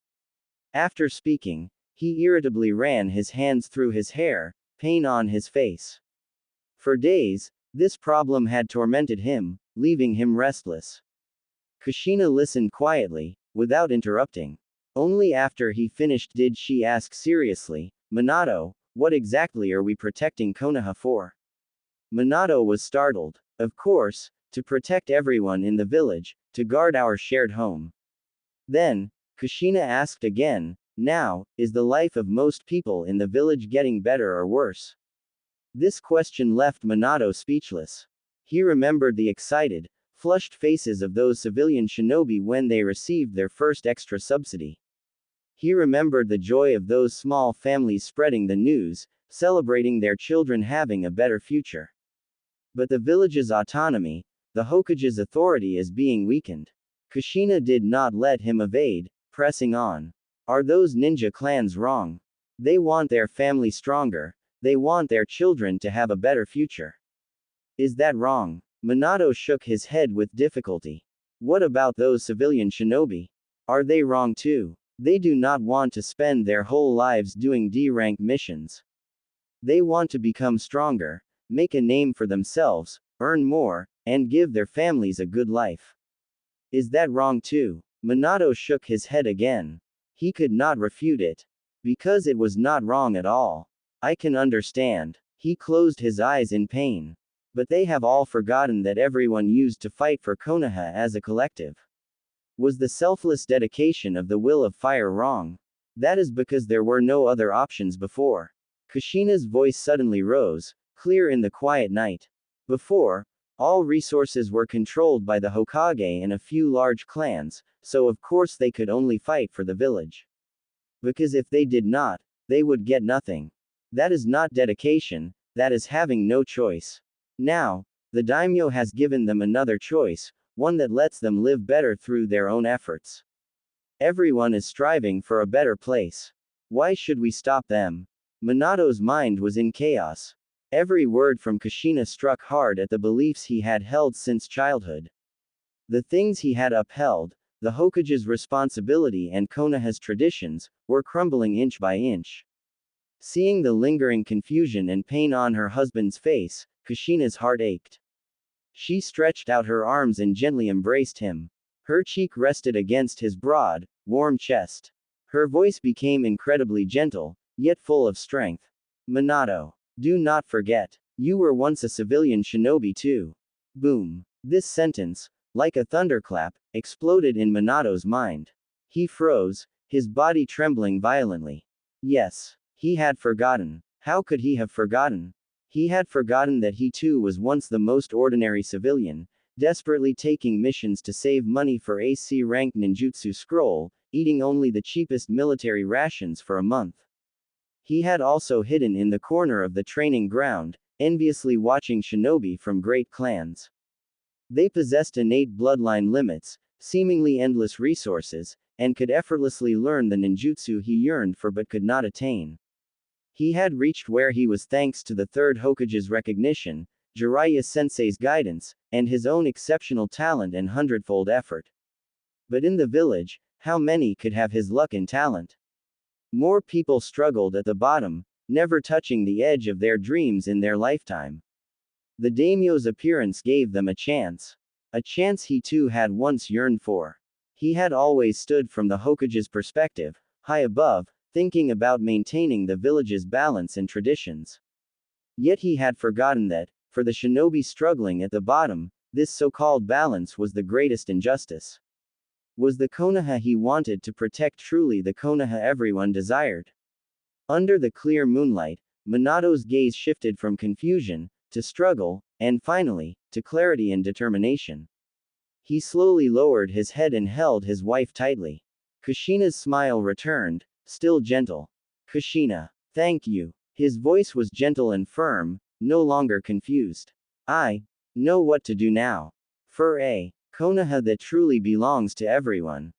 After speaking, he irritably ran his hands through his hair, pain on his face. For days, this problem had tormented him, leaving him restless. Kushina listened quietly, without interrupting. Only after he finished did she ask seriously, Minato, what exactly are we protecting Konoha for? Minato was startled. Of course, to protect everyone in the village, to guard our shared home. Then, Kushina asked again, now, is the life of most people in the village getting better or worse? This question left Minato speechless. He remembered the excited, flushed faces of those civilian shinobi when they received their first extra subsidy. He remembered the joy of those small families spreading the news, celebrating their children having a better future. But the village's autonomy, the Hokage's authority is being weakened. Kushina did not let him evade, pressing on. Are those ninja clans wrong? They want their family stronger, they want their children to have a better future. Is that wrong? Minato shook his head with difficulty. What about those civilian shinobi? Are they wrong too? They do not want to spend their whole lives doing D-rank missions. They want to become stronger, make a name for themselves, earn more, and give their families a good life. Is that wrong too? Minato shook his head again. He could not refute it. Because it was not wrong at all. I can understand. He closed his eyes in pain. But they have all forgotten that everyone used to fight for Konoha as a collective. Was the selfless dedication of the will of fire wrong? That is because there were no other options before. Kushina's voice suddenly rose, clear in the quiet night. Before, all resources were controlled by the Hokage and a few large clans, so of course they could only fight for the village. Because if they did not, they would get nothing. That is not dedication, that is having no choice. Now, the daimyo has given them another choice, one that lets them live better through their own efforts. Everyone is striving for a better place. Why should we stop them? Minato's mind was in chaos. Every word from Kushina struck hard at the beliefs he had held since childhood. The things he had upheld, the Hokage's responsibility and Konoha's traditions, were crumbling inch by inch. Seeing the lingering confusion and pain on her husband's face, Kushina's heart ached. She stretched out her arms and gently embraced him. Her cheek rested against his broad, warm chest. Her voice became incredibly gentle, yet full of strength. Minato, do not forget, you were once a civilian shinobi too. Boom. This sentence, like a thunderclap, exploded in Minato's mind. He froze, his body trembling violently. Yes, he had forgotten. How could he have forgotten? He had forgotten that he too was once the most ordinary civilian, desperately taking missions to save money for a C-rank ninjutsu scroll, eating only the cheapest military rations for a month. He had also hidden in the corner of the training ground, enviously watching shinobi from great clans. They possessed innate bloodline limits, seemingly endless resources, and could effortlessly learn the ninjutsu he yearned for but could not attain. He had reached where he was thanks to the third Hokage's recognition, Jiraiya Sensei's guidance, and his own exceptional talent and hundredfold effort. But in the village, how many could have his luck and talent? More people struggled at the bottom, never touching the edge of their dreams in their lifetime. The daimyo's appearance gave them a chance. A chance he too had once yearned for. He had always stood from the Hokage's perspective, high above, thinking about maintaining the village's balance and traditions. Yet he had forgotten that, for the shinobi struggling at the bottom, this so-called balance was the greatest injustice. Was the Konoha he wanted to protect truly the Konoha everyone desired? Under the clear moonlight, Minato's gaze shifted from confusion, to struggle, and finally, to clarity and determination. He slowly lowered his head and held his wife tightly. Kushina's smile returned, still gentle. Kushina, thank you. His voice was gentle and firm, no longer confused. I know what to do now. For a Konoha that truly belongs to everyone.